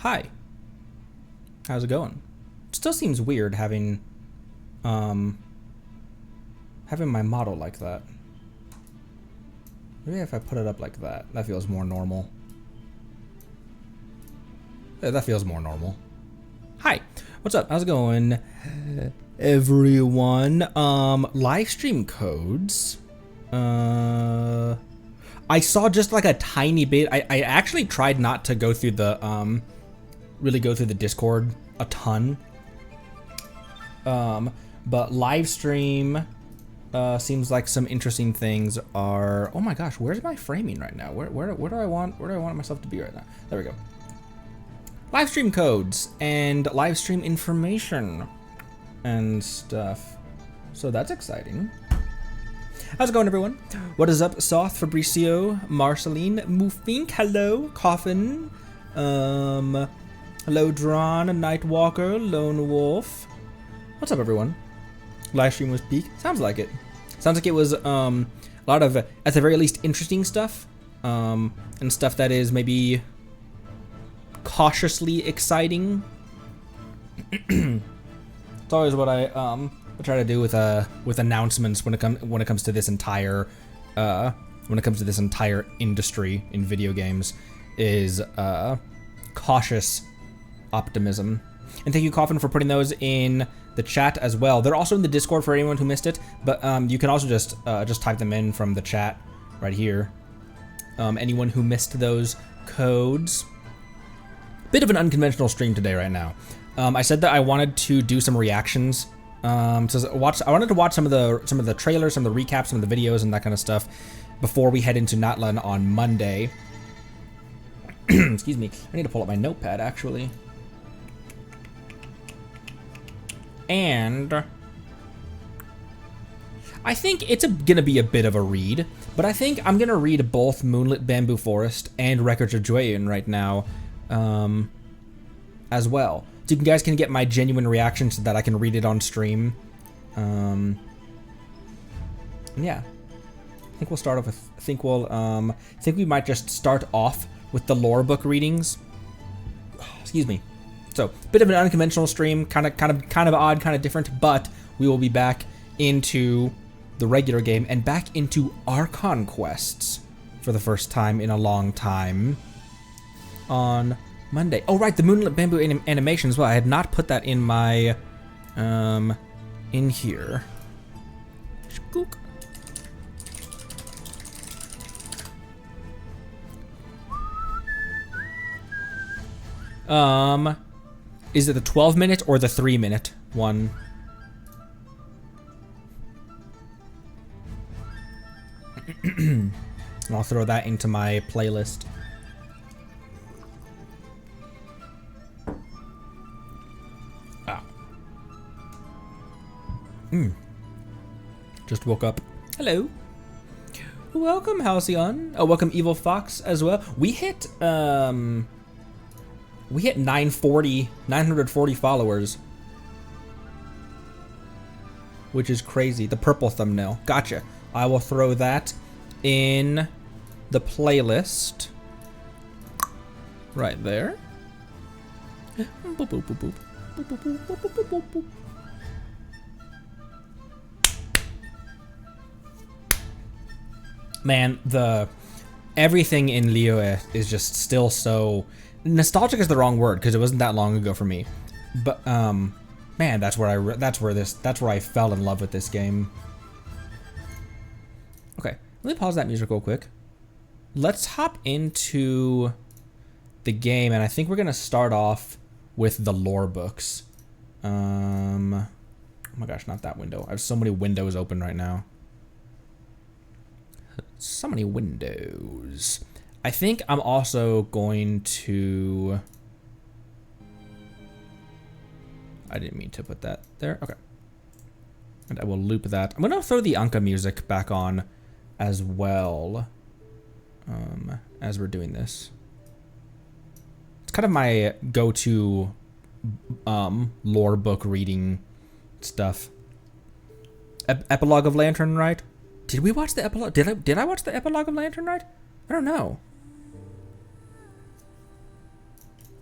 Hi. How's it going? Still seems weird having my model like that. Maybe if I put it up like that, that feels more normal. Yeah, that feels more normal. Hi, what's up? How's it going, everyone? Live stream codes. I saw just like a tiny bit. I actually tried not to go through the really go through the Discord a ton. But live stream seems like some interesting things are. Oh my gosh, where's my framing right now? Where do I want myself to be right now? There we go. Live stream codes and live stream information and stuff. So that's exciting. How's it going, everyone? What is up, Soth, Fabricio, Marceline, Moofink, hello, Coffin, hello, Drawn, Nightwalker, Lone Wolf. What's up, everyone? Live stream was peak. Sounds like it. Sounds like it was a lot of, at the very least, interesting stuff, and stuff that is maybe cautiously exciting. It's always what I try to do with announcements when it comes to this entire industry in video games is cautious optimism. And thank you, Coffin, for putting those in the chat as well. They're also in the Discord for anyone who missed it, but you can also just type them in from the chat right here. Anyone who missed those codes. Bit of an unconventional stream today right now. I said that I wanted to do some reactions. I wanted to watch some of the trailers, some of the recaps, some of the videos, and that kind of stuff before we head into Natlan on Monday. Excuse me. I need to pull up my notepad actually. And I think it's gonna be a bit of a read, but I think I'm gonna read both Moonlit Bamboo Forest and Records of Jueyun right now, as well. So you guys can get my genuine reaction so that I can read it on stream. Yeah, I think we'll start off with. I think we might just start off with the lore book readings. Excuse me. So, bit of an unconventional stream, kind of odd, kind of different, but we will be back into the regular game and back into Archon quests for the first time in a long time on Monday. Oh right, the Moonlit Bamboo animation as well. I had not put that in my in here. Skook. Is it the 12-minute or the 3-minute one? And I'll throw that into my playlist. Just woke up. Hello. Welcome, Halcyon. Oh, welcome, Evil Fox, as well. We hit 940 followers, which is crazy. The purple thumbnail. Gotcha. I will throw that in the playlist right there. Boop, boop, boop, boop. Boop, boop, boop, boop, boop, boop, boop. Man, everything in Liyue is just still so nostalgic is the wrong word because it wasn't that long ago for me, but man, that's where I fell in love with this game. Okay, let me pause that music real quick. Let's hop into the game, and I think we're gonna start off with the lore books. Oh my gosh, not that window. I have so many windows open right now. So many windows. I think I'm also going to... I didn't mean to put that there. Okay. And I will loop that. I'm going to throw the Anka music back on as well, as we're doing this. It's kind of my go-to lore book reading stuff. Epilogue of Lantern Rite? Did we watch the epilogue? Did I watch the epilogue of Lantern Rite? I don't know.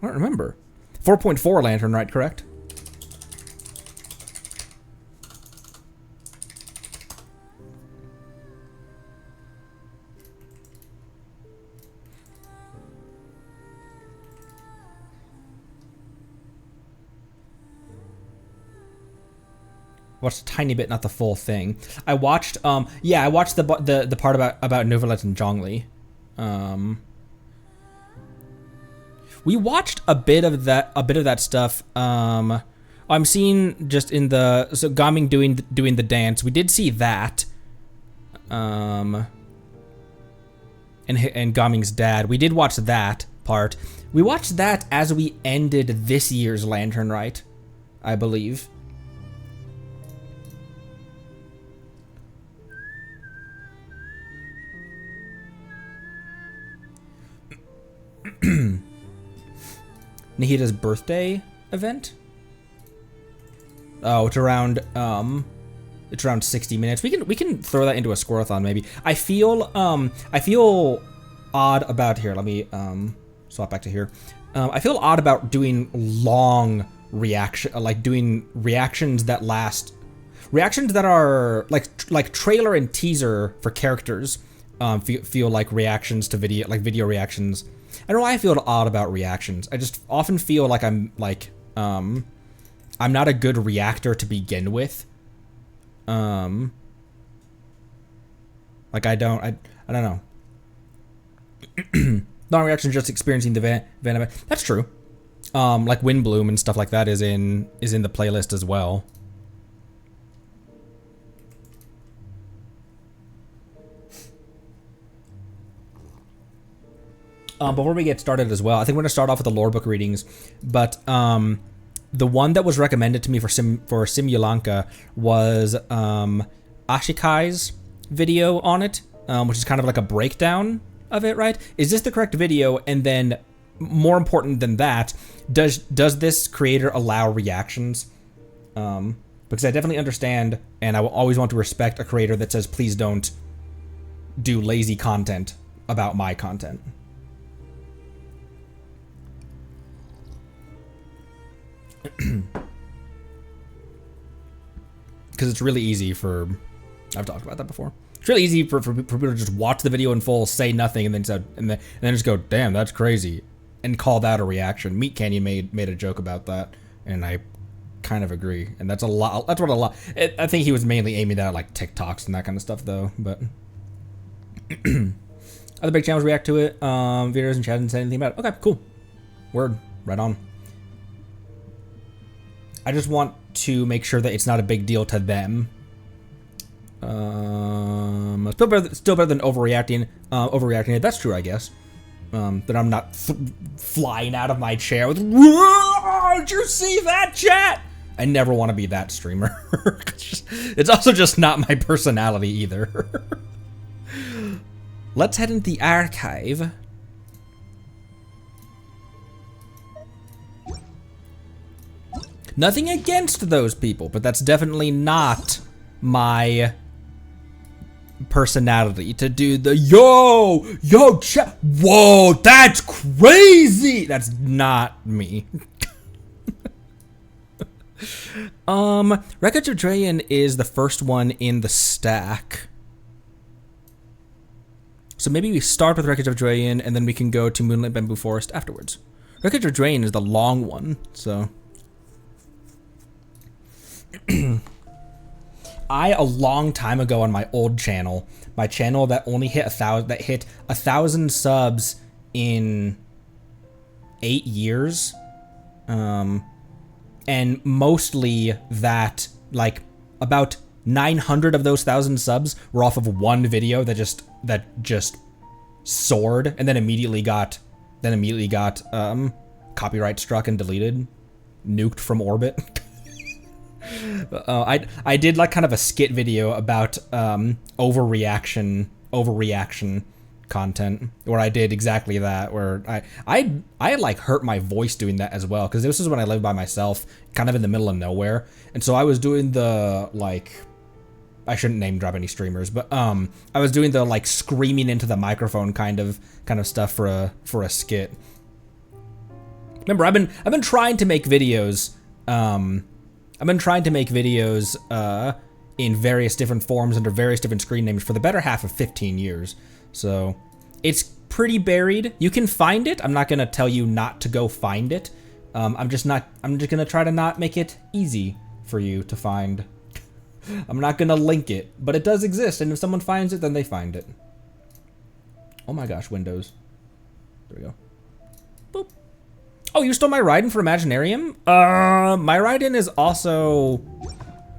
I don't remember. 4.4 lantern, right? Correct? Watched a tiny bit, not the full thing. I watched, yeah, I watched the part about Novelet and Zhongli. We watched a bit of that stuff. I'm seeing just in the Gaming doing the dance. We did see that. And Gaming's dad. We did watch that part. We watched that as we ended this year's Lantern Rite, I believe. Nahida's birthday event? Oh, it's around 60 minutes. We can throw that into a scoreathon maybe. I feel odd about here. Let me swap back to here. I feel odd about doing long doing reactions that are like trailer and teaser for characters. Feel like reactions to video reactions. I don't know why I feel odd about reactions. I just often feel like I'm not a good reactor to begin with. I don't know. Non-reaction, just experiencing the van event. That's true. Like Windbloom and stuff like that is in the playlist as well. Before we get started as well, I think we're gonna start off with the lore book readings, but the one that was recommended to me for Simulanka was Ashikai's video on it, which is kind of like a breakdown of it, right? Is this the correct video? And then, more important than that, does this creator allow reactions? Because I definitely understand, and I will always want to respect a creator that says, please don't do lazy content about my content. Because it's really easy for, I've talked about that before. It's really easy for people to just watch the video in full, say nothing, and then just go, damn, that's crazy, and call that a reaction. Meat Canyon made a joke about that, and I kind of agree. And that's a lot. That's what a lot. I think he was mainly aiming that at like TikToks and that kind of stuff, though. But other big channels react to it. Videos and chat didn't say anything about it. Okay, cool. Word, right on. I just want to make sure that it's not a big deal to them. Still better than overreacting. Overreacting. That's true, I guess. That I'm not flying out of my chair with, "Whoa, did you see that, chat?" I never want to be that streamer. It's also just not my personality either. Let's head into the archive. Nothing against those people, but that's definitely not my personality to do the yo chat. Whoa, that's crazy. That's not me. Wreckage of Jueyun is the first one in the stack. So maybe we start with Wreckage of Jueyun and then we can go to Moonlit Bamboo Forest afterwards. Wreckage of Jueyun is the long one, so. A long time ago on my old channel, my channel that only hit 1,000 subs in 8 years, and mostly that, like, about 900 of those 1,000 subs were off of one video that just soared, and then immediately got copyright struck and deleted, nuked from orbit. I did like kind of a skit video about overreaction content where I did exactly that, where I like hurt my voice doing that as well, because this is when I lived by myself, kind of in the middle of nowhere, and so I was doing the, like, I shouldn't name drop any streamers, but I was doing the like screaming into the microphone kind of stuff for a skit. Remember, I've been trying to make videos. I've been trying to make videos in various different forms under various different screen names for the better half of 15 years. So it's pretty buried. You can find it. I'm not gonna tell you not to go find it. I'm just gonna try to not make it easy for you to find. I'm not gonna link it, but it does exist, and if someone finds it, then they find it. Oh my gosh, Windows. There we go. Boop. Oh, you stole my Raiden for Imaginarium? My Raiden is also...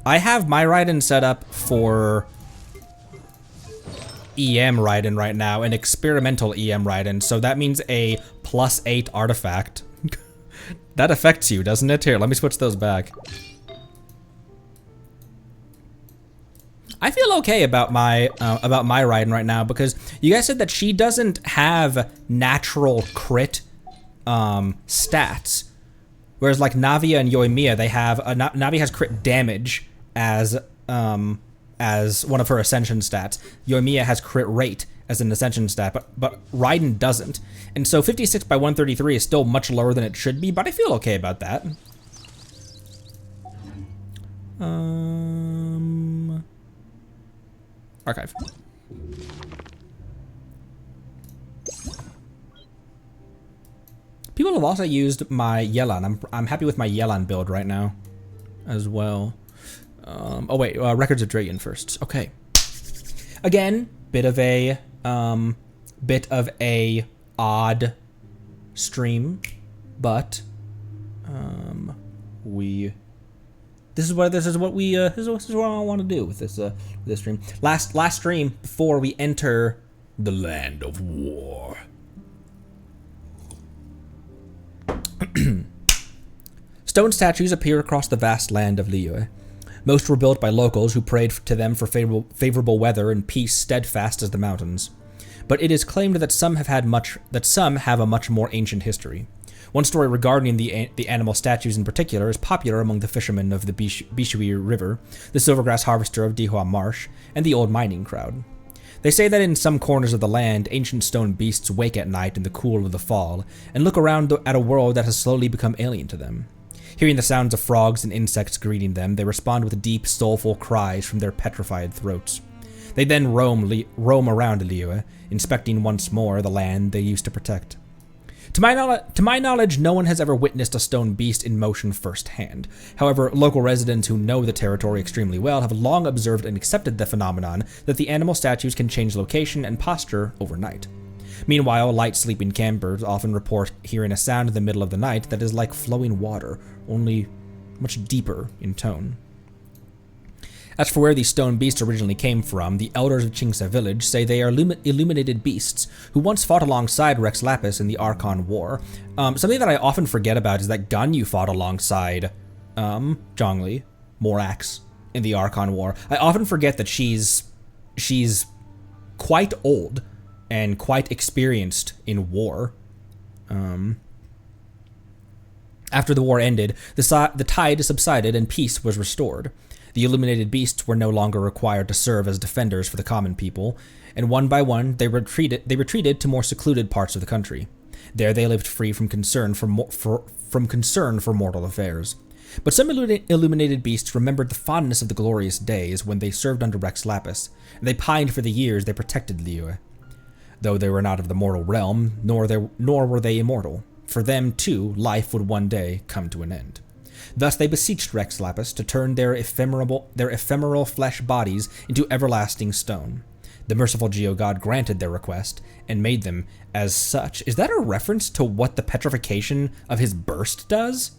I have my Raiden set up for EM Raiden right now, an experimental EM Raiden, so that means a +8 artifact. That affects you, doesn't it? Here, let me switch those back. I feel okay about my Raiden right now because you guys said that she doesn't have natural crit stats, whereas like Navia and Yoimiya, they have Navia has crit damage as one of her ascension stats. Yoimiya has crit rate as an ascension stat, but Raiden doesn't, and so 56 by 133 is still much lower than it should be, but I feel okay about that. Archive. People have also used my Yelan. I'm happy with my Yelan build right now, as well. Oh wait, records of Jueyun first. Okay. Again, bit of a odd stream, but this is what I want to do with this stream. Last stream before we enter the land of war. Stone statues appear across the vast land of Liyue. Most were built by locals who prayed to them for favorable weather and peace steadfast as the mountains. But it is claimed that some have a much more ancient history. One story regarding the animal statues in particular is popular among the fishermen of the Bishui River, the silvergrass harvester of Dihua Marsh, and the old mining crowd. They say that in some corners of the land, ancient stone beasts wake at night in the cool of the fall and look around at a world that has slowly become alien to them. Hearing the sounds of frogs and insects greeting them, they respond with deep, soulful cries from their petrified throats. They then roam around Liyue, inspecting once more the land they used to protect. To my knowledge, no one has ever witnessed a stone beast in motion firsthand. However, local residents who know the territory extremely well have long observed and accepted the phenomenon that the animal statues can change location and posture overnight. Meanwhile, light sleeping campers often report hearing a sound in the middle of the night that is like flowing water, only much deeper in tone. As for where these stone beasts originally came from, the elders of Qingse village say they are illuminated beasts who once fought alongside Rex Lapis in the Archon War. Something that I often forget about is that Ganyu fought alongside Zhongli, Morax, in the Archon War. I often forget that she's quite old and quite experienced in war. After the war ended, the tide subsided and peace was restored. The illuminated beasts were no longer required to serve as defenders for the common people, and one by one they retreated to more secluded parts of the country. There they lived free from concern for mortal affairs. But some illuminated beasts remembered the fondness of the glorious days when they served under Rex Lapis, and they pined for the years they protected Liyue. Though they were not of the mortal realm, nor were they immortal. For them, too, life would one day come to an end. Thus they beseeched Rex Lapis to turn their ephemeral flesh bodies into everlasting stone. The merciful Geogod granted their request and made them as such. Is that a reference to what the petrification of his burst does?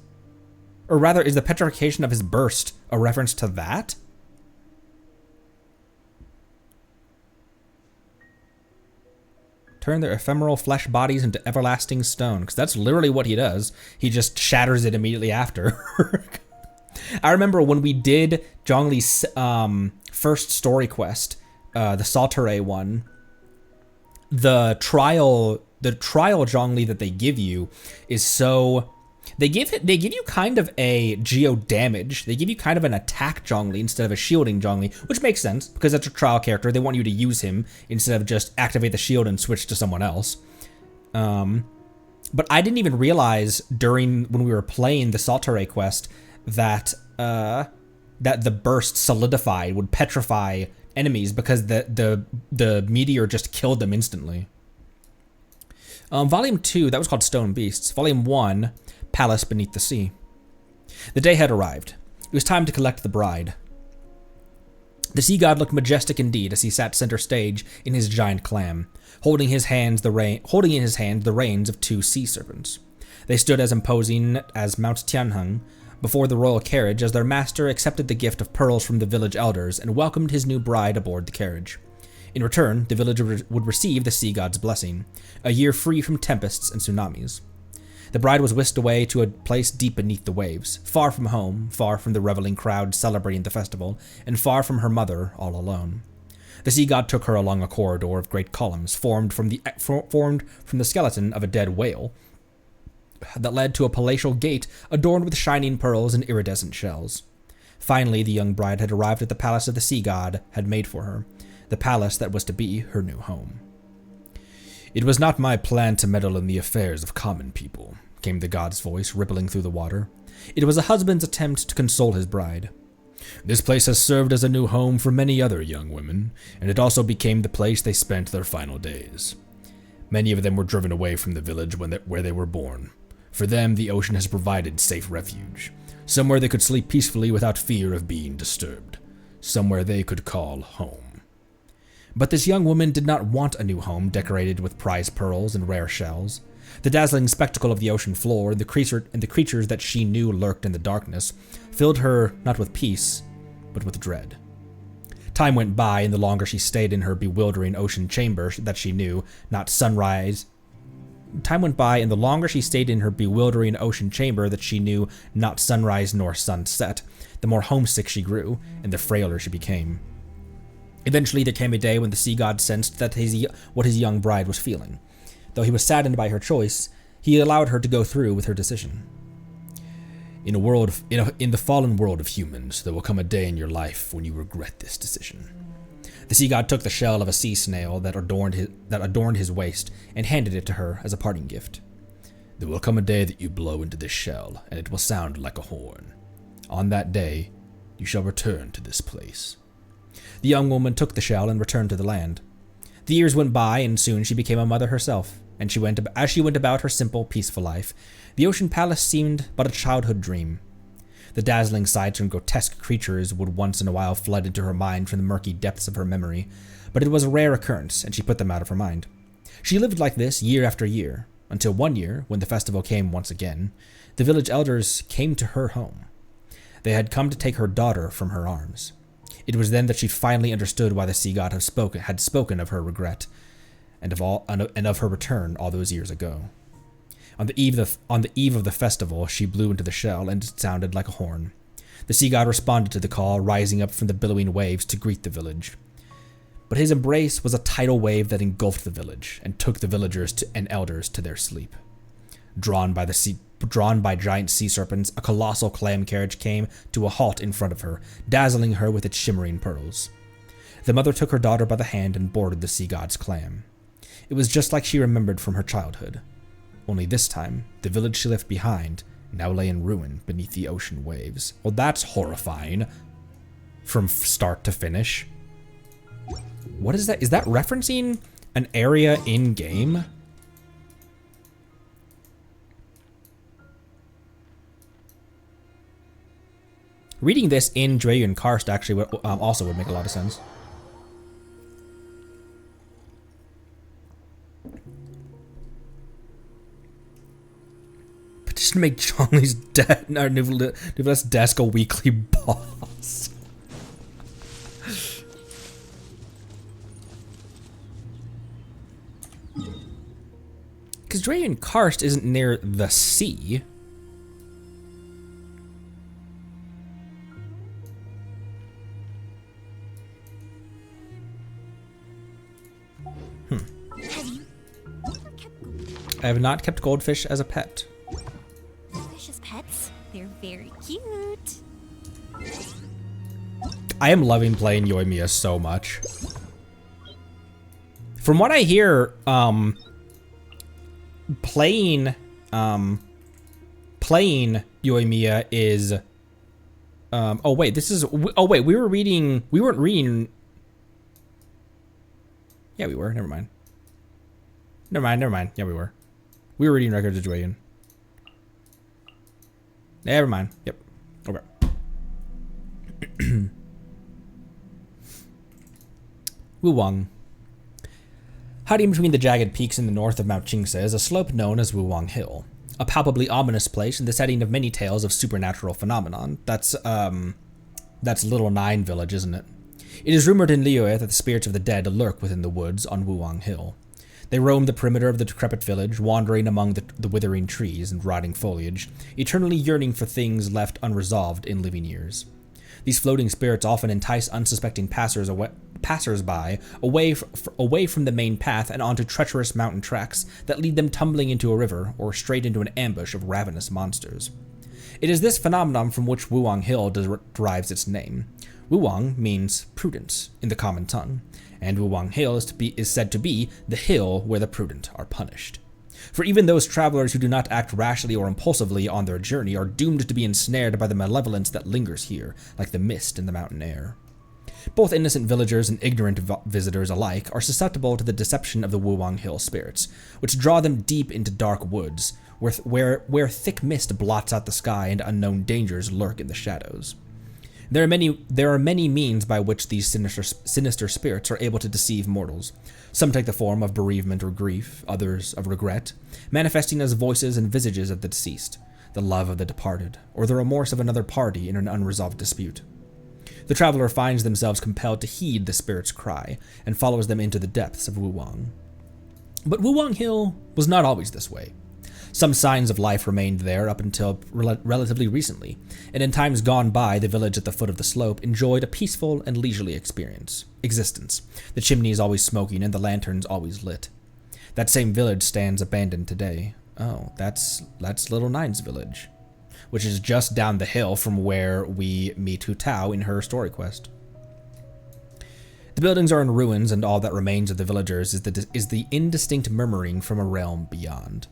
Or rather, is the petrification of his burst a reference to that? Turn their ephemeral flesh bodies into everlasting stone, because that's literally what he does. He just shatters it immediately after. I remember when we did Zhongli's first story quest, the Saltere one, the trial Zhongli that they give you is so... They give you kind of a geo damage. They give you kind of an attack Zhongli instead of a shielding Zhongli, which makes sense because that's a trial character. They want you to use him instead of just activate the shield and switch to someone else. And But I didn't even realize when we were playing the Saltare quest that that the burst solidified, would petrify enemies because the meteor just killed them instantly. Volume 2, that was called Stone Beasts. Volume 1, Palace Beneath the Sea. The day had arrived. It was time to collect the bride. The sea god looked majestic indeed as he sat center stage in his giant clam, holding in his hand the reins of 2 sea serpents. They stood as imposing as Mount Tianheng before the royal carriage as their master accepted the gift of pearls from the village elders and welcomed his new bride aboard the carriage. In return, the village would receive the sea god's blessing, a year free from tempests and tsunamis. The bride was whisked away to a place deep beneath the waves, far from home, far from the reveling crowd celebrating the festival, and far from her mother, all alone. The sea god took her along a corridor of great columns formed from the skeleton of a dead whale that led to a palatial gate adorned with shining pearls and iridescent shells. Finally, the young bride had arrived at the palace of the sea god had made for her, the palace that was to be her new home. "It was not my plan to meddle in the affairs of common people," came the god's voice, rippling through the water. It was a husband's attempt to console his bride. "This place has served as a new home for many other young women, and it also became the place they spent their final days. Many of them were driven away from the village where they were born. For them, the ocean has provided safe refuge, somewhere they could sleep peacefully without fear of being disturbed, somewhere they could call home. But this young woman did not want a new home decorated with prize pearls and rare shells. The dazzling spectacle of the ocean floor and the creatures that she knew lurked in the darkness filled her not with peace, but with dread. Time went by, and the longer she stayed in her bewildering ocean chamber that she knew not sunrise nor sunset, the more homesick she grew, and the frailer she became. Eventually, there came a day when the sea god sensed that what his young bride was feeling. Though he was saddened by her choice, he allowed her to go through with her decision. In the fallen world of humans, there will come a day in your life when you regret this decision." The sea god took the shell of a sea snail that adorned his waist and handed it to her as a parting gift. "There will come a day that you blow into this shell, and it will sound like a horn. On that day, you shall return to this place." The young woman took the shell and returned to the land. The years went by, and soon she became a mother herself, and as she went about her simple, peaceful life, the ocean palace seemed but a childhood dream. The dazzling sights and grotesque creatures would once in a while flood into her mind from the murky depths of her memory, but it was a rare occurrence, and she put them out of her mind. She lived like this year after year, until one year, when the festival came once again, the village elders came to her home. They had come to take her daughter from her arms. It was then that she finally understood why the sea god had spoken of her regret, and of her return all those years ago. On the eve of the festival, she blew into the shell, and it sounded like a horn. The sea god responded to the call, rising up from the billowing waves to greet the village. But his embrace was a tidal wave that engulfed the village and took the villagers and elders to their sleep. Drawn by giant sea serpents, a colossal clam carriage came to a halt in front of her, dazzling her with its shimmering pearls. The mother took her daughter by the hand and boarded the sea god's clam. It was just like she remembered from her childhood. Only this time, the village she left behind now lay in ruin beneath the ocean waves. Well, that's horrifying. From start to finish. What is that? Is that referencing an area in-game? Reading this in Jueyun Karst actually also would make a lot of sense. Petition to make Chongli's Novelist desk a weekly boss. Because Jueyun Karst isn't near the sea. I have not kept goldfish as a pet. Fish as pets? They're very cute. I am loving playing Yoimiya so much. From what I hear, playing Yoimiya is oh wait, this is we weren't reading. Yeah, we were. Never mind. Yeah, we were. We were reading Records of Jueyun. Never mind. Yep. Okay. Wuwang. Hiding between the jagged peaks in the north of Mount Qingse is a slope known as Wuwang Hill, a palpably ominous place in the setting of many tales of supernatural phenomenon. That's Little Nine Village, isn't it? It is rumored in Liyue that the spirits of the dead lurk within the woods on Wuwang Hill. They roam the perimeter of the decrepit village, wandering among the withering trees and rotting foliage, eternally yearning for things left unresolved in living years. These floating spirits often entice unsuspecting passers-by away from the main path and onto treacherous mountain tracks that lead them tumbling into a river or straight into an ambush of ravenous monsters. It is this phenomenon from which Wuwang Hill derives its name. Wuwang means prudence in the common tongue, and Wuwang Hill is said to be the hill where the prudent are punished. For even those travelers who do not act rashly or impulsively on their journey are doomed to be ensnared by the malevolence that lingers here, like the mist in the mountain air. Both innocent villagers and ignorant visitors alike are susceptible to the deception of the Wuwang Hill spirits, which draw them deep into dark woods, where thick mist blots out the sky and unknown dangers lurk in the shadows. There are many means by which these sinister spirits are able to deceive mortals. Some take the form of bereavement or grief, others of regret, manifesting as voices and visages of the deceased, the love of the departed, or the remorse of another party in an unresolved dispute. The traveler finds themselves compelled to heed the spirit's cry, and follows them into the depths of Wuwang. But Wuwang Hill was not always this way. Some signs of life remained there up until relatively recently, and in times gone by, the village at the foot of the slope enjoyed a peaceful and leisurely existence, the chimneys always smoking and the lanterns always lit. That same village stands abandoned today. Oh, that's Little Nine's village, which is just down the hill from where we meet Hu Tao in her story quest. The buildings are in ruins, and all that remains of the villagers is the indistinct murmuring from a realm beyond.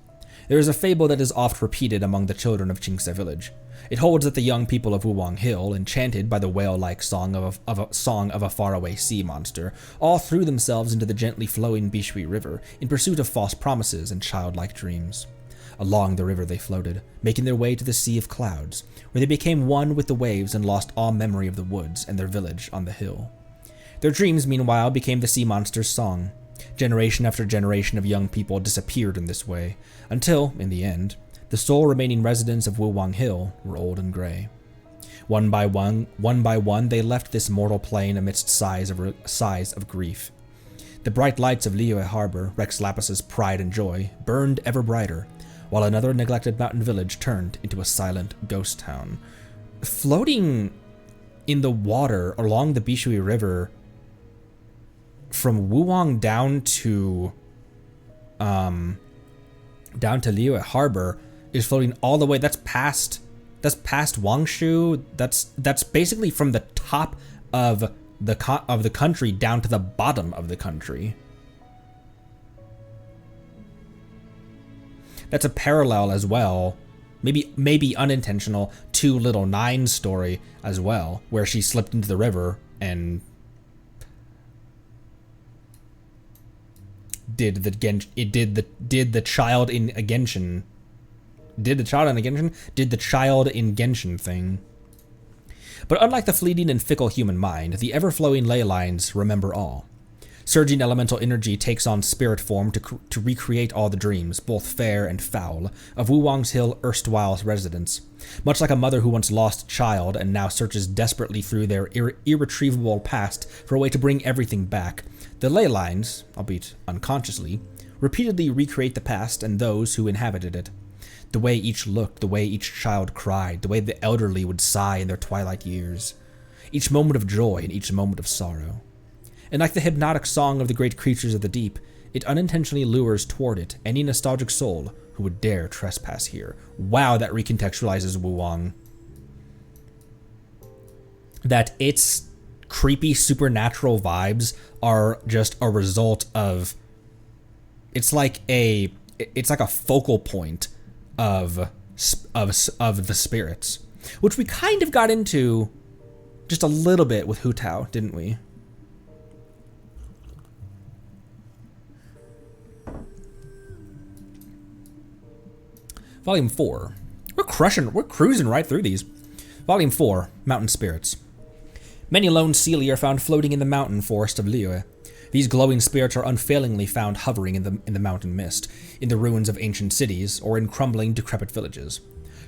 There is a fable that is oft repeated among the children of Qingse village. It holds that the young people of Wuwang Hill, enchanted by the whale-like song of a faraway sea monster, all threw themselves into the gently flowing Bishui River in pursuit of false promises and childlike dreams. Along the river they floated, making their way to the Sea of Clouds, where they became one with the waves and lost all memory of the woods and their village on the hill. Their dreams, meanwhile, became the sea monster's song. Generation after generation of young people disappeared in this way, until, in the end, the sole remaining residents of Wuwang Hill were old and gray. One by one, they left this mortal plane amidst sighs of grief. The bright lights of Liyue Harbor, Rex Lapis's pride and joy, burned ever brighter, while another neglected mountain village turned into a silent ghost town. Floating in the water along the Bishui River from Wuwang down to Liyue Harbor is floating all the way. That's past Wangshu. That's basically from the top of the country down to the bottom of the country. That's a parallel as well, maybe unintentional, to Little Nine's story as well, where she slipped into the river and did the child in Genshin thing. But unlike the fleeting and fickle human mind, the ever-flowing ley lines remember all. Surging elemental energy takes on spirit form to recreate all the dreams, both fair and foul, of Wuwang's Hill erstwhile residents. Much like a mother who once lost a child and now searches desperately through their irretrievable past for a way to bring everything back, the ley lines, albeit unconsciously, repeatedly recreate the past and those who inhabited it. The way each looked, the way each child cried, the way the elderly would sigh in their twilight years. Each moment of joy and each moment of sorrow. And like the hypnotic song of the great creatures of the deep, it unintentionally lures toward it any nostalgic soul who would dare trespass here. Wow, that recontextualizes Wuwang. That its creepy supernatural vibes are just a result of... It's like a it's like a focal point of the spirits, which we kind of got into just a little bit with Hu Tao, didn't we? Volume 4. We're cruising right through these. Volume 4, Mountain Spirits. Many lone Seelie are found floating in the mountain forest of Liyue. These glowing spirits are unfailingly found hovering in the mountain mist, in the ruins of ancient cities, or in crumbling, decrepit villages.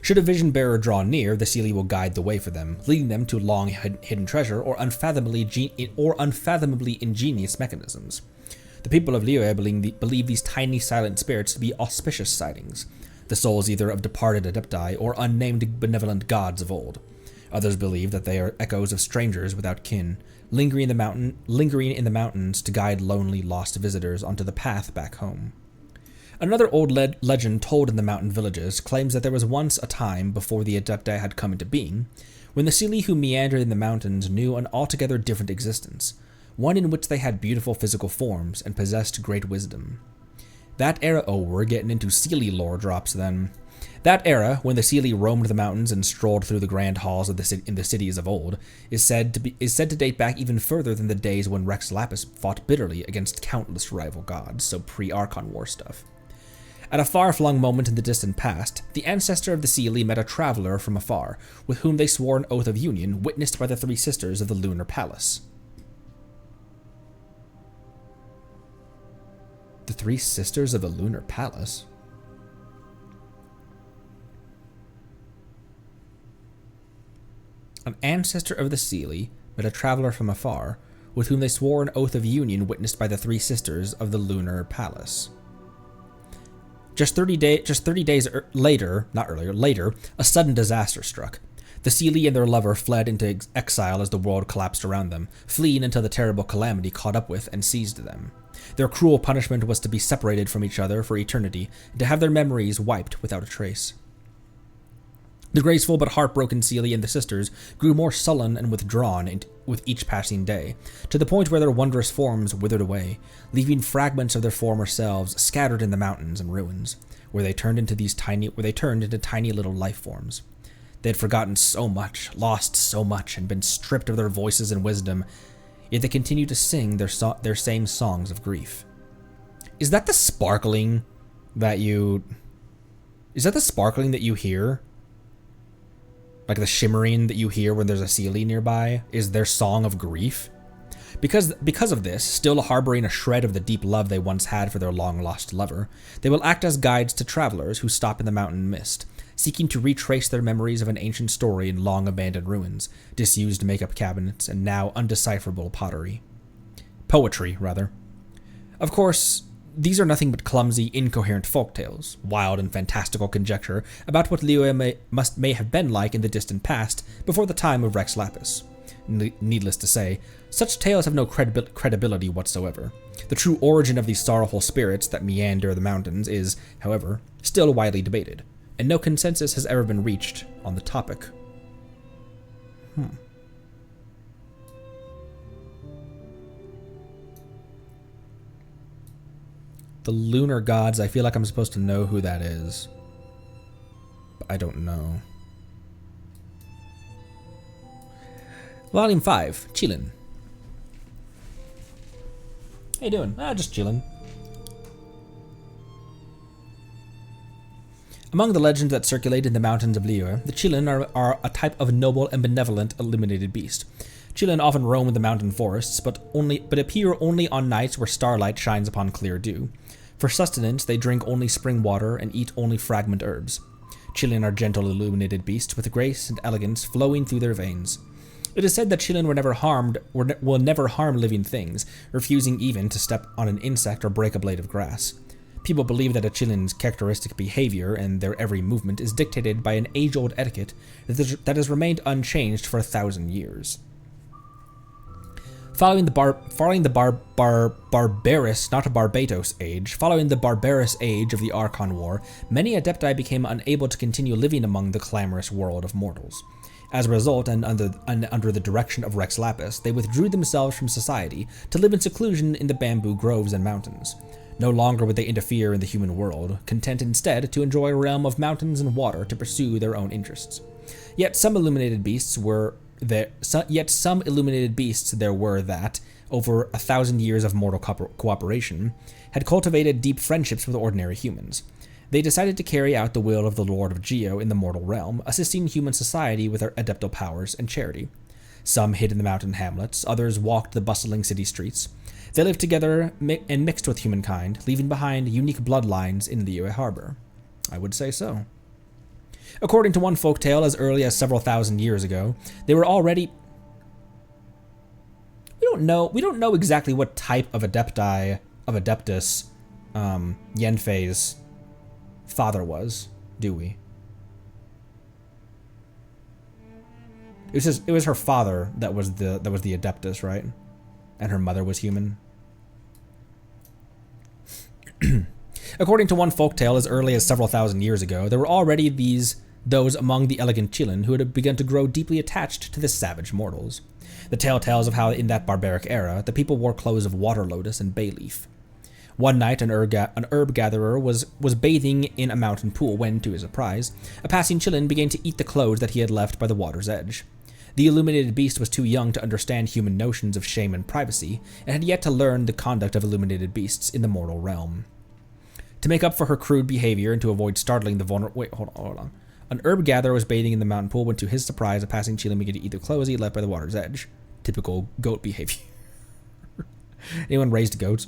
Should a vision bearer draw near, the Seelie will guide the way for them, leading them to long hidden treasure or unfathomably ingenious mechanisms. The people of Liyue believe these tiny silent spirits to be auspicious sightings, the souls either of departed adepti or unnamed benevolent gods of old. Others believe that they are echoes of strangers without kin, lingering in the mountains to guide lonely, lost visitors onto the path back home. Another old legend told in the mountain villages claims that there was once a time before the adepti had come into being, when the Seelie who meandered in the mountains knew an altogether different existence, one in which they had beautiful physical forms and possessed great wisdom. That era, oh, we're getting into Seelie lore drops then. That era, when the Seelie roamed the mountains and strolled through the grand halls of in the cities of old, is said to date back even further than the days when Rex Lapis fought bitterly against countless rival gods, so pre-Archon War stuff. At a far-flung moment in the distant past, the ancestor of the Seelie met a traveler from afar, with whom they swore an oath of union witnessed by the three sisters of the Lunar Palace. The three sisters of the Lunar Palace? An ancestor of the Seelie met a traveler from afar, with whom they swore an oath of union witnessed by the three sisters of the Lunar Palace. Just 30 days later, a sudden disaster struck. The Seelie and their lover fled into exile as the world collapsed around them, fleeing until the terrible calamity caught up with and seized them. Their cruel punishment was to be separated from each other for eternity, and to have their memories wiped without a trace. The graceful but heartbroken Seelie and the sisters grew more sullen and withdrawn with each passing day, to the point where their wondrous forms withered away, leaving fragments of their former selves scattered in the mountains and ruins, where they turned into tiny little life forms. They had forgotten so much, lost so much, and been stripped of their voices and wisdom, yet they continued to sing their same songs of grief. Is that the sparkling that you hear? Like the shimmering that you hear when there's a Seelie nearby is their song of grief? Because of this, still harboring a shred of the deep love they once had for their long-lost lover, they will act as guides to travelers who stop in the mountain mist, seeking to retrace their memories of an ancient story in long-abandoned ruins, disused makeup cabinets, and now undecipherable pottery. Poetry, rather. Of course, these are nothing but clumsy, incoherent folktales, wild and fantastical conjecture about what Liyue may have been like in the distant past, before the time of Rex Lapis. Needless to say, such tales have no credibility whatsoever. The true origin of these sorrowful spirits that meander the mountains is, however, still widely debated, and no consensus has ever been reached on the topic. The lunar gods, I feel like I'm supposed to know who that is, but I don't know. Volume 5, Qilin. How you doing? Just chillin'. Among the legends that circulate in the mountains of Liyue, the Qilin are a type of noble and benevolent illuminated beast. Qilin often roam the mountain forests, but appear only on nights where starlight shines upon clear dew. For sustenance, they drink only spring water and eat only fragment herbs. Qilin are gentle illuminated beasts with grace and elegance flowing through their veins. It is said that Qilin will never harm living things, refusing even to step on an insect or break a blade of grass. People believe that a Qilin's characteristic behavior and their every movement is dictated by an age-old etiquette that has remained unchanged for 1,000 years. Following the barbarous age of the Archon War, many Adepti became unable to continue living among the clamorous world of mortals. As a result, and under the direction of Rex Lapis, they withdrew themselves from society to live in seclusion in the bamboo groves and mountains. No longer would they interfere in the human world, content instead to enjoy a realm of mountains and water to pursue their own interests. Yet some illuminated beasts there were that, over 1,000 years of mortal cooperation, had cultivated deep friendships with ordinary humans. They decided to carry out the will of the Lord of Geo in the mortal realm, assisting human society with their adeptal powers and charity. Some hid in the mountain hamlets, others walked the bustling city streets. They lived together and mixed with humankind, leaving behind unique bloodlines in Liyue Harbor. I would say so. According to one folktale, as early as several thousand years ago, they were already... We don't know exactly what type of Adeptus Yanfei's father was, do we? It was her father that was the Adeptus, right? And her mother was human. According to one folktale, as early as several thousand years ago, there were already those among the elegant Qilin who had begun to grow deeply attached to the savage mortals. The tale tells of how, in that barbaric era, the people wore clothes of water lotus and bay leaf. One night, an herb gatherer was bathing in a mountain pool when, to his surprise, a passing Qilin began to eat the clothes that he had left by the water's edge. The illuminated beast was too young to understand human notions of shame and privacy, and had yet to learn the conduct of illuminated beasts in the mortal realm. To make up for her crude behavior and to avoid startling the vulnerable... Wait, hold on. An herb gatherer was bathing in the mountain pool when, to his surprise, a passing Qilin began to eat the clothes he left by the water's edge. Typical goat behavior. Anyone raised goats?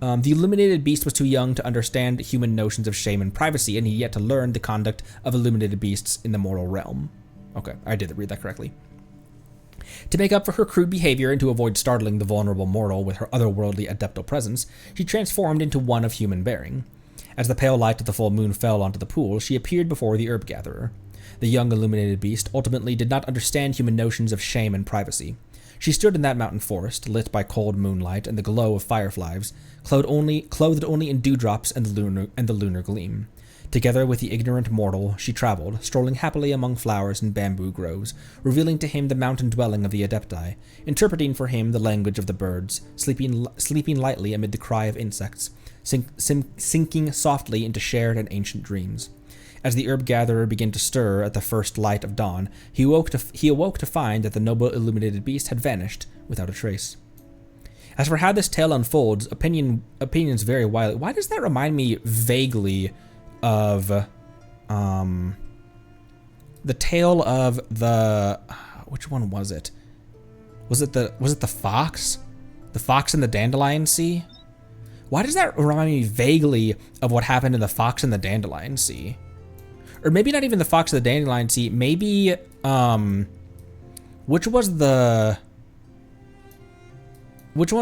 The illuminated beast was too young to understand human notions of shame and privacy, and he had yet to learn the conduct of illuminated beasts in the mortal realm. Okay, I did read that correctly. To make up for her crude behavior and to avoid startling the vulnerable mortal with her otherworldly adeptal presence, she transformed into one of human bearing. As the pale light of the full moon fell onto the pool, she appeared before the herb gatherer. The young illuminated beast ultimately did not understand human notions of shame and privacy. She stood in that mountain forest, lit by cold moonlight and the glow of fireflies, clothed only in dewdrops and the lunar gleam. Together with the ignorant mortal, she traveled, strolling happily among flowers and bamboo groves, revealing to him the mountain dwelling of the Adepti, interpreting for him the language of the birds, sleeping lightly amid the cry of insects, sinking softly into shared and ancient dreams. As the herb gatherer began to stir at the first light of dawn, he awoke to find that the noble illuminated beast had vanished without a trace. As for how this tale unfolds, opinions vary widely. Why does that remind me vaguely of the tale of the... Which one was it? Was it the fox? The fox in the Dandelion Sea? Why does that remind me vaguely of what happened in the Fox in the Dandelion Sea? Or maybe not even the Fox in the Dandelion Sea, maybe, which one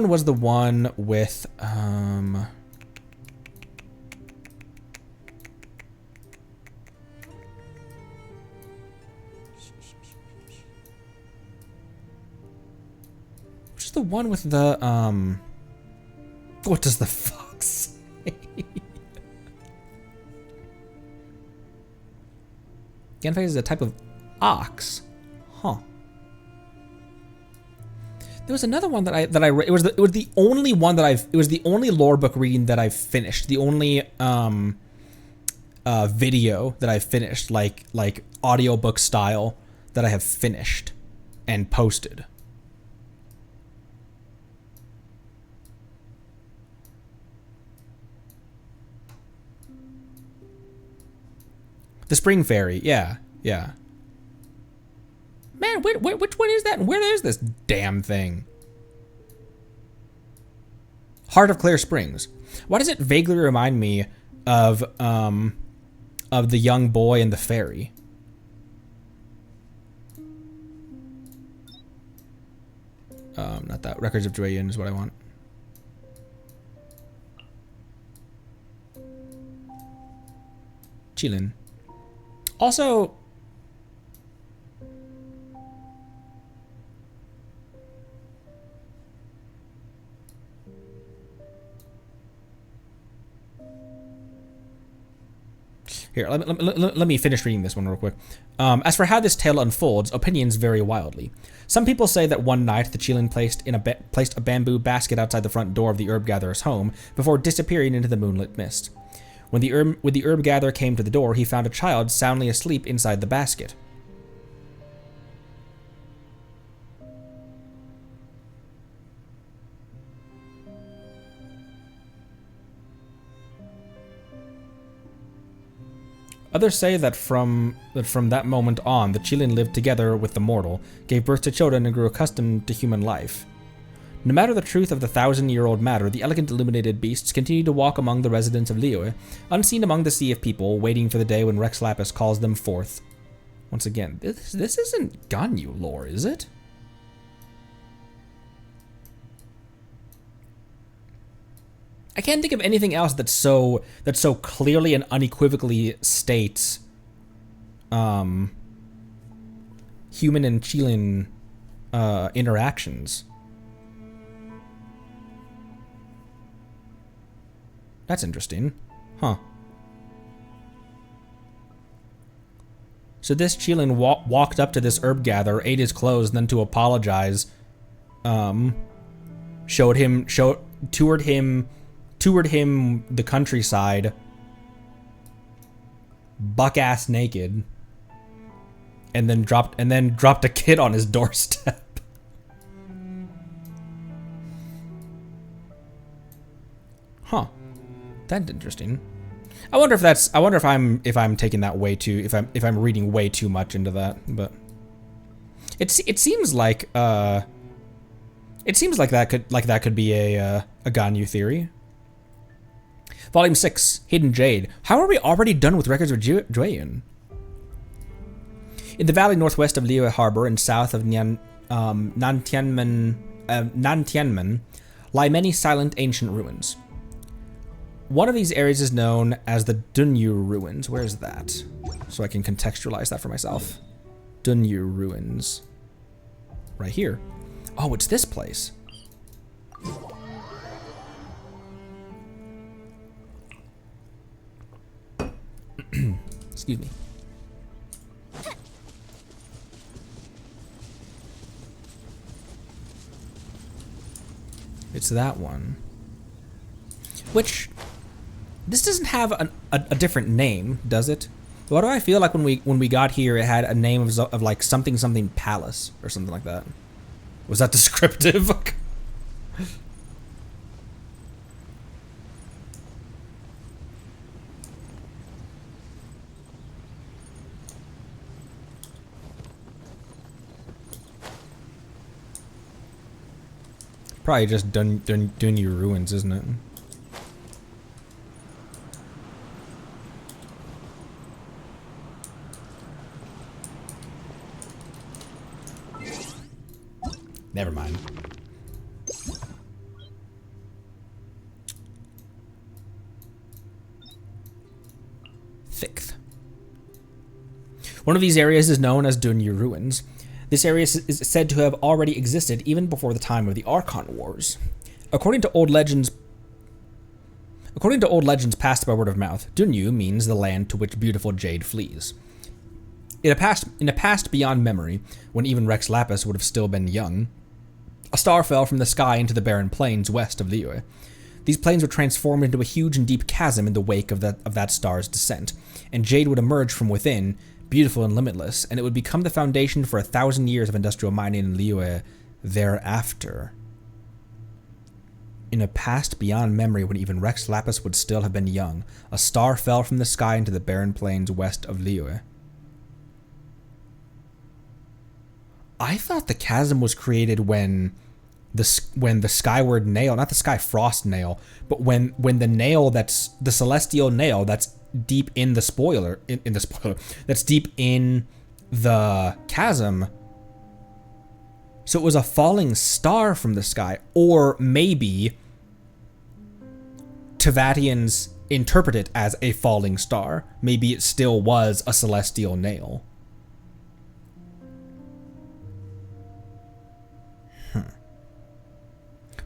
was the one with, which is the one with the, what does the fox say? Ganfei is a type of ox. Huh. There was another one that I read. It was the only one that it was the only lore book reading that I've finished. The only video that I've finished, like audiobook style, that I have finished and posted. The Spring Fairy, yeah. Man, which one is that? And where is this damn thing? Heart of Clear Springs. Why does it vaguely remind me of the young boy and the fairy? Not that. Records of Jueyun is what I want. Qilin. Also, Here, let me finish reading this one real quick. As for how this tale unfolds, opinions vary wildly. Some people say that one night the Qilin placed a bamboo basket outside the front door of the herb gatherer's home before disappearing into the moonlit mist. When the herb gatherer came to the door, he found a child soundly asleep inside the basket. Others say that from that moment on, the Qilin lived together with the mortal, gave birth to children, and grew accustomed to human life. No matter the truth of the 1,000-year-old matter, the elegant illuminated beasts continue to walk among the residents of Liyue, unseen among the sea of people, waiting for the day when Rex Lapis calls them forth. Once again, this isn't Ganyu lore, is it? I can't think of anything else that so clearly and unequivocally states human and Qilin interactions. That's interesting. Huh. So this Qilin walked up to this herb gatherer, ate his clothes, and then to apologize, toured him the countryside, buck-ass naked, and then dropped a kid on his doorstep. Huh. That's interesting. I wonder if I'm taking that way too, if I'm reading way too much into that, but it seems like that could be a Ganyu theory. Volume 6, Hidden Jade. How are we already done with records of Jueyun? In the valley northwest of Liyue Harbor and south of Nantianmen lie many silent ancient ruins. One of these areas is known as the Dunyu Ruins. Where is that? So I can contextualize that for myself. Dunyu Ruins. Right here. Oh, it's this place. Excuse me. It's that one. Which, this doesn't have a different name, does it? Why do I feel like when we got here, it had a name of like something palace or something like that? Was that descriptive? Probably just Dunyu Ruins, isn't it? Never mind. Sixth. One of these areas is known as Dunyu Ruins. This area is said to have already existed even before the time of the Archon Wars. According to old legends passed by word of mouth, Dunyu means the land to which beautiful Jade flees. In a past beyond memory, when even Rex Lapis would have still been young, a star fell from the sky into the barren plains west of Liyue. These plains were transformed into a huge and deep chasm in the wake of that star's descent, and Jade would emerge from within, beautiful and limitless, and it would become the foundation for 1,000 years of industrial mining in Liyue thereafter. In a past beyond memory when even Rex Lapis would still have been young, a star fell from the sky into the barren plains west of Liyue. I thought the chasm was created when the skyward nail, not the Skyfrost nail, but when the nail that's the celestial nail that's deep in the spoiler, that's deep in the chasm. So it was a falling star from the sky, or maybe Tevatians interpret it as a falling star. Maybe it still was a celestial nail.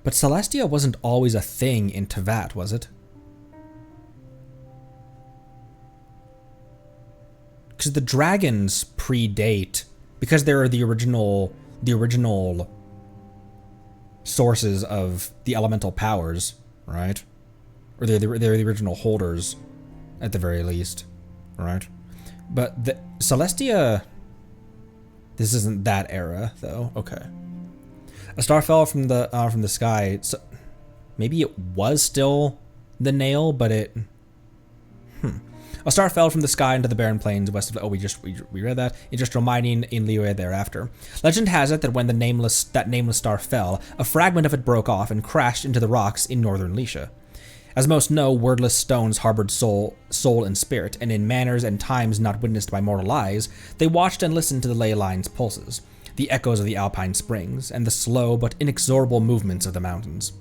But Celestia wasn't always a thing in Tevat, was it? because the dragons predate, because they're the original sources of the elemental powers, right? Or they're the original holders, at the very least, right? But the Celestia, this isn't that era though. Okay, a star fell from the sky. So maybe it was still the nail, but it. A star fell from the sky into the barren plains west of. Oh, we read that. It's just reminding in Liyue thereafter. Legend has it that when that nameless star fell, a fragment of it broke off and crashed into the rocks in northern Lisha. As most know, wordless stones harbored soul and spirit, and in manners and times not witnessed by mortal eyes, they watched and listened to the ley line's pulses, the echoes of the alpine springs, and the slow but inexorable movements of the mountains.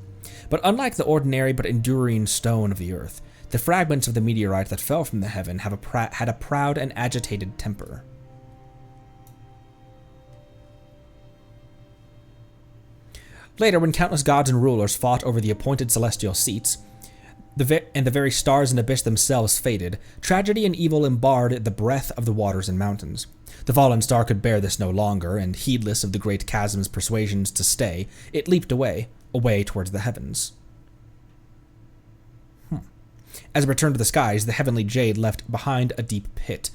But unlike the ordinary but enduring stone of the earth, the fragments of the meteorite that fell from the heaven had a proud and agitated temper. Later, when countless gods and rulers fought over the appointed celestial seats, and the very stars and abyss themselves faded, tragedy and evil embarred the breath of the waters and mountains. The fallen star could bear this no longer, and heedless of the great chasm's persuasions to stay, it leaped away towards the heavens. As it returned to the skies, the heavenly Jade left behind a deep pit,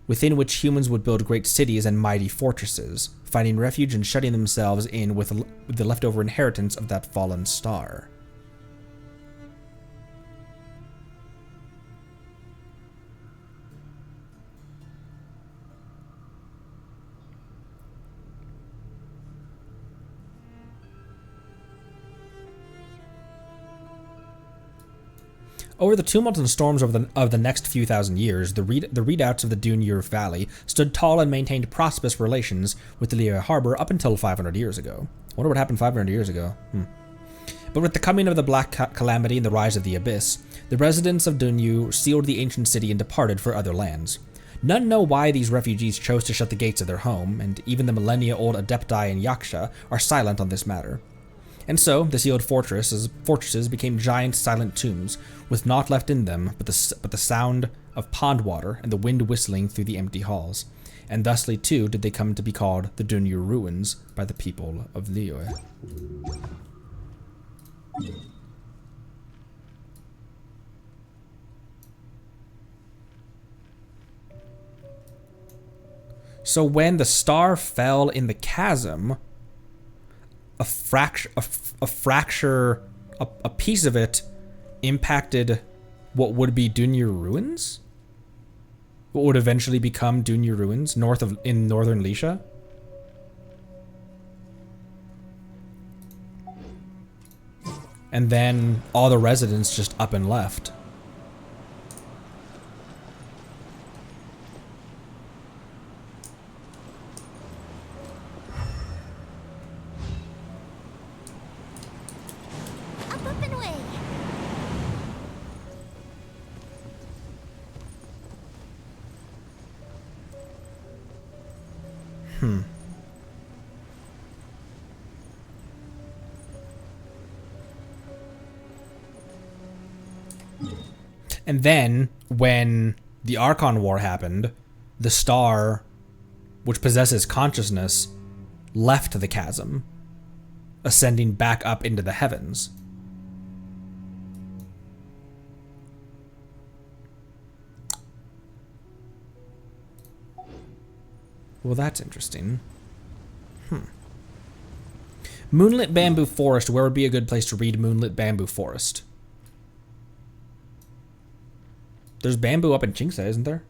within which humans would build great cities and mighty fortresses, finding refuge and shutting themselves in with the leftover inheritance of that fallen star. Over the tumult and storms of the next few thousand years, the redoubts of the Dunyu Valley stood tall and maintained prosperous relations with the Liyue Harbor up until 500 years ago. I wonder what happened 500 years ago. But with the coming of the Black Calamity and the rise of the Abyss, the residents of Dunyu sealed the ancient city and departed for other lands. None know why these refugees chose to shut the gates of their home, and even the millennia-old Adepti and Yaksha are silent on this matter. And so, the sealed fortresses became giant silent tombs, with naught left in them but the sound of pond water and the wind whistling through the empty halls. And thusly too did they come to be called the Dunyu Ruins by the people of Liyue. So when the star fell in the chasm, a piece of it impacted what would be Dunyu Ruins? What would eventually become Dunyu Ruins in northern Lisha? And then all the residents just up and left. Up and away. And then, when the Archon War happened, the star, which possesses consciousness, left the chasm, ascending back up into the heavens. Well, that's interesting. Moonlit Bamboo Forest. Where would be a good place to read Moonlit Bamboo Forest? There's bamboo up in Qingce, isn't there?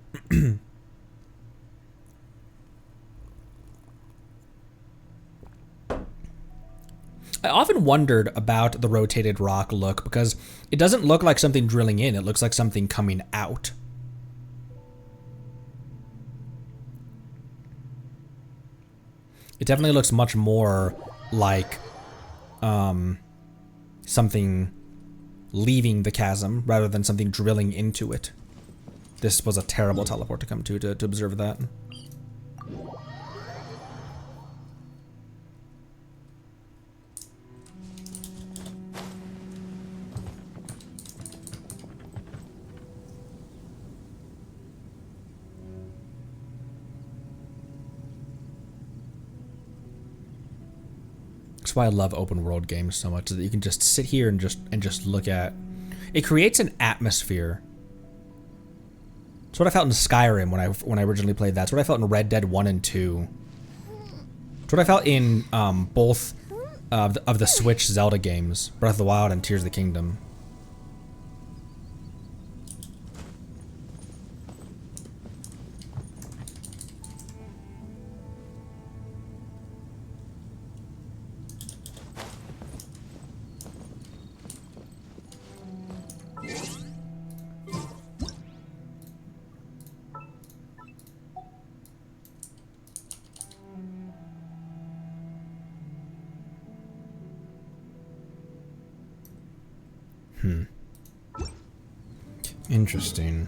I often wondered about the rotated rock look because it doesn't look like something drilling in. It looks like something coming out. It definitely looks much more like something leaving the chasm rather than something drilling into it. This was a terrible teleport to come to observe that. That's why I love open world games so much, is that you can just sit here and just look at. It creates an atmosphere. It's what I felt in Skyrim when I originally played that. It's what I felt in Red Dead 1 and 2. It's what I felt in both of the Switch Zelda games, Breath of the Wild and Tears of the Kingdom. Interesting.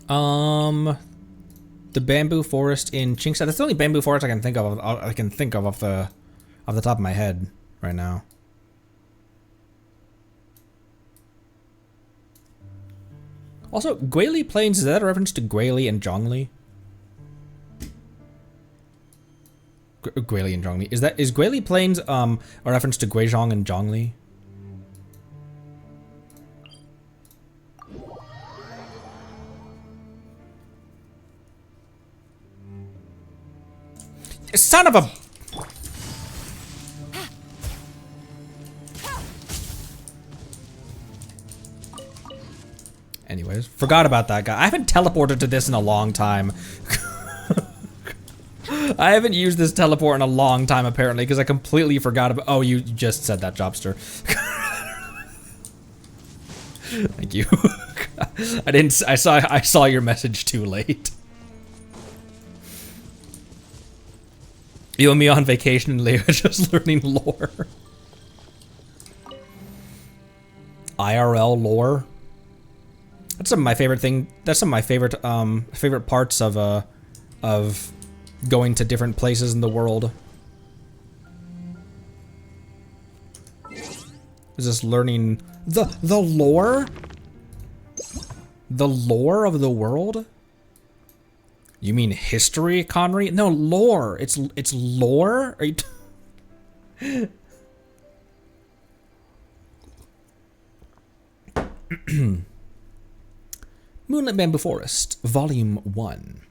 The bamboo forest in Qingxia. That's the only bamboo forest I can think of. Off the top of my head right now. Also, Guili Plains, is that a reference to Guili and Zhongli? Guili and Zhongli. Is Guili Plains a reference to Guizhong and Zhongli? Son of a... Anyways, forgot about that guy. I haven't teleported to this in a long time. I haven't used this teleport in a long time, apparently, because I completely forgot about... Oh, you just said that, Jobster. Thank you. I saw your message too late. You and me on vacation and Leah just learning lore. IRL lore. That's some of my favorite thing. That's some of my favorite parts of going to different places in the world. Is just learning the lore? The lore of the world? You mean history, Connery? No, lore. It's lore? Are you Moonlit Bamboo Forest, Volume 1.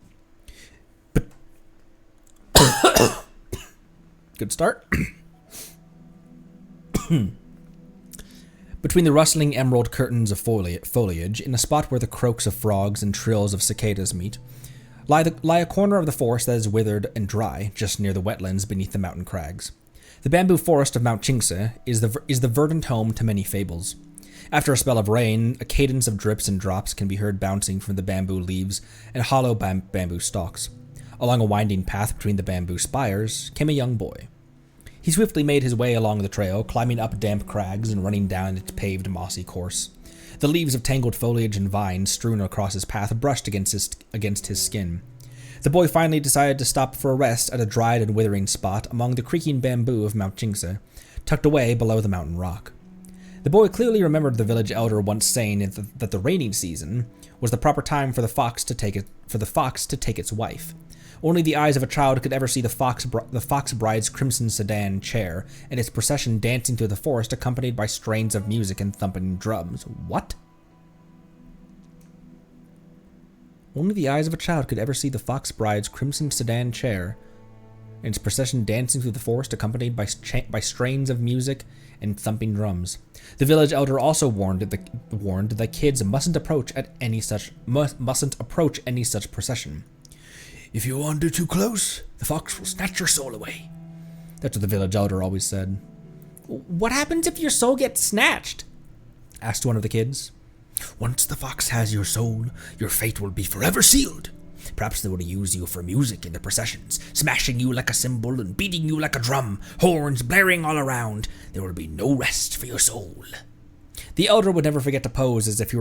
Good start. Between the rustling emerald curtains of foliage, in a spot where the croaks of frogs and trills of cicadas meet, lie a corner of the forest that is withered and dry, just near the wetlands beneath the mountain crags. The bamboo forest of Mount Qingce is the verdant home to many fables. After a spell of rain, a cadence of drips and drops can be heard bouncing from the bamboo leaves and hollow bamboo stalks. Along a winding path between the bamboo spires came a young boy. He swiftly made his way along the trail, climbing up damp crags and running down its paved mossy course. The leaves of tangled foliage and vines strewn across his path brushed against his skin. The boy finally decided to stop for a rest at a dried and withering spot among the creaking bamboo of Mount Qingce, tucked away below the mountain rock. The boy clearly remembered the village elder once saying that the rainy season was the proper time for the fox to take its wife. Only the eyes of a child could ever see the fox bride's crimson sedan chair and its procession dancing through the forest accompanied by strains of music and thumping drums. What? Only the eyes of a child could ever see the fox bride's crimson sedan chair and its procession dancing through the forest accompanied by strains of music and thumping drums. The village elder also warned that kids mustn't approach any such procession. If you wander too close, the fox will snatch your soul away. That's what the village elder always said. What happens if your soul gets snatched? Asked one of the kids. Once the fox has your soul, your fate will be forever sealed. Perhaps they will use you for music in the processions, smashing you like a cymbal and beating you like a drum, horns blaring all around. There will be no rest for your soul. The elder would never forget to pose as if she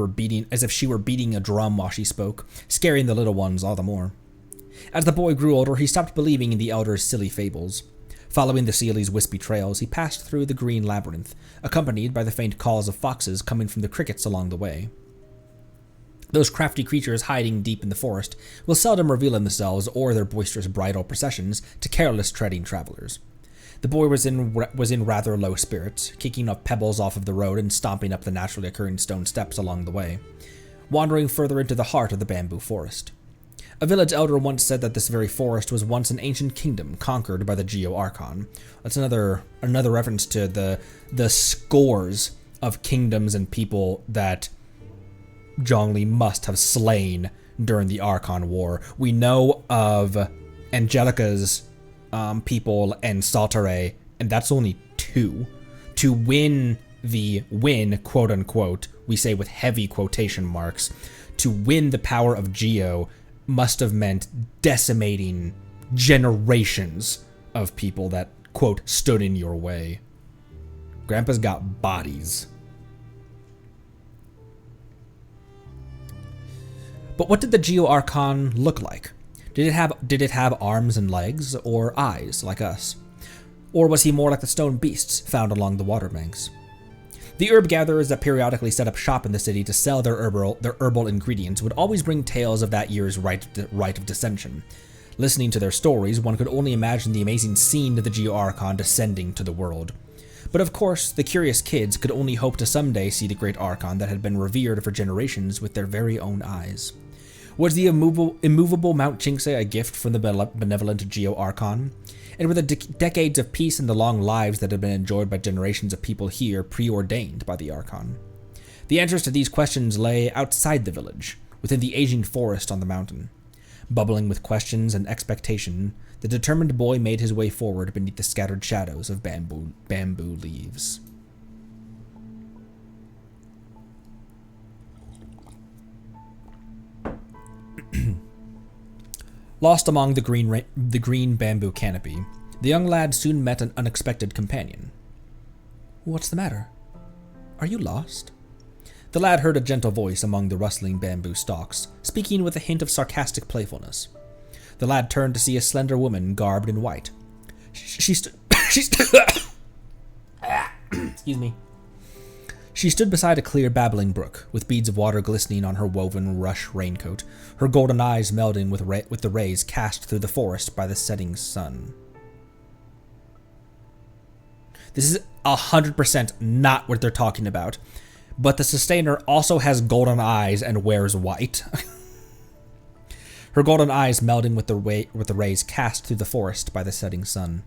were beating a drum while she spoke, scaring the little ones all the more. As the boy grew older, he stopped believing in the elder's silly fables. Following the Seelie's wispy trails, he passed through the green labyrinth, accompanied by the faint calls of foxes coming from the crickets along the way. Those crafty creatures hiding deep in the forest will seldom reveal themselves or their boisterous bridal processions to careless treading travelers. The boy was in rather low spirits, kicking up pebbles off of the road and stomping up the naturally occurring stone steps along the way, wandering further into the heart of the bamboo forest. A village elder once said that this very forest was once an ancient kingdom conquered by the Geo Archon. That's another reference to the scores of kingdoms and people that Zhongli must have slain during the Archon War. We know of Angelica's people and Saltare, and that's only 2. To win, quote unquote, we say with heavy quotation marks, to win the power of Geo must have meant decimating generations of people that, quote, stood in your way. Grandpa's got bodies. But what did the Geo Archon look like? Did it have arms and legs, or eyes like us? Or was he more like the stone beasts found along the waterbanks? The herb gatherers that periodically set up shop in the city to sell their herbal ingredients would always bring tales of that year's rite of descension. Listening to their stories, one could only imagine the amazing scene of the Geo Archon descending to the world. But of course, the curious kids could only hope to someday see the great Archon that had been revered for generations with their very own eyes. Was the immovable Mount Qingse a gift from the benevolent Geo Archon? And were the decades of peace and the long lives that had been enjoyed by generations of people here preordained by the Archon? The answers to these questions lay outside the village, within the aging forest on the mountain. Bubbling with questions and expectation, the determined boy made his way forward beneath the scattered shadows of bamboo leaves. Lost among the green bamboo canopy, the young lad soon met an unexpected companion. "What's the matter? Are you lost?" The lad heard a gentle voice among the rustling bamboo stalks, speaking with a hint of sarcastic playfulness. The lad turned to see a slender woman garbed in white. Excuse me. She stood beside a clear, babbling brook, with beads of water glistening on her woven rush raincoat, her golden eyes melding with the rays cast through the forest by the setting sun. This is 100% not what they're talking about, but the Sustainer also has golden eyes and wears white. Her golden eyes melding with the rays cast through the forest by the setting sun.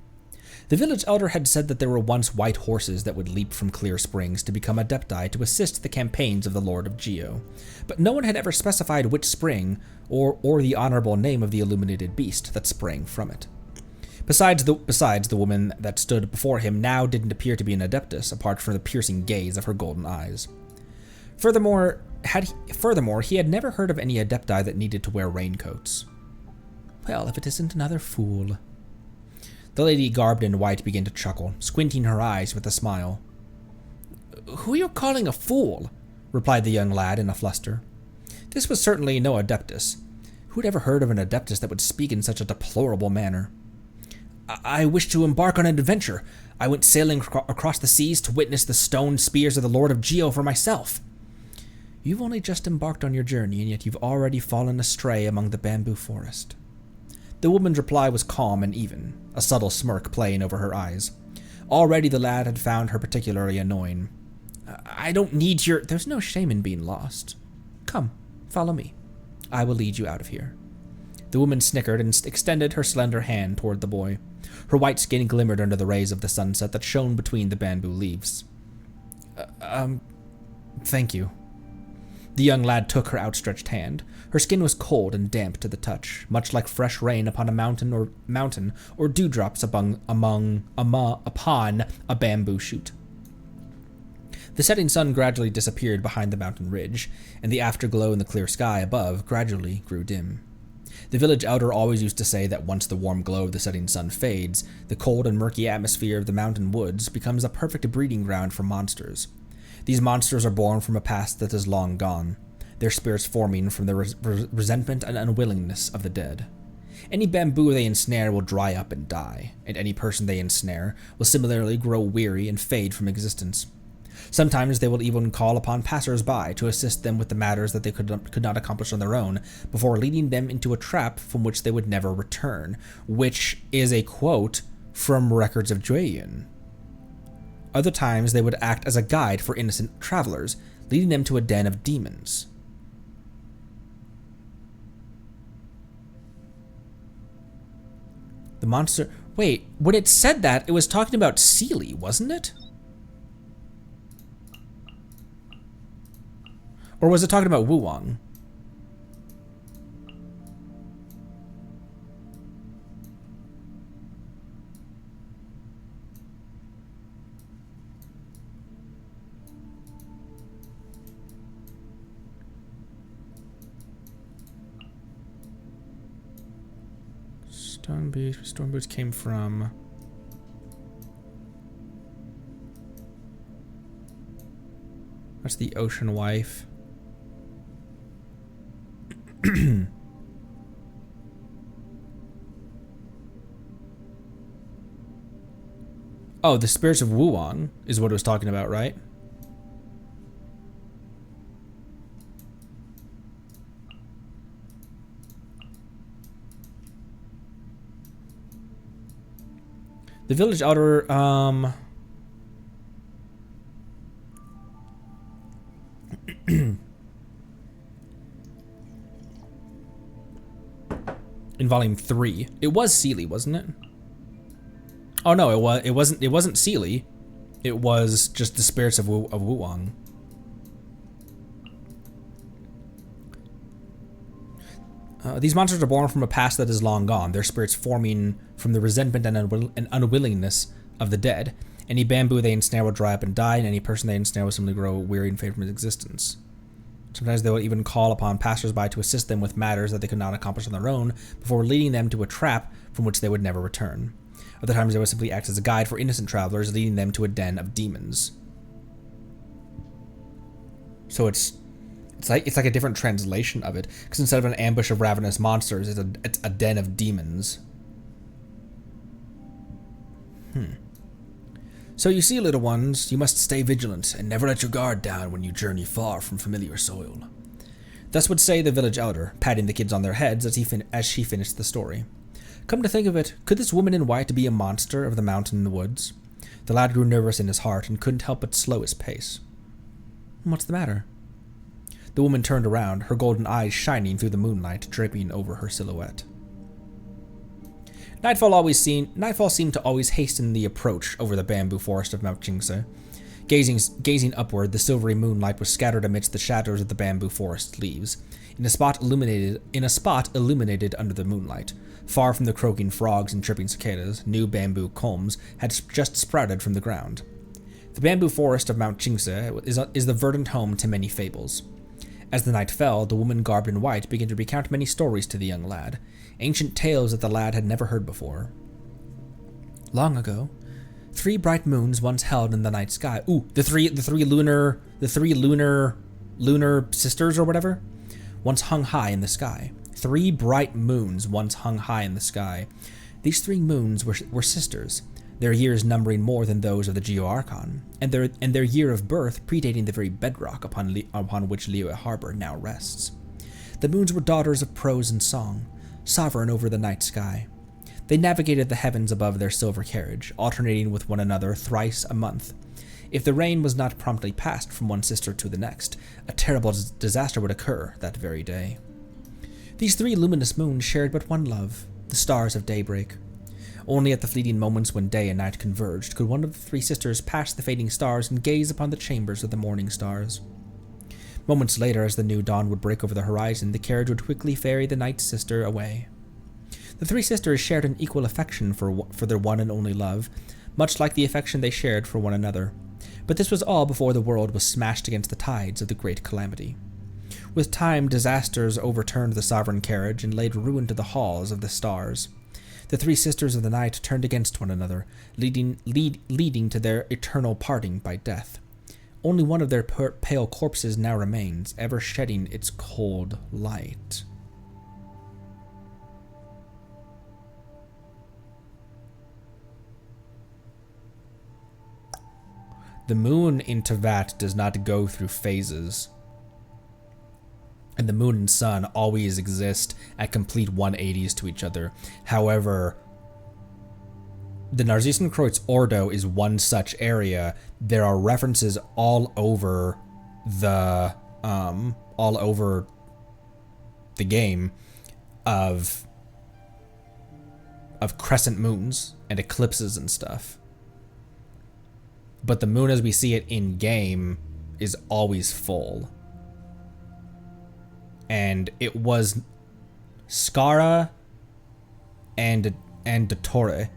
The village elder had said that there were once white horses that would leap from clear springs to become adepti to assist the campaigns of the Lord of Geo, but no one had ever specified which spring or the honorable name of the illuminated beast that sprang from it. Besides, the woman that stood before him now didn't appear to be an adeptus, apart from the piercing gaze of her golden eyes. Furthermore, he had never heard of any adepti that needed to wear raincoats. Well, if it isn't another fool. The lady garbed in white began to chuckle, squinting her eyes with a smile. "Who are you calling a fool?" replied the young lad in a fluster. This was certainly no adeptus. Who had ever heard of an adeptus that would speak in such a deplorable manner? I wish to embark on an adventure. I went sailing across the seas to witness the stone spears of the Lord of Geo for myself." "You've only just embarked on your journey, and yet you've already fallen astray among the bamboo forest." The woman's reply was calm and even, a subtle smirk playing over her eyes. Already the lad had found her particularly annoying. "I don't need your—" "There's no shame in being lost. Come, follow me. I will lead you out of here." The woman snickered and extended her slender hand toward the boy. Her white skin glimmered under the rays of the sunset that shone between the bamboo leaves. Thank you." The young lad took her outstretched hand. Her skin was cold and damp to the touch, much like fresh rain upon a mountain or dewdrops upon a bamboo shoot. The setting sun gradually disappeared behind the mountain ridge, and the afterglow in the clear sky above gradually grew dim. The village elder always used to say that once the warm glow of the setting sun fades, the cold and murky atmosphere of the mountain woods becomes a perfect breeding ground for monsters. These monsters are born from a past that is long gone, their spirits forming from the resentment and unwillingness of the dead. Any bamboo they ensnare will dry up and die, and any person they ensnare will similarly grow weary and fade from existence. Sometimes they will even call upon passers-by to assist them with the matters that they could not accomplish on their own, before leading them into a trap from which they would never return, which is a quote from Records of Jueyun. Other times they would act as a guide for innocent travelers, leading them to a den of demons. The monster... Wait, when it said that, it was talking about Seelie, wasn't it? Or was it talking about Wuwang? Storm boots came from... That's the ocean wife. Oh, the spirits of Wuwang is what it was talking about, right? The village elder, in volume 3. It was Seelie, wasn't it? Oh no, it wasn't Seelie. It was just the spirits of Wuwang. These monsters are born from a past that is long gone, their spirits forming from the resentment and unwillingness of the dead. Any bamboo they ensnare will dry up and die, and any person they ensnare will simply grow weary and fade from its existence. Sometimes they will even call upon passers-by to assist them with matters that they could not accomplish on their own, before leading them to a trap from which they would never return. Other times they will simply act as a guide for innocent travelers, leading them to a den of demons. So it's like a different translation of it, because instead of an ambush of ravenous monsters, it's a den of demons. So you see, little ones, you must stay vigilant and never let your guard down when you journey far from familiar soil. Thus would say the village elder, patting the kids on their heads as she finished the story. Come to think of it, could this woman in white be a monster of the mountain and the woods? The lad grew nervous in his heart and couldn't help but slow his pace. What's the matter? The woman turned around, her golden eyes shining through the moonlight draping over her silhouette. Nightfall seemed to always hasten the approach over the bamboo forest of Mount Qingce. Gazing upward, the silvery moonlight was scattered amidst the shadows of the bamboo forest leaves, in a spot illuminated under the moonlight. Far from the croaking frogs and chirping cicadas, new bamboo culms had just sprouted from the ground. The bamboo forest of Mount Qingce is the verdant home to many fables. As the night fell, the woman garbed in white began to recount many stories to the young lad, ancient tales that the lad had never heard before. Long ago, 3 bright moons once held in the night sky. Ooh, the three lunar sisters or whatever, once hung high in the sky. 3 bright moons once hung high in the sky. These 3 moons were sisters, their years numbering more than those of the Geo-Archon, and their year of birth predating the very bedrock upon which Liyue Harbor now rests. The moons were daughters of prose and song, sovereign over the night sky. They navigated the heavens above their silver carriage, alternating with one another thrice a month. If the rain was not promptly passed from one sister to the next, a terrible disaster would occur that very day. These 3 luminous moons shared but one love, the stars of daybreak. Only at the fleeting moments when day and night converged could one of the 3 sisters pass the fading stars and gaze upon the chambers of the morning stars. Moments later, as the new dawn would break over the horizon, the carriage would quickly ferry the night sister away. The 3 sisters shared an equal affection for their one and only love, much like the affection they shared for one another. But this was all before the world was smashed against the tides of the great calamity. With time, disasters overturned the sovereign carriage and laid ruin to the halls of the stars. The 3 sisters of the night turned against one another, leading to their eternal parting by death. Only one of their pale corpses now remains, ever shedding its cold light. The moon in Tevat does not go through phases. And the moon and sun always exist at complete 180s to each other. However, the Narzissen Kreuz Ordo is one such area. There are references all over the game of crescent moons and eclipses and stuff. But the moon as we see it in game is always full. And it was Skara and Dottore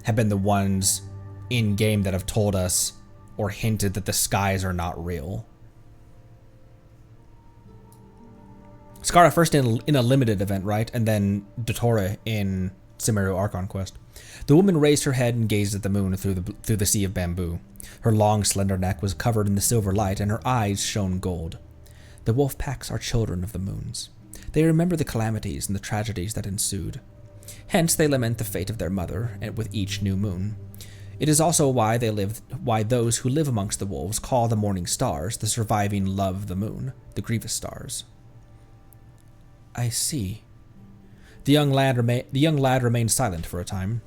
have been the ones in game that have told us or hinted that the skies are not real. Skara first in a limited event, right? And then Dottore in Cimmerio Archon Quest. The woman raised her head and gazed at the moon through the sea of bamboo. Her long, slender neck was covered in the silver light, and her eyes shone gold. The wolf packs are children of the moons. They remember the calamities and the tragedies that ensued. Hence, they lament the fate of their mother with each new moon. It is also why those who live amongst the wolves call the morning stars the surviving love of the moon, the grievous stars. I see. The young lad remained silent for a time.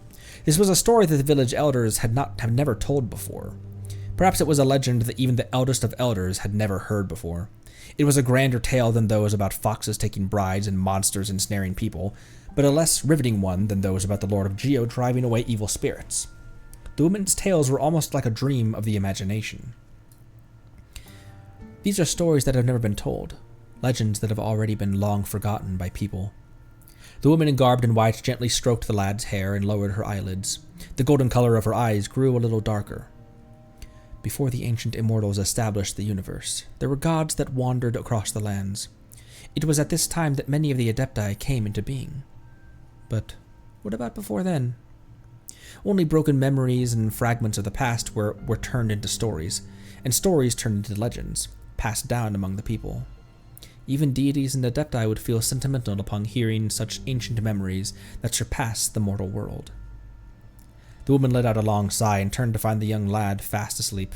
This was a story that the village elders have never told before. Perhaps it was a legend that even the eldest of elders had never heard before. It was a grander tale than those about foxes taking brides and monsters ensnaring people, but a less riveting one than those about the Lord of Geo driving away evil spirits. The women's tales were almost like a dream of the imagination. These are stories that have never been told, legends that have already been long forgotten by people. The woman garbed in white gently stroked the lad's hair and lowered her eyelids. The golden color of her eyes grew a little darker. Before the ancient immortals established the universe, there were gods that wandered across the lands. It was at this time that many of the Adepti came into being. But what about before then? Only broken memories and fragments of the past were turned into stories, and stories turned into legends, passed down among the people. Even deities and Adepti would feel sentimental upon hearing such ancient memories that surpass the mortal world. The woman let out a long sigh and turned to find the young lad fast asleep.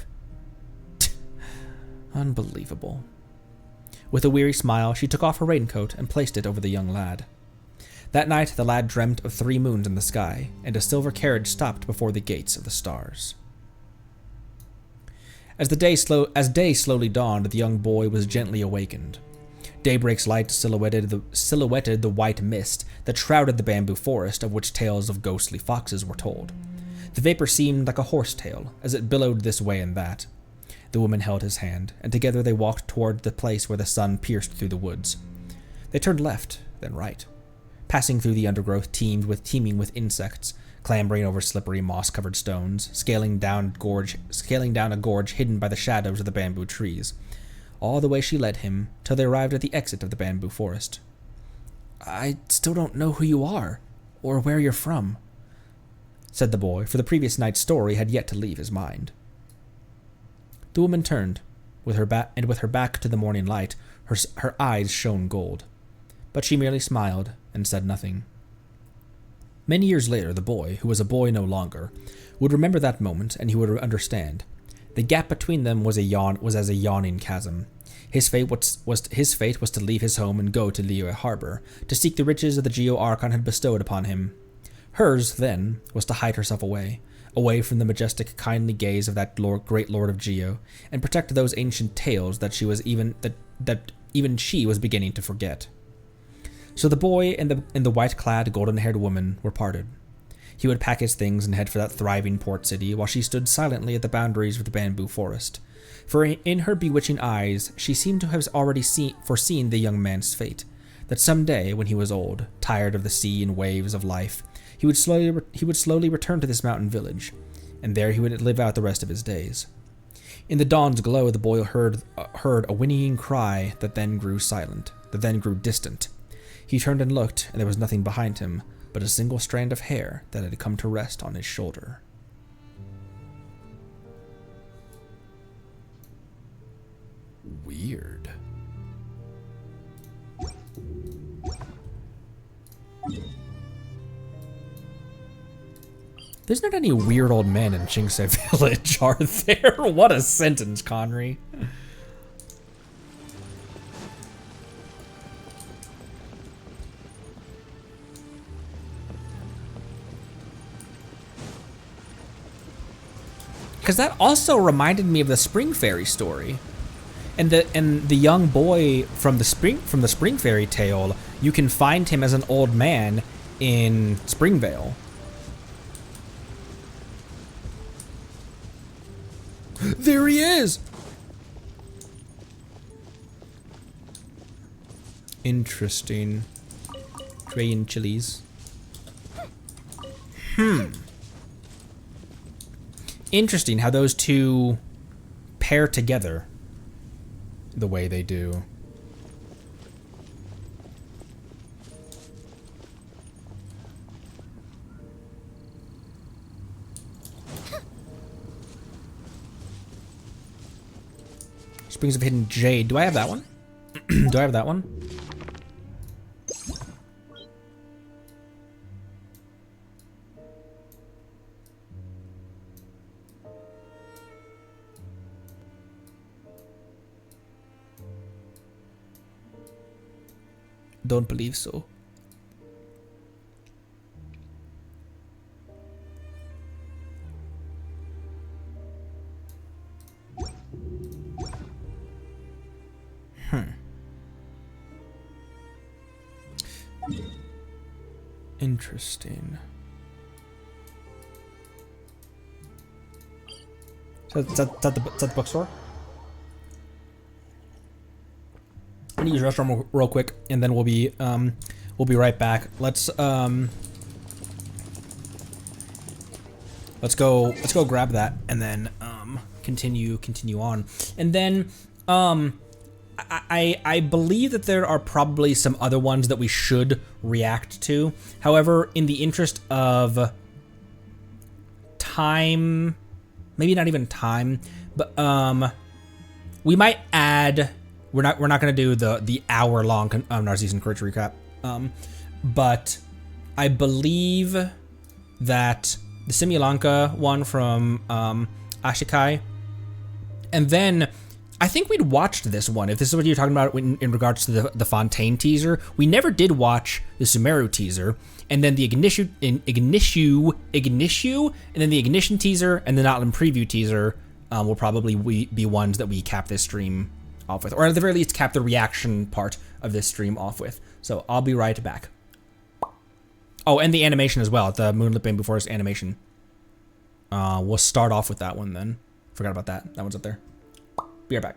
Unbelievable. With a weary smile, she took off her raincoat and placed it over the young lad. That night, the lad dreamt of 3 moons in the sky, and a silver carriage stopped before the gates of the stars. As day slowly dawned, the young boy was gently awakened. Daybreak's light silhouetted the white mist that shrouded the bamboo forest of which tales of ghostly foxes were told. The vapor seemed like a horsetail, as it billowed this way and that. The woman held his hand, and together they walked toward the place where the sun pierced through the woods. They turned left, then right, passing through the undergrowth teeming with insects, clambering over slippery moss-covered stones, scaling down a gorge hidden by the shadows of the bamboo trees. All the way she led him, till they arrived at the exit of the bamboo forest. I still don't know who you are, or where you're from, said the boy, for the previous night's story had yet to leave his mind. The woman turned, with her back to the morning light, her eyes shone gold, but she merely smiled and said nothing. Many years later, the boy, who was a boy no longer, would remember that moment, and he would understand. The gap between them was as a yawning chasm. His fate was to leave his home and go to Liyue Harbor, to seek the riches that the Geo Archon had bestowed upon him. Hers, then, was to hide herself away from the majestic, kindly gaze of that great Lord of Geo, and protect those ancient tales that even she was beginning to forget. So the boy and the white-clad, golden-haired woman were parted. He would pack his things and head for that thriving port city, while she stood silently at the boundaries of the bamboo forest. For in her bewitching eyes, she seemed to have already foreseen the young man's fate, that some day, when he was old, tired of the sea and waves of life, he would slowly return to this mountain village, and there he would live out the rest of his days. In the dawn's glow, the boy heard a whinnying cry that then grew silent, that then grew distant. He turned and looked, and there was nothing behind him but a single strand of hair that had come to rest on his shoulder. Weird. There's not any weird old men in Qingse Village, are there? What a sentence, Conry. Because that also reminded me of the Spring Fairy story. And the young boy from the Spring Fairy tale, you can find him as an old man in Springvale. There he is! Interesting. Jueyun chilies. Interesting how those two pair together the way they do. Springs of Hidden Jade. Do I have that one? Do I have that one? Don't believe so. Interesting. Is that the bookstore? I'm gonna use the restroom real quick, and then we'll be right back. Let's go grab that, and then continue on, and then I believe that there are probably some other ones that we should react to. However, in the interest of time, maybe not even time, but we might add. We're not gonna do the hour-long Narcissan Courage recap, but I believe that the Simulanka one from Ashikai, and then I think we'd watched this one. If this is what you're talking about in regards to the Fontaine teaser, we never did watch the Sumeru teaser, and then the Ignition, and then the Ignition teaser, and the Notland preview teaser will probably be ones that we cap this stream off with, or at the very least cap the reaction part of this stream off with. So I'll be right back. Oh, and the animation as well, the Moonlit Bane Before Us animation. We'll start off with that one then. Forgot about that. That one's up there. Be right back.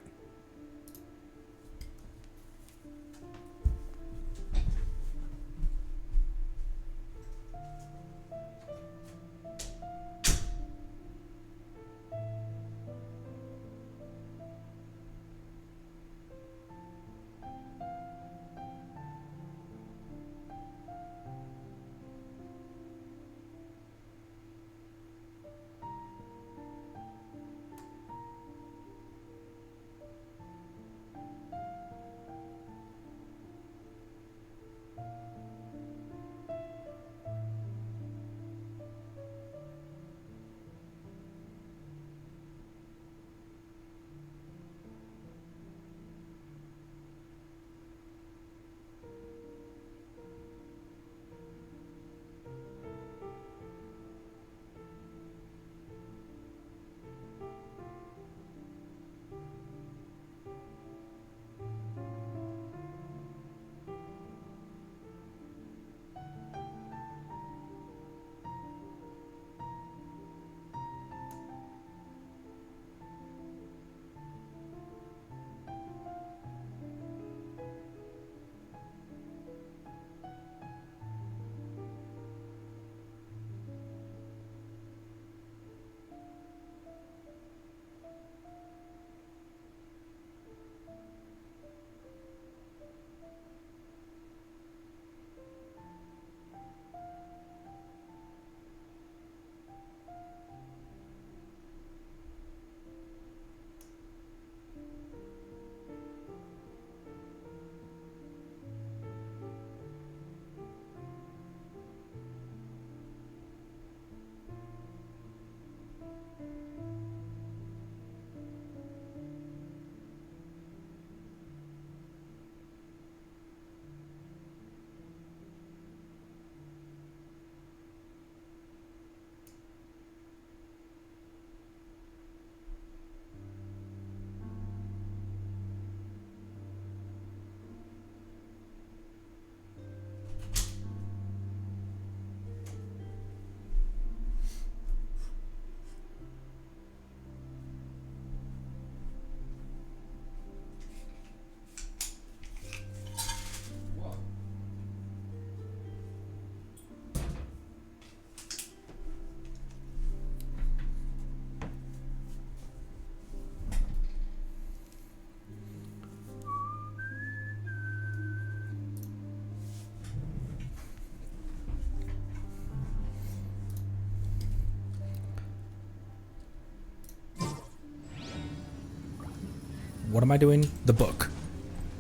What am I doing? The book.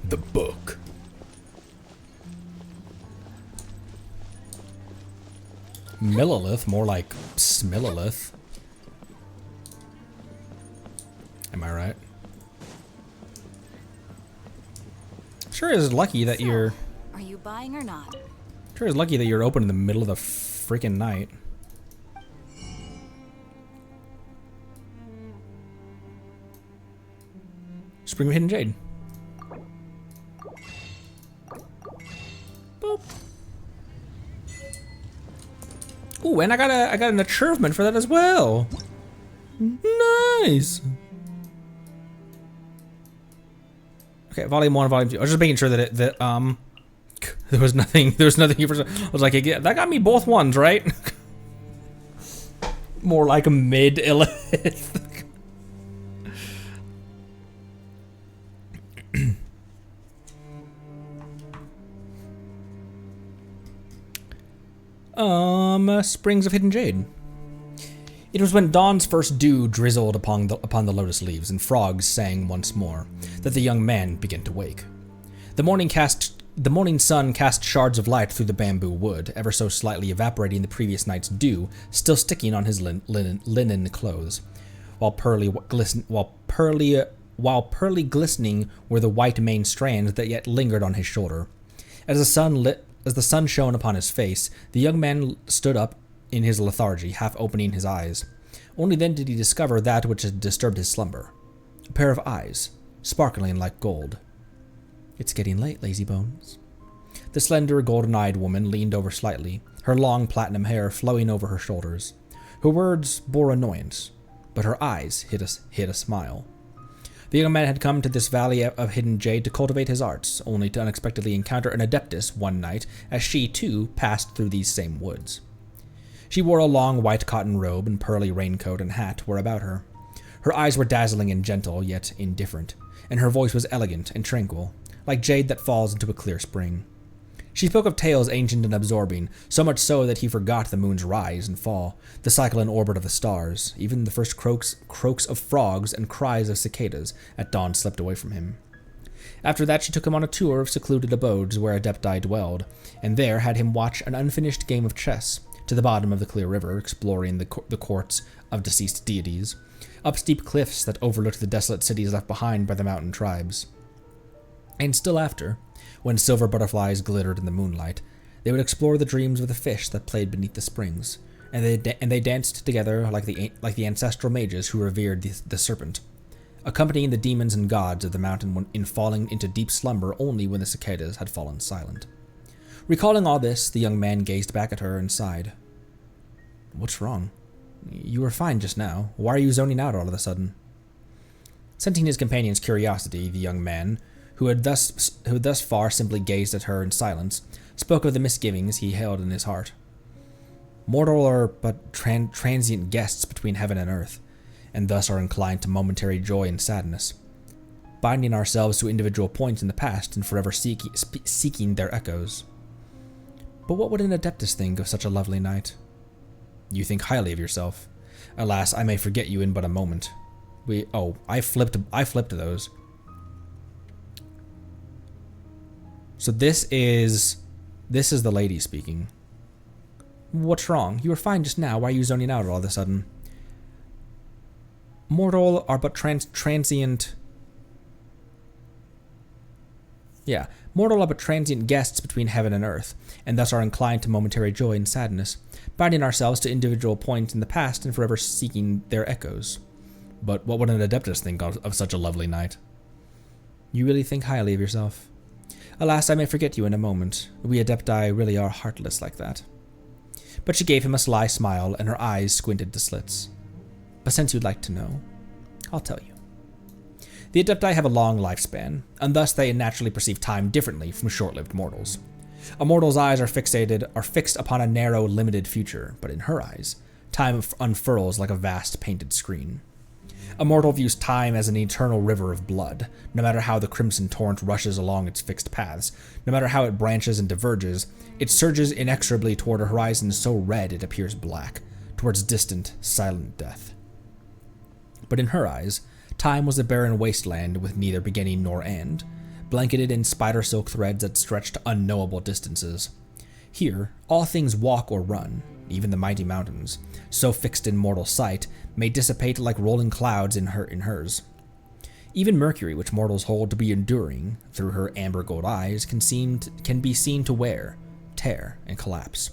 The book. Millilith, more like Smillilith. Am I right? Sure is lucky that you're... Are you buying or not? Sure is lucky that you're open in the middle of the freaking night. Spring of Hidden Jade. Boop. Ooh, and I got an achievement for that as well. Nice. Okay, volume 1, volume 2. I was just making sure that there was nothing here for. I was like, yeah, that got me both ones, right? More like a mid Illith. Springs of Hidden Jade. It was when dawn's first dew drizzled upon the lotus leaves and frogs sang once more that the young man began to wake. The morning sun cast shards of light through the bamboo wood, ever so slightly evaporating the previous night's dew, still sticking on his linen clothes, while pearly glistening were the white main strands that yet lingered on his shoulder. As the sun shone upon his face, the young man stood up in his lethargy, half opening his eyes. Only then did he discover that which had disturbed his slumber. A pair of eyes, sparkling like gold. It's getting late, lazy bones. The slender, golden-eyed woman leaned over slightly, her long platinum hair flowing over her shoulders. Her words bore annoyance, but her eyes hid a smile. The young man had come to this valley of hidden jade to cultivate his arts, only to unexpectedly encounter an adeptess one night as she, too, passed through these same woods. She wore a long white cotton robe, and pearly raincoat and hat were about her. Her eyes were dazzling and gentle, yet indifferent, and her voice was elegant and tranquil, like jade that falls into a clear spring. She spoke of tales ancient and absorbing, so much so that he forgot the moon's rise and fall, the cycle and orbit of the stars, even the first croaks of frogs and cries of cicadas at dawn slipped away from him. After that she took him on a tour of secluded abodes where adepti dwelled, and there had him watch an unfinished game of chess, to the bottom of the clear river, exploring the courts of deceased deities, up steep cliffs that overlooked the desolate cities left behind by the mountain tribes. And still after, when silver butterflies glittered in the moonlight, they would explore the dreams of the fish that played beneath the springs, and they danced together like the ancestral mages who revered the serpent, accompanying the demons and gods of the mountain in falling into deep slumber only when the cicadas had fallen silent. Recalling all this, the young man gazed back at her and sighed. What's wrong? You were fine just now. Why are you zoning out all of a sudden? Scenting his companion's curiosity, the young man, who had thus far simply gazed at her in silence, spoke of the misgivings he held in his heart. Mortal are but transient guests between heaven and earth, and thus are inclined to momentary joy and sadness, binding ourselves to individual points in the past and forever seeking their echoes. But what would an adeptus think of such a lovely night? You think highly of yourself. Alas, I may forget you in but a moment. I flipped those. So this is the lady speaking. What's wrong? You were fine just now. Why are you zoning out all of a sudden? Mortal are but transient. Yeah. Mortal are but transient guests between heaven and earth, and thus are inclined to momentary joy and sadness, binding ourselves to individual points in the past and forever seeking their echoes. But what would an adeptus think of such a lovely night? You really think highly of yourself. Alas, I may forget you in a moment. We adepti really are heartless like that. But she gave him a sly smile, and her eyes squinted to slits. But since you'd like to know, I'll tell you. The adepti have a long lifespan, and thus they naturally perceive time differently from short-lived mortals. A mortal's eyes are fixed upon a narrow, limited future, but in her eyes, time unfurls like a vast painted screen. A mortal views time as an eternal river of blood, no matter how the crimson torrent rushes along its fixed paths, no matter how it branches and diverges, it surges inexorably toward a horizon so red it appears black, towards distant, silent death. But in her eyes, Time was a barren wasteland with neither beginning nor end, blanketed in spider silk threads that stretched unknowable distances. Here, all things walk or run, even the mighty mountains, so fixed in mortal sight, may dissipate like rolling clouds in hers. Even Mercury, which mortals hold to be enduring, through her amber gold eyes, can be seen to wear, tear, and collapse.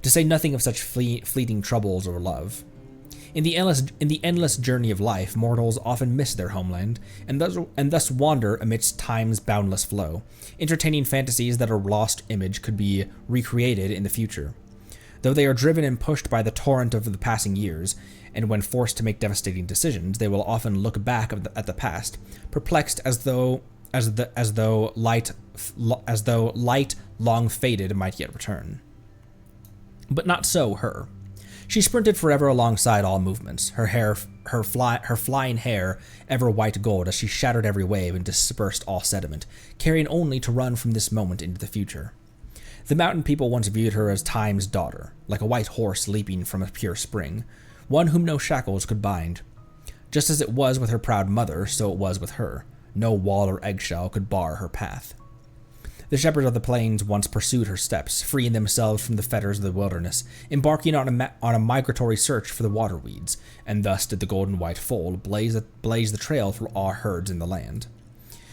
To say nothing of such fleeting troubles or love. In the endless journey of life, mortals often miss their homeland, and thus wander amidst time's boundless flow, entertaining fantasies that a lost image could be recreated in the future. Though they are driven and pushed by the torrent of the passing years, and when forced to make devastating decisions, they will often look back at the past, perplexed as though light long faded might yet return. But not so her. She sprinted forever alongside all movements, her flying hair ever white gold as she shattered every wave and dispersed all sediment, caring only to run from this moment into the future. The mountain people once viewed her as Time's daughter, like a white horse leaping from a pure spring, one whom no shackles could bind. Just as it was with her proud mother, so it was with her. No wall or eggshell could bar her path. The shepherds of the plains once pursued her steps, freeing themselves from the fetters of the wilderness, embarking on a migratory search for the water weeds, and thus did the golden white foal blaze the trail for all herds in the land.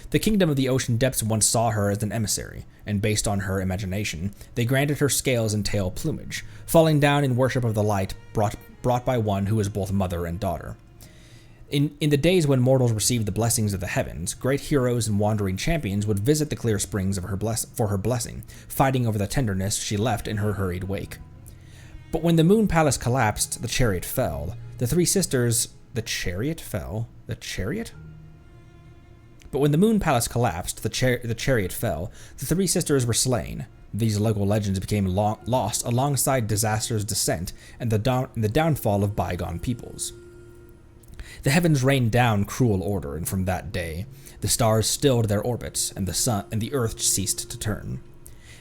The kingdom of the ocean depths once saw her as an emissary, and based on her imagination, they granted her scales and tail plumage, falling down in worship of the light brought by one who is both mother and daughter. In the days when mortals received the blessings of the heavens, great heroes and wandering champions would visit the clear springs of for her blessing, fighting over the tenderness she left in her hurried wake. But when the moon palace collapsed, the chariot fell. The three sisters... The chariot fell? The chariot? But when the moon palace collapsed, the chariot fell. The three sisters were slain. These local legends became lost alongside disaster's descent and the downfall of bygone peoples. The heavens rained down cruel order, and from that day, the stars stilled their orbits, and the sun and the earth ceased to turn.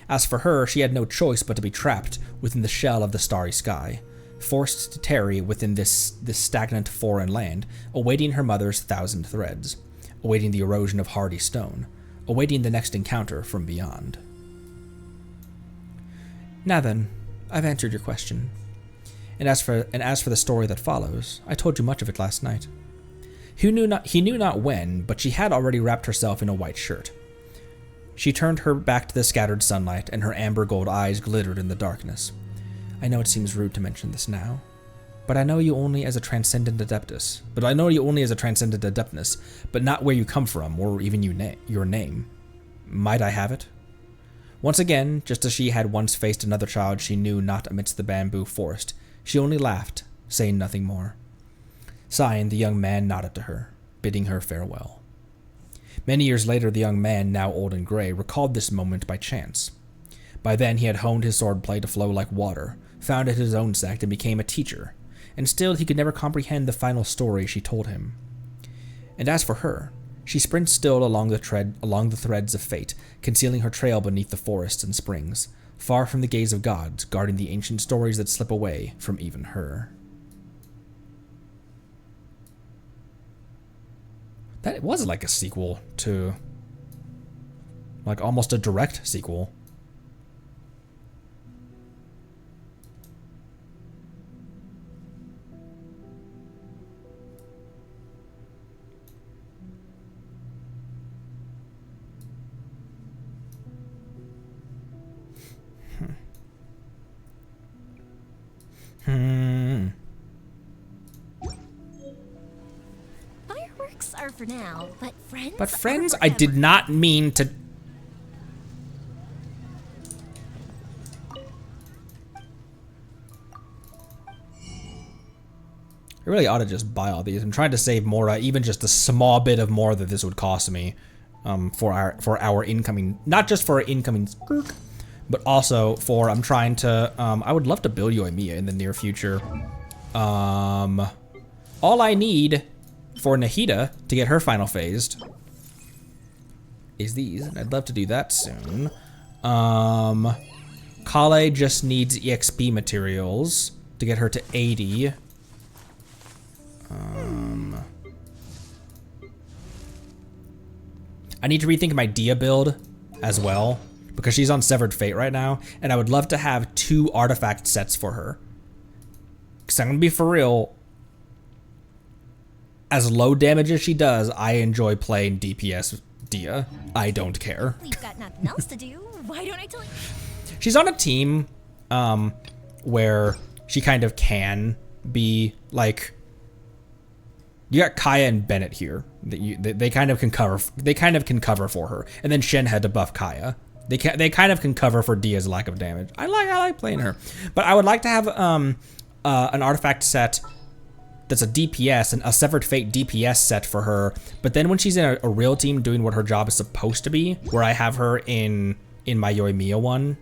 As for her, she had no choice but to be trapped within the shell of the starry sky, forced to tarry within this stagnant foreign land, awaiting her mother's thousand threads, awaiting the erosion of hardy stone, awaiting the next encounter from beyond. Now then, I've answered your question. And as for the story that follows, I told you much of it last night. He knew not when, but she had already wrapped herself in a white shirt. She turned her back to the scattered sunlight, and her amber gold eyes glittered in the darkness. I know it seems rude to mention this now, but I know you only as a transcendent adeptness. But not where you come from, or even your name. Might I have it? Once again, just as she had once faced another child she knew not amidst the bamboo forest, she only laughed, saying nothing more. Sighing, the young man nodded to her, bidding her farewell. Many years later, the young man, now old and gray, recalled this moment by chance. By then, he had honed his swordplay to flow like water, founded his own sect, and became a teacher, and still he could never comprehend the final story she told him. And as for her, she sprints still along the threads of fate, concealing her trail beneath the forests and springs, far from the gaze of gods, guarding the ancient stories that slip away from even her. That was like a sequel to... like almost a direct sequel. Fireworks are for now, but friends. But friends, are I did not mean to. I really ought to just buy all these. I'm trying to save more, even just a small bit of more that this would cost me, for our incoming, not just for our incoming skirk, but also for, I'm trying to, I would love to build Yoimiya in the near future. All I need for Nahida to get her final phased is these, and I'd love to do that soon. Kale just needs EXP materials to get her to 80. I need to rethink my Dia build as well, because she's on Severed Fate right now, and I would love to have 2 artifact sets for her. Because I'm going to be for real, as low damage as she does, I enjoy playing DPS Dia. I don't care. We've got nothing else to do. Why don't I tell you? She's on a team where she kind of can be like, you got Kaya and Bennett here. They kind of can cover. They kind of can cover for her, and then Shen had to buff Kaya. They kind of can cover for Dia's lack of damage. I like playing her, but I would like to have an artifact set that's a DPS and a Severed Fate DPS set for her. But then when she's in a real team doing what her job is supposed to be, where I have her in my Yoimiya one,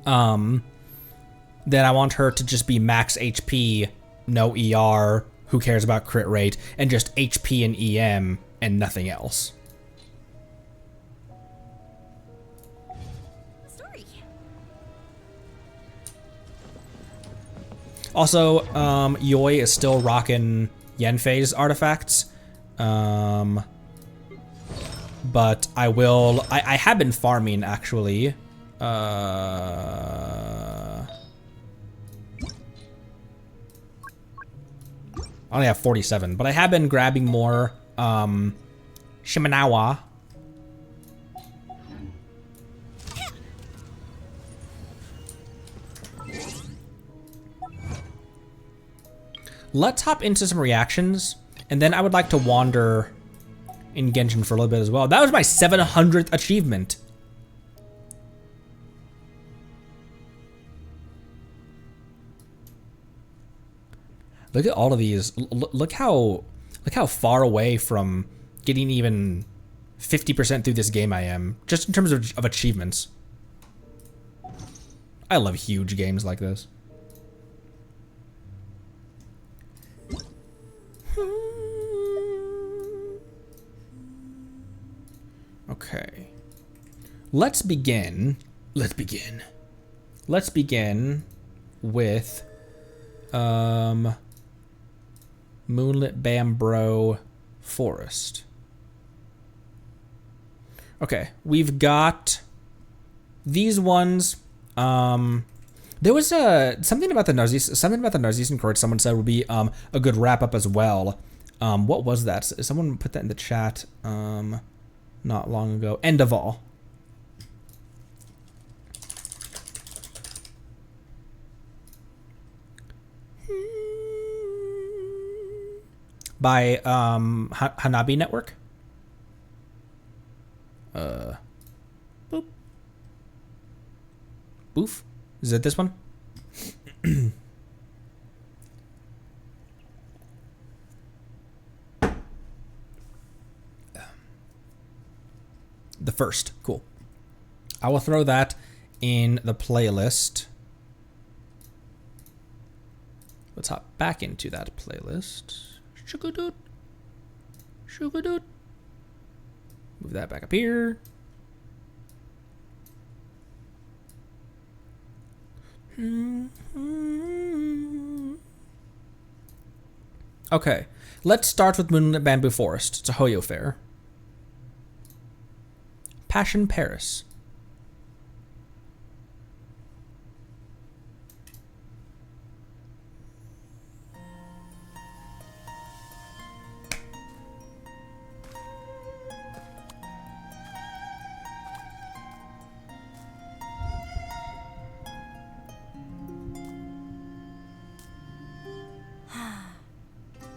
then I want her to just be max HP, no ER. Who cares about crit rate, and just HP and EM and nothing else. Story. Also, Yoi is still rocking Yanfei's artifacts. But I have been farming actually. I only have 47, but I have been grabbing more Shimenawa. Let's hop into some reactions, and then I would like to wander in Genshin for a little bit as well. That was my 700th achievement. Look at all of these. Look how far away from getting even 50% through this game I am, just in terms of achievements. I love huge games like this. Okay. Let's begin with Moonlit Bambro Forest. Okay, we've got these ones. There was something about the Narcissan Court someone said would be a good wrap up as well. What was that? Someone put that in the chat not long ago. End of all. By Hanabi Network. Boop. Boof. Is it this one? The first. Cool. I will throw that in the playlist. Let's hop back into that playlist. Shugadoot. Shugadoot. Move that back up here. Okay, let's start with Moonlit Bamboo Forest. It's a Hoyo fair. Passion Paris.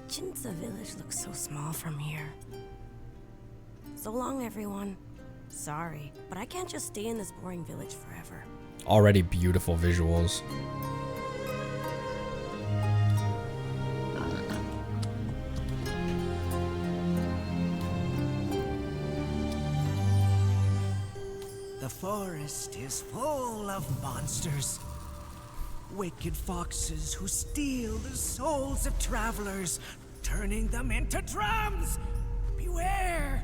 Jinza village looks so small from here. So long, everyone. Sorry, but I can't just stay in this boring village forever. Already beautiful visuals. The forest is full of monsters. Wicked foxes who steal the souls of travelers, turning them into drums. Beware!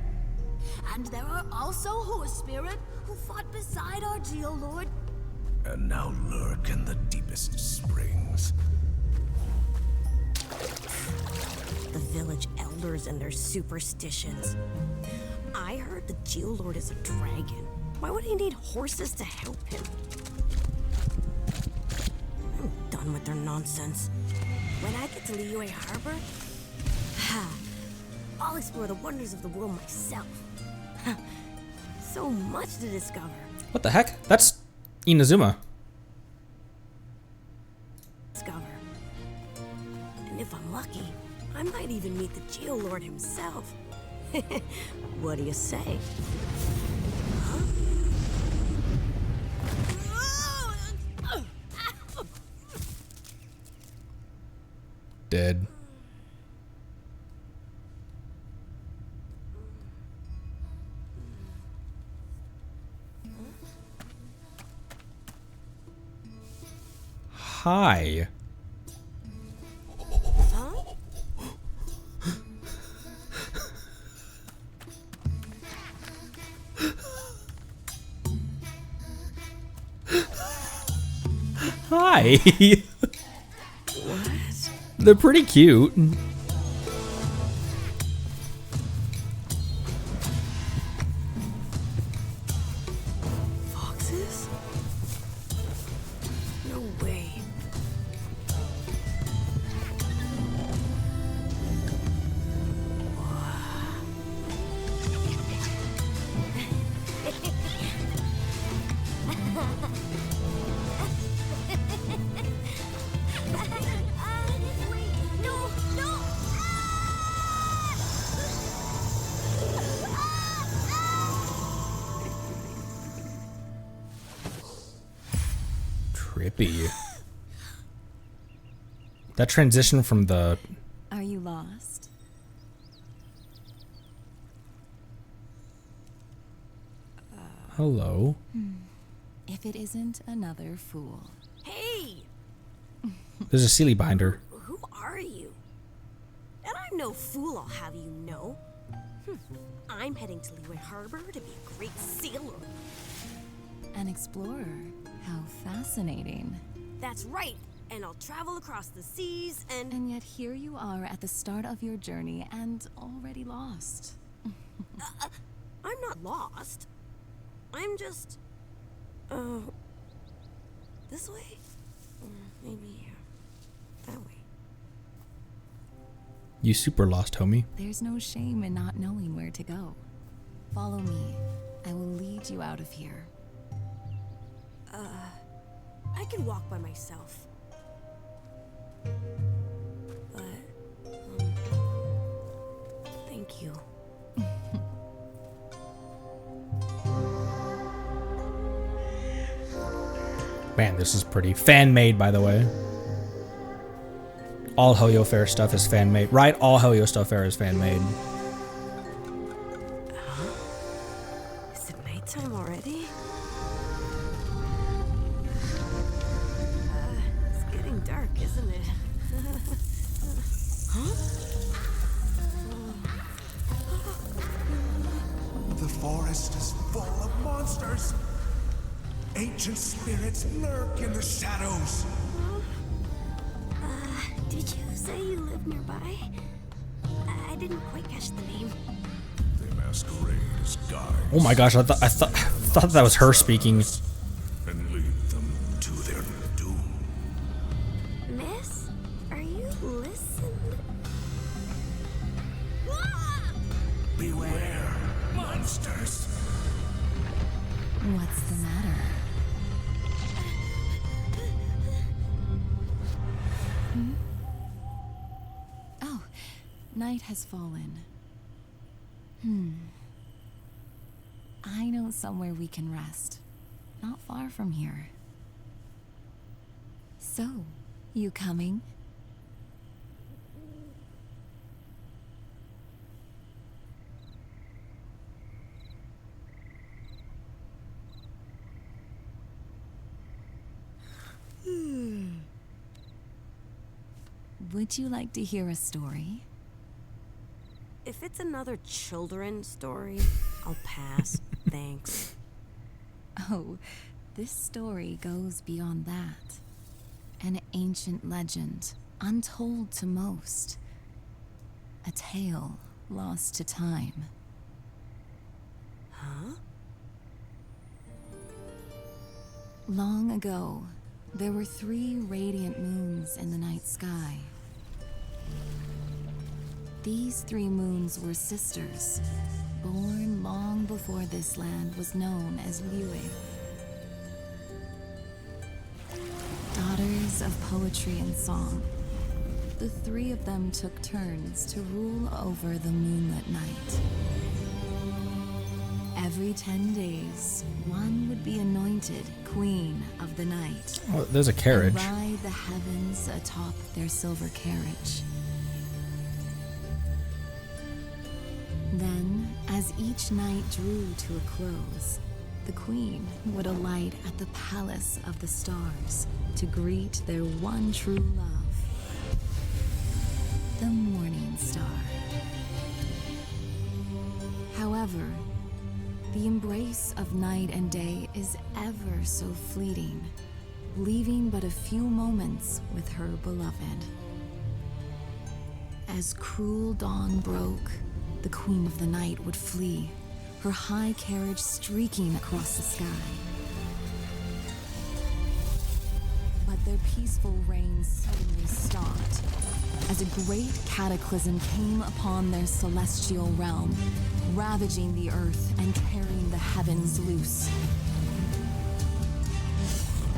And there are also horse spirit who fought beside our Geolord. And now lurk in the deepest springs. The village elders and their superstitions. I heard the Geolord is a dragon. Why would he need horses to help him? I'm done with their nonsense. When I get to Liyue Harbor, I'll explore the wonders of the world myself. So much to discover. What the heck? That's Inazuma. And if I'm lucky, I might even meet the Geolord himself. What do you say? Dead. Hi. Hi. What? They're pretty cute. Foxes? No way. Wait, no, no! Trippy. That transition from the... Are you lost? Hello. If it isn't another fool. Hey! There's a Seelie behind her. Who are you? And I'm no fool, I'll have you know. I'm heading to Liyue Harbor to be a great sailor. An explorer. How fascinating. That's right. And I'll travel across the seas and... And yet here you are at the start of your journey and already lost. I'm not lost. I'm just... this way? Or maybe that way. You super lost, homie. There's no shame in not knowing where to go. Follow me. I will lead you out of here. I can walk by myself. But, thank you. Man, this is pretty. Fan-made, by the way. All Hoyo Fair stuff is fan-made. Right? All Hoyo stuff fair is fan-made. Is it nighttime already? It's getting dark, isn't it? The forest is full of monsters. Ancient spirits lurk in the shadows. Did you say you live nearby? I didn't quite catch the name. They masquerade as guides. Oh my gosh, I thought that was her speaking. And lead them to their doom. Miss? Are you listening? Beware, monsters. What's the matter? Oh, night has fallen. I know somewhere we can rest. Not far from here. So, you coming? Would you like to hear a story? If it's another children's story, I'll pass. Thanks. Oh, this story goes beyond that. An ancient legend, untold to most. A tale lost to time. Long ago, there were 3 radiant moons in the night sky. These 3 moons were sisters, born long before this land was known as Liyue. Daughters of poetry and song, the 3 of them took turns to rule over the moonlit night. Every 10 days, one would be anointed queen of the night. Oh, there's a carriage. And ride the heavens atop their silver carriage. Then, as each night drew to a close, the queen would alight at the palace of the stars to greet their one true love, the morning star. However, the embrace of night and day is ever so fleeting, leaving but a few moments with her beloved. As cruel dawn broke, the queen of the night would flee, her high carriage streaking across the sky. But their peaceful reign suddenly stopped, as a great cataclysm came upon their celestial realm, ravaging the earth and tearing the heavens loose.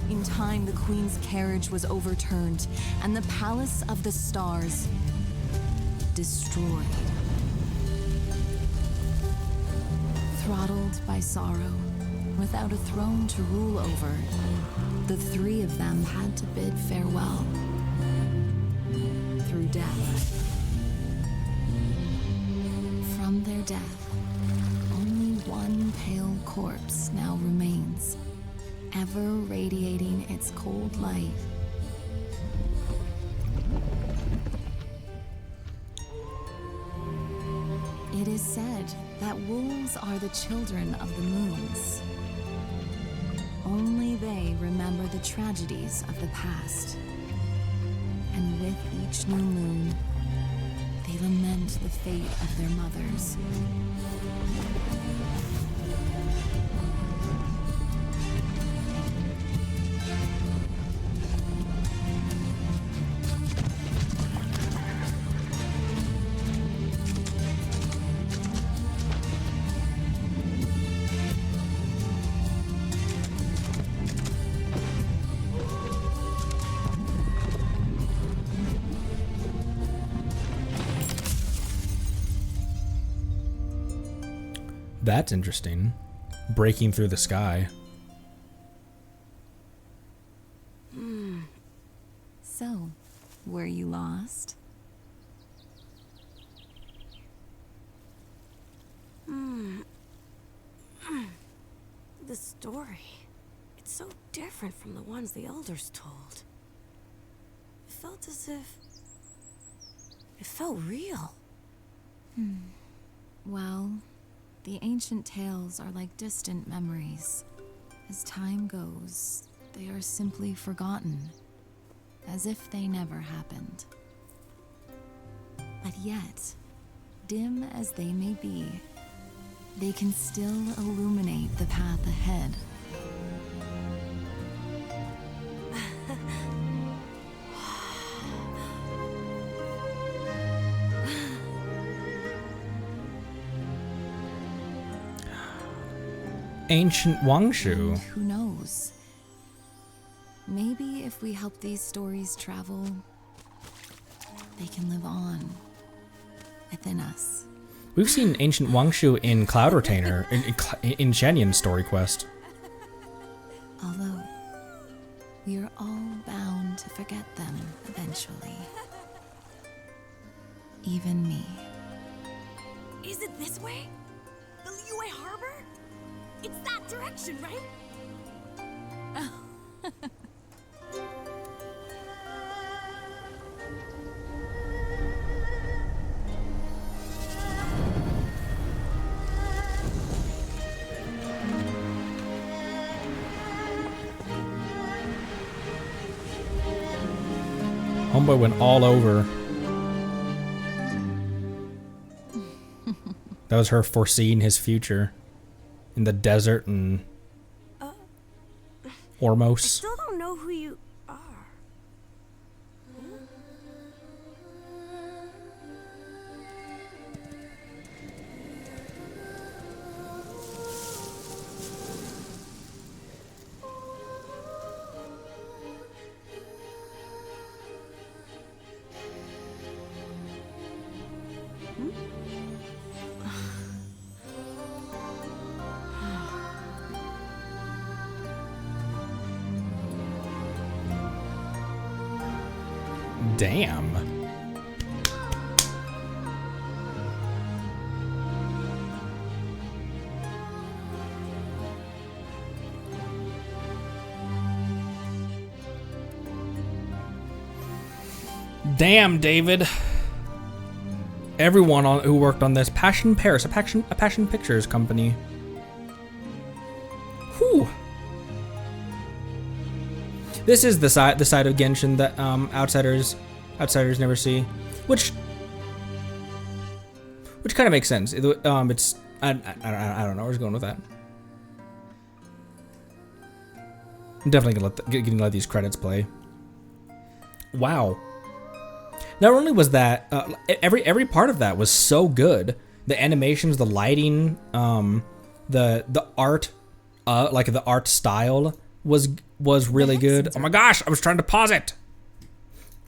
In time, the queen's carriage was overturned, and the palace of the stars destroyed. Throttled by sorrow, without a throne to rule over, the 3 of them had to bid farewell through death. From their death, only one pale corpse now remains, ever radiating its cold light. It is said that wolves are the children of the moons. Only they remember the tragedies of the past. And with each new moon, they lament the fate of their mothers. That's interesting. Breaking through the sky. So, were you lost? The story. It's so different from the ones the elders told. It felt as if... it felt real. Well, the ancient tales are like distant memories. As time goes, they are simply forgotten, as if they never happened. But yet, dim as they may be, they can still illuminate the path ahead. Ancient Wangshu. And who knows? Maybe if we help these stories travel, they can live on within us. We've seen Ancient Wangshu in Cloud Retainer, in Shenyan's story quest. Although, we are all bound to forget them eventually. Even me. Is it this way? The Liyue Harbor? It's that direction, right? Homeboy went all over. That was her foreseeing his future in the desert and... I Ormos. still don't know who you are. Damn. Damn, David. Everyone who worked on this. Passion Paris, a Passion Pictures company. Whew. This is the side of Genshin that outsiders never see, which kind of makes sense. It's I don't know where I was going with that. I'm definitely gonna let these credits play. Wow. Not only was that every part of that was so good. The animations, the lighting, the art, like the art style was really good. Oh my gosh, I was trying to pause it.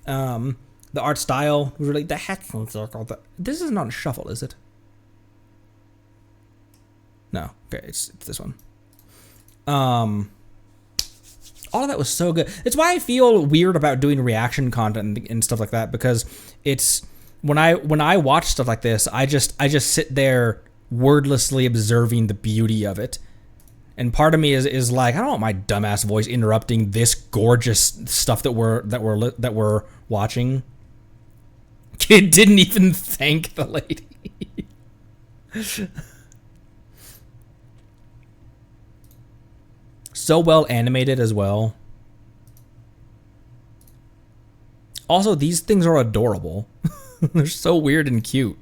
The art style was really the Hexen Circle. This is not a shuffle, is it? No. Okay, it's this one. All of that was so good. It's why I feel weird about doing reaction content and stuff like that, because it's when I watch stuff like this, I just sit there wordlessly observing the beauty of it. And part of me is like, I don't want my dumbass voice interrupting this gorgeous stuff that we're watching. Kid didn't even thank the lady. So well animated as well. Also, these things are adorable. They're so weird and cute.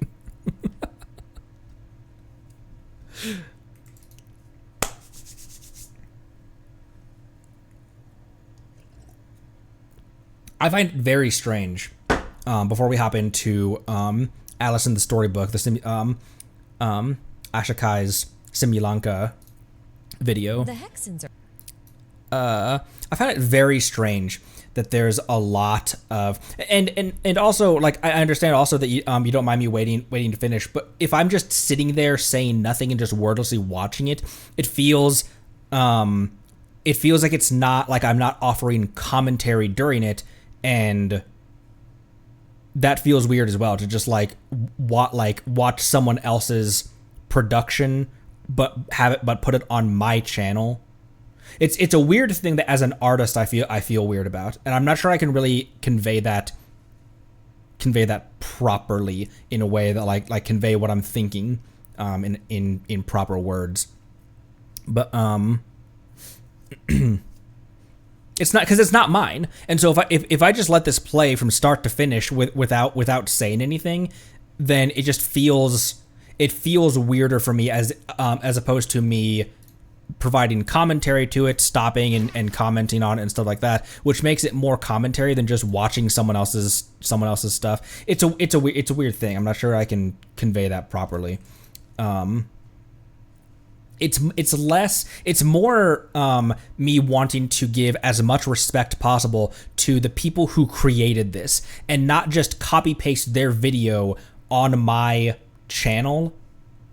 I find it very strange, before we hop into Alice in the Storybook, Ashikai's Simulanka video. The Hexens are... I find it very strange that there's a lot of and also, like, I understand also that you don't mind me waiting to finish, but if I'm just sitting there saying nothing and just wordlessly watching it, it feels like it's not like I'm not offering commentary during it, and that feels weird as well, to just like watch someone else's production but put it on my channel. It's a weird thing that as an artist I feel weird about, and I'm not sure I can really convey that properly in a way that like convey what I'm thinking in proper words. But it's not, because it's not mine, and so if I just let this play from start to finish without saying anything, then it just feels weirder for me as opposed to me providing commentary to it, stopping and commenting on it and stuff like that, which makes it more commentary than just watching someone else's stuff. It's a weird thing. I'm not sure I can convey that properly. It's more me wanting to give as much respect possible to the people who created this, and not just copy paste their video on my channel,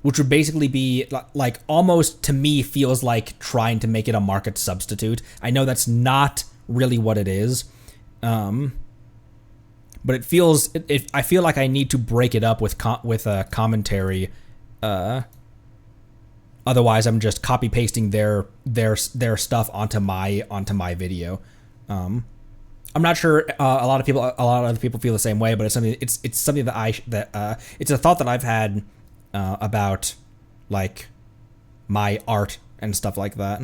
which would basically be like almost, to me, feels like trying to make it a market substitute. I know that's not really what it is, but it feels. I feel like I need to break it up with a commentary. Otherwise, I'm just copy pasting their stuff onto my video. I'm not sure a lot of other people feel the same way, but it's something that it's a thought that I've had about like my art and stuff like that.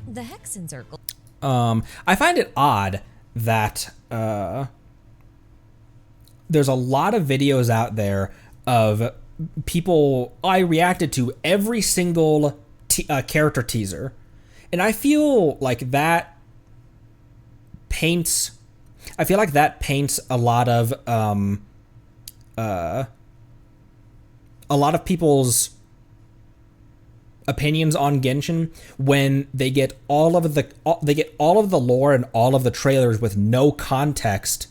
The Hexen Circle. I find it odd that there's a lot of videos out there of people. I reacted to every single character teaser, and I feel like that paints. I feel like that paints a lot of people's opinions on Genshin when they get all of the lore and all of the trailers with no context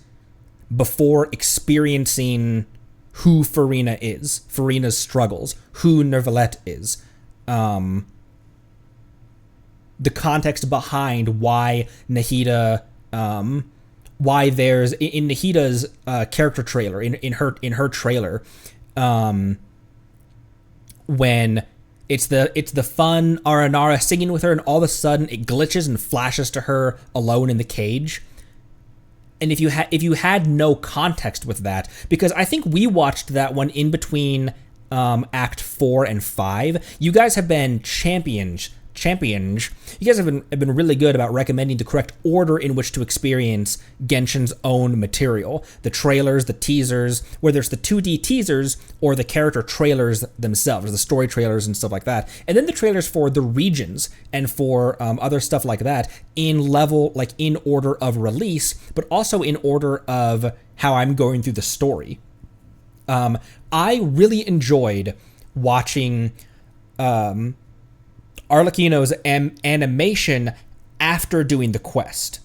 before experiencing who Furina is, Furina's struggles, who Neuvillette is, the context behind why Nahida, why there's in Nahida's character trailer, in her trailer, when it's the fun Aranara singing with her, and all of a sudden it glitches and flashes to her alone in the cage. And if you had no context with that, because I think we watched that one in between Act 4 and 5, you guys have been champions. You guys have been really good about recommending the correct order in which to experience Genshin's own material. The trailers, the teasers, whether it's the 2D teasers or the character trailers themselves, the story trailers and stuff like that. And then the trailers for the regions and for other stuff like that in order of release, but also in order of how I'm going through the story. I really enjoyed watching Arlecchino's animation after doing the quest,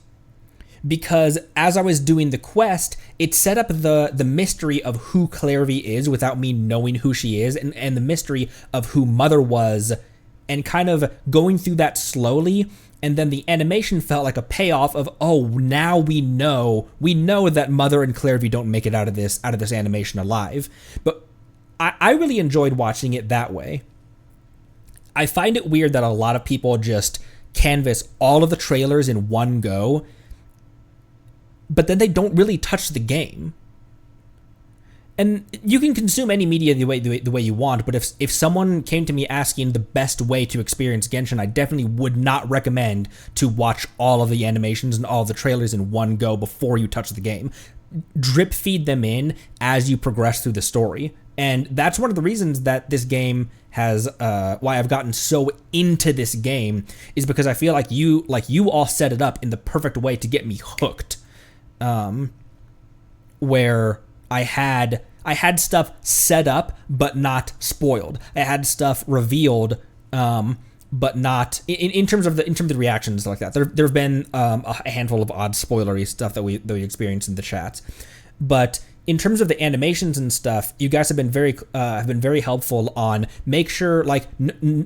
because as I was doing the quest, it set up the mystery of who Clairvy is without me knowing who she is, and the mystery of who Mother was, and kind of going through that slowly. And then the animation felt like a payoff of, oh, now we know that Mother and Clairvy don't make it out of this animation alive. But I really enjoyed watching it that way. I find it weird that a lot of people just canvas all of the trailers in one go, but then they don't really touch the game. And you can consume any media the way you want, but if someone came to me asking the best way to experience Genshin, I definitely would not recommend to watch all of the animations and all of the trailers in one go before you touch the game. Drip feed them in as you progress through the story. And that's one of the reasons that this game has, why I've gotten so into this game, is because I feel like you all set it up in the perfect way to get me hooked. Where I had stuff set up but not spoiled. I had stuff revealed, but not in terms of the reactions like that. There have been a handful of odd spoilery stuff that we experienced in the chats, but in terms of the animations and stuff, you guys have been very helpful on make sure do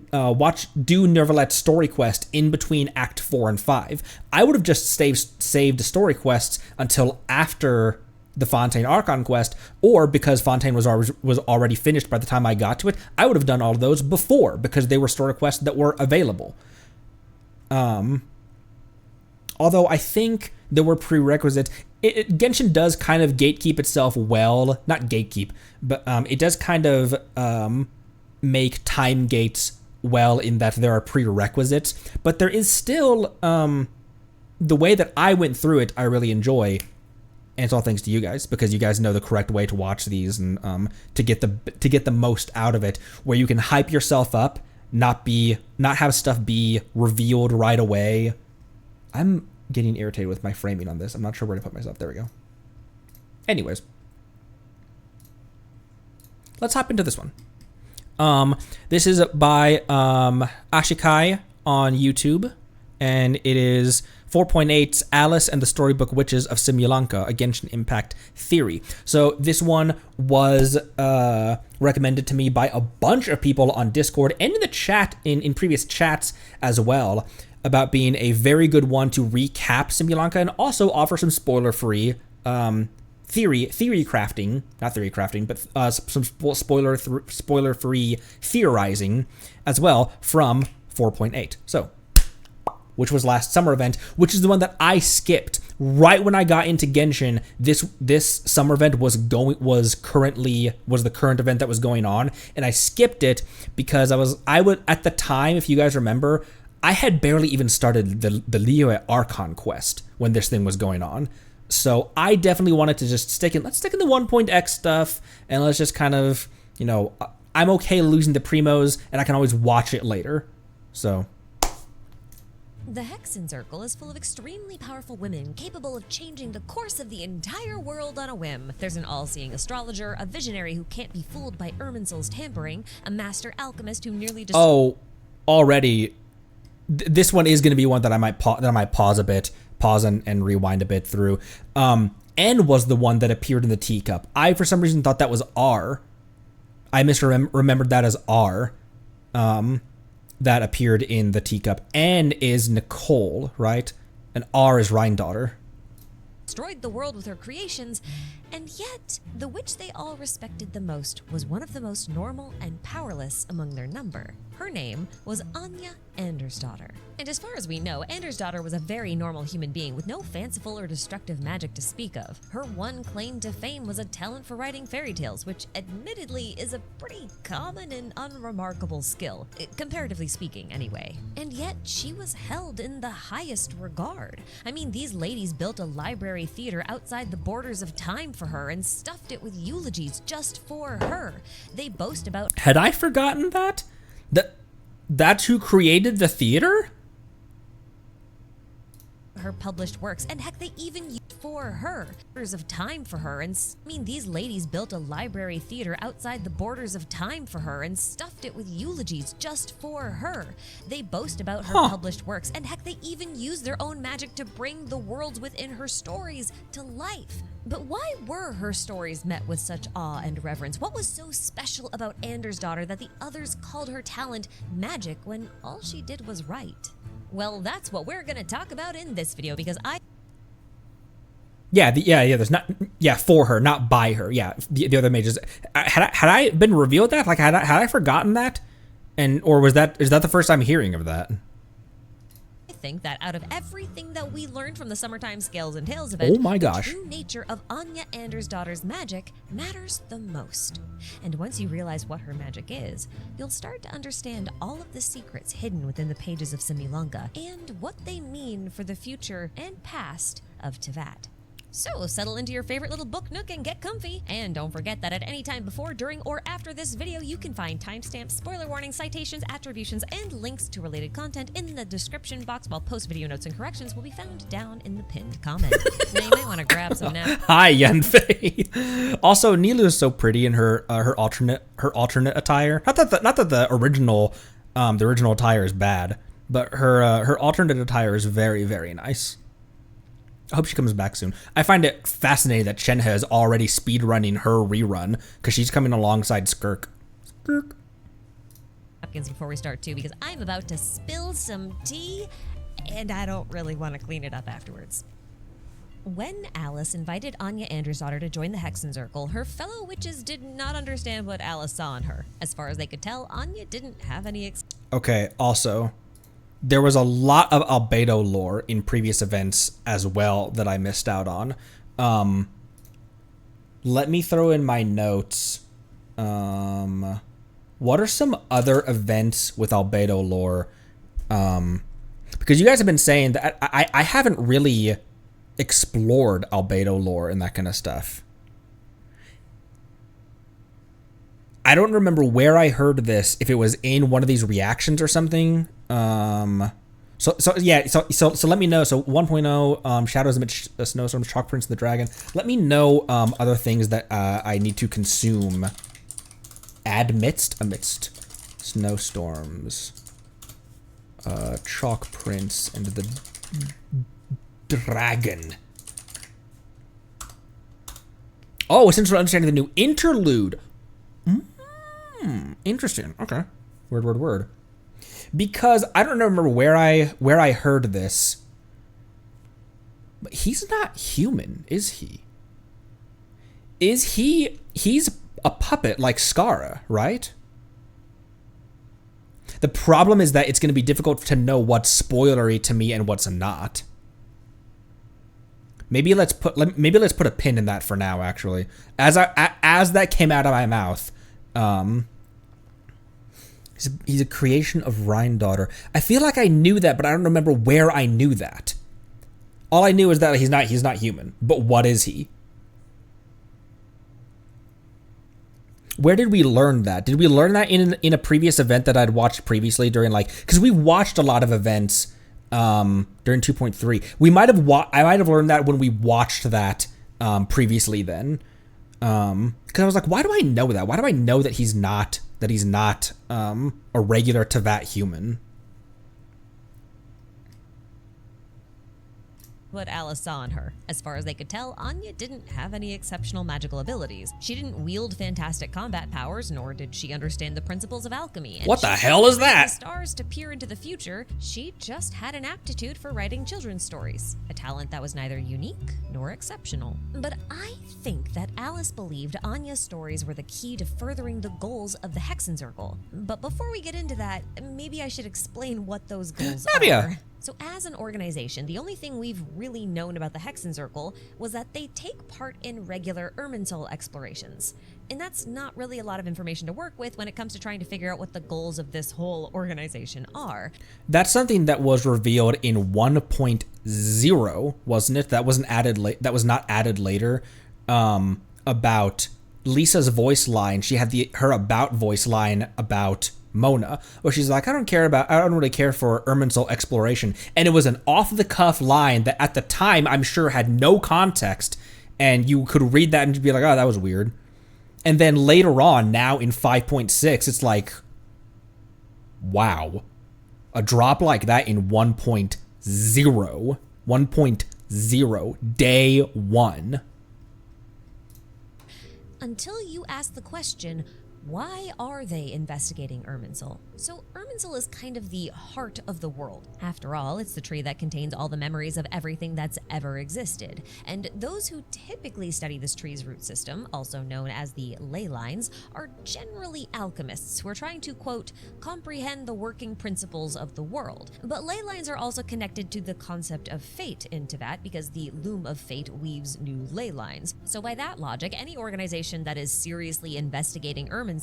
Neuvillette's story quest in between Act 4 and 5. I would have just saved story quests until after the Fontaine Archon quest, or because Fontaine was already finished by the time I got to it, I would have done all of those before, because they were story quests that were available. Although I think there were prerequisites. Genshin does kind of gatekeep itself well. Not gatekeep, but it does kind of make time gates well in that there are prerequisites. But there is still the way that I went through it, I really enjoy. And it's all thanks to you guys, because you guys know the correct way to watch these and to get the most out of it, where you can hype yourself up, not have stuff be revealed right away. I'm getting irritated with my framing on this. I'm not sure where to put myself. There we go. Anyways, let's hop into this one. This is by Ashikai on YouTube, and it is 4.8's Alice and the Storybook Witches of Simulanka, a Genshin Impact theory. So this one was recommended to me by a bunch of people on Discord and in the chat, in previous chats as well, about being a very good one to recap Simulanka and also offer some spoiler-free theory crafting, not theory crafting, but some spoiler-free theorizing as well from 4.8. So, which was last summer event, which is the one that I skipped right when I got into Genshin. This summer event was the current event that was going on, and I skipped it because I would at the time, if you guys remember, I had barely even started the Liyue Archon quest when this thing was going on. So I definitely wanted to just let's stick in the 1.x stuff, and let's just kind of, I'm okay losing the primos, and I can always watch it later. So The Hexen Circle is full of extremely powerful women capable of changing the course of the entire world on a whim. There's an all-seeing astrologer, a visionary who can't be fooled by Irminsul's tampering, a master alchemist who nearly oh, already, this one is going to be one that I might pause a bit, and rewind a bit through. N was the one that appeared in the teacup. I, for some reason, thought that was R. I remembered that as R. That appeared in the teacup. N is Nicole, right? And R is Rhine-daughter. destroyed the world with her creations, and yet the witch they all respected the most was one of the most normal and powerless among their number. Her name was Anya Andersdottir. And as far as we know, Andersdottir was a very normal human being with no fanciful or destructive magic to speak of. Her one claim to fame was a talent for writing fairy tales, which admittedly is a pretty common and unremarkable skill, comparatively speaking anyway. And yet she was held in the highest regard. I mean, these ladies built a library theater outside the borders of time for her and stuffed it with eulogies just for her. They boast about— Had I forgotten that? That's who created the theater? her published works, and heck, they even used for her borders of time for her. And I mean, these ladies built a library theater outside the borders of time for her and stuffed it with eulogies just for her. They boast about her published works, and heck, they even use their own magic to bring the worlds within her stories to life. But why were her stories met with such awe and reverence? What was so special about Andersdottir that the others called her talent magic when all she did was write? Well, that's what we're gonna talk about in this video, because there's not, for her, not by her. Yeah, the other mages. Had I been revealed that? Like, had I forgotten that? Or is that the first time hearing of that? I think that out of everything that we learned from the Summertime Scales and Tales event, oh my gosh, the true nature of Anya Andersdottir's magic matters the most. And once you realize what her magic is, you'll start to understand all of the secrets hidden within the pages of Simulanka and what they mean for the future and past of Teyvat. So settle into your favorite little book nook and get comfy. And don't forget that at any time before, during, or after this video, you can find timestamps, spoiler warnings, citations, attributions, and links to related content in the description box, while post-video notes and corrections will be found down in the pinned comment. Now you might want to grab some now. Hi, Yanfei. Also, Nilu is so pretty in her alternate attire. Not that the original attire is bad, but her alternate attire is very, very nice. I hope she comes back soon. I find it fascinating that Shenhe is already speedrunning her rerun because she's coming alongside Skirk. Napkins before we start too, because I'm about to spill some tea and I don't really want to clean it up afterwards. When Alice invited Anya Andersdottir to join the Hexen Circle, her fellow witches did not understand what Alice saw in her. As far as they could tell, Anya didn't have any Okay, also, there was a lot of Albedo lore in previous events as well that I missed out on. Let me throw in my notes. What are some other events with Albedo lore? Because you guys have been saying that I haven't really explored Albedo lore and that kind of stuff. I don't remember where I heard this, if it was in one of these reactions or something. So let me know. So 1.0, Shadows amidst snowstorms, Chalk Prince of the Dragon. Let me know other things that I need to consume amidst snowstorms, Chalk Prince and the Dragon. Oh, essential understanding the new interlude. Interesting. Okay. Word. Because I don't remember where I heard this. But he's not human, is he? He's a puppet like Skara, right? The problem is that it's going to be difficult to know what's spoilery to me and what's not. Maybe let's put a pin in that for now, actually. As that came out of my mouth, he's a creation of Rhine-daughter. I feel like I knew that, but I don't remember where I knew that. All I knew is that he's not human. But what is he? where did we learn that? Did we learn that in a previous event that I'd watched previously during like, because we watched a lot of events during 2.3. We might have I might have learned that when we watched that previously then. Because I was like, why do I know that? Why do I know that he's not a regular Teyvat human? What Alice saw in her. As far as they could tell, Anya didn't have any exceptional magical abilities. She didn't wield fantastic combat powers, nor did she understand the principles of alchemy. And what the hell is that? The stars to peer into the future. She just had an aptitude for writing children's stories, a talent that was neither unique nor exceptional. But I think that Alice believed Anya's stories were the key to furthering the goals of the Hexen Circle. But before we get into that, maybe I should explain what those goals are. So as an organization, the only thing we've really known about the Hexen Circle was that they take part in regular Irminsul explorations. And that's not really a lot of information to work with when it comes to trying to figure out what the goals of this whole organization are. That's something that was revealed in 1.0, wasn't it? That wasn't added that was not added later. About Lisa's voice line. She had her about voice line about Mona, where she's like, I don't really care for Irminsul exploration. And it was an off-the-cuff line that at the time, I'm sure had no context, and you could read that and be like, oh, that was weird. And then later on, now in 5.6, it's like, wow. A drop like that in 1.0, 1.0, day one. Until you ask the question, why are they investigating Irminsul? So Irminsul is kind of the heart of the world. After all, it's the tree that contains all the memories of everything that's ever existed. And those who typically study this tree's root system, also known as the ley lines, are generally alchemists who are trying to, quote, comprehend the working principles of the world. But ley lines are also connected to the concept of fate in Teyvat because the loom of fate weaves new ley lines. So by that logic, any organization that is seriously investigating Irminsul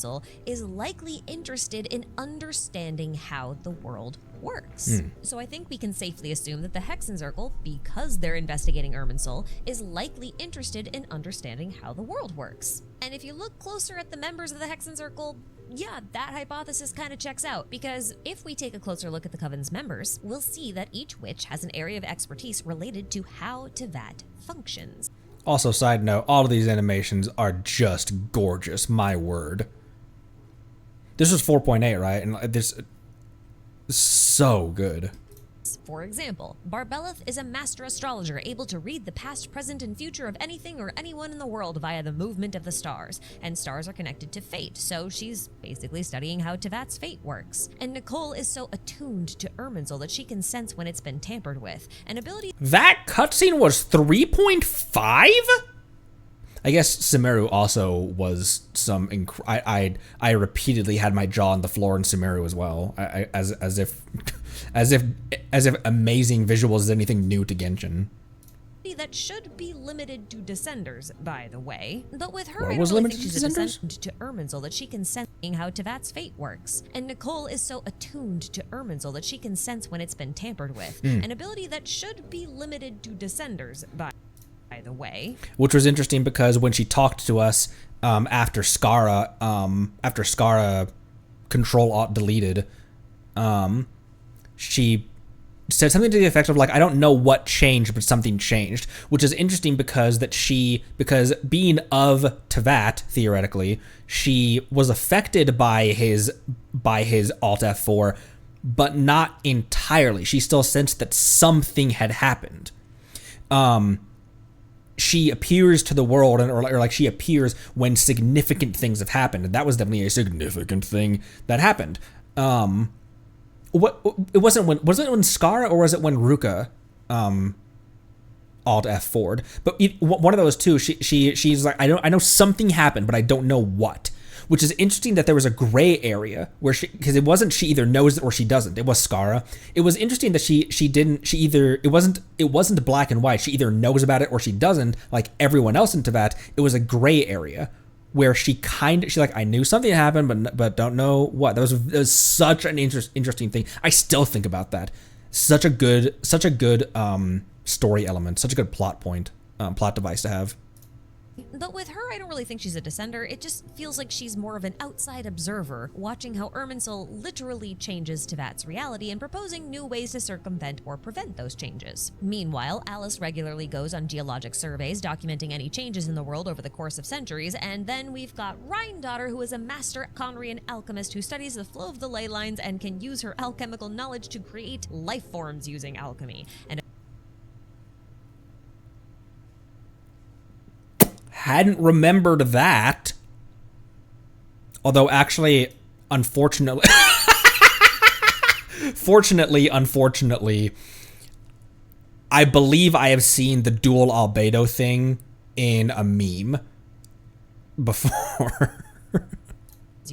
is likely interested in understanding how the world works. So I think we can safely assume that the Hexen Circle, because they're investigating Irminsul, is likely interested in understanding how the world works. And if you look closer at the members of the Hexen Circle, yeah, that hypothesis kind of checks out, because if we take a closer look at the Coven's members, we'll see that each witch has an area of expertise related to how Teyvat functions. Also, side note, all of these animations are just gorgeous, my word. This was 4.8, right? And this is so good. For example, Barbelith is a master astrologer able to read the past, present, and future of anything or anyone in the world via the movement of the stars. And stars are connected to fate, so she's basically studying how Teyvat's fate works. And Nicole is so attuned to Irminsul that she can sense when it's been tampered with. An ability that cutscene was 3.5? I guess Sumeru also was some. I repeatedly had my jaw on the floor in Sumeru as well, as if amazing visuals is anything new to Genshin. That should be limited to Descenders, by the way. But with her, What I was don't really limited think to she's a Descenders? descendant to Irminsul that she can sense how Teyvat's fate works. And Nicole is so attuned to Irminsul that she can sense when it's been tampered with. An ability that should be limited to Descenders, by the way. Which was interesting because when she talked to us after Skara Control-Alt-Deleted, she said something to the effect of like, I don't know what changed, but something changed, which is interesting because being of Teyvat, theoretically, she was affected by his Alt F4, but not entirely. She still sensed that something had happened. She appears to the world, or like she appears when significant things have happened, and that was definitely a significant thing that happened. It wasn't when Skara, or was it when Ruka Alt F4'd? But one of those two, she's like, I know something happened, but I don't know what. Which is interesting that there was a gray area where because it wasn't she either knows it or she doesn't. It was Skara. It was interesting that it wasn't black and white. She either knows about it or she doesn't, like everyone else in Teyvat. It was a gray area where she's like, I knew something happened, but don't know what. That was such an interesting thing. I still think about that. Such a good story element, such a good plot point, plot device to have. But with her, I don't really think she's a descender. It just feels like she's more of an outside observer, watching how Irminsul literally changes Tevat's reality and proposing new ways to circumvent or prevent those changes. Meanwhile, Alice regularly goes on geologic surveys, documenting any changes in the world over the course of centuries, and then we've got Rhine-daughter, who is a master Conrian alchemist who studies the flow of the ley lines and can use her alchemical knowledge to create life forms using alchemy. And hadn't remembered that. Although actually, unfortunately, unfortunately, I believe I have seen the dual albedo thing in a meme before.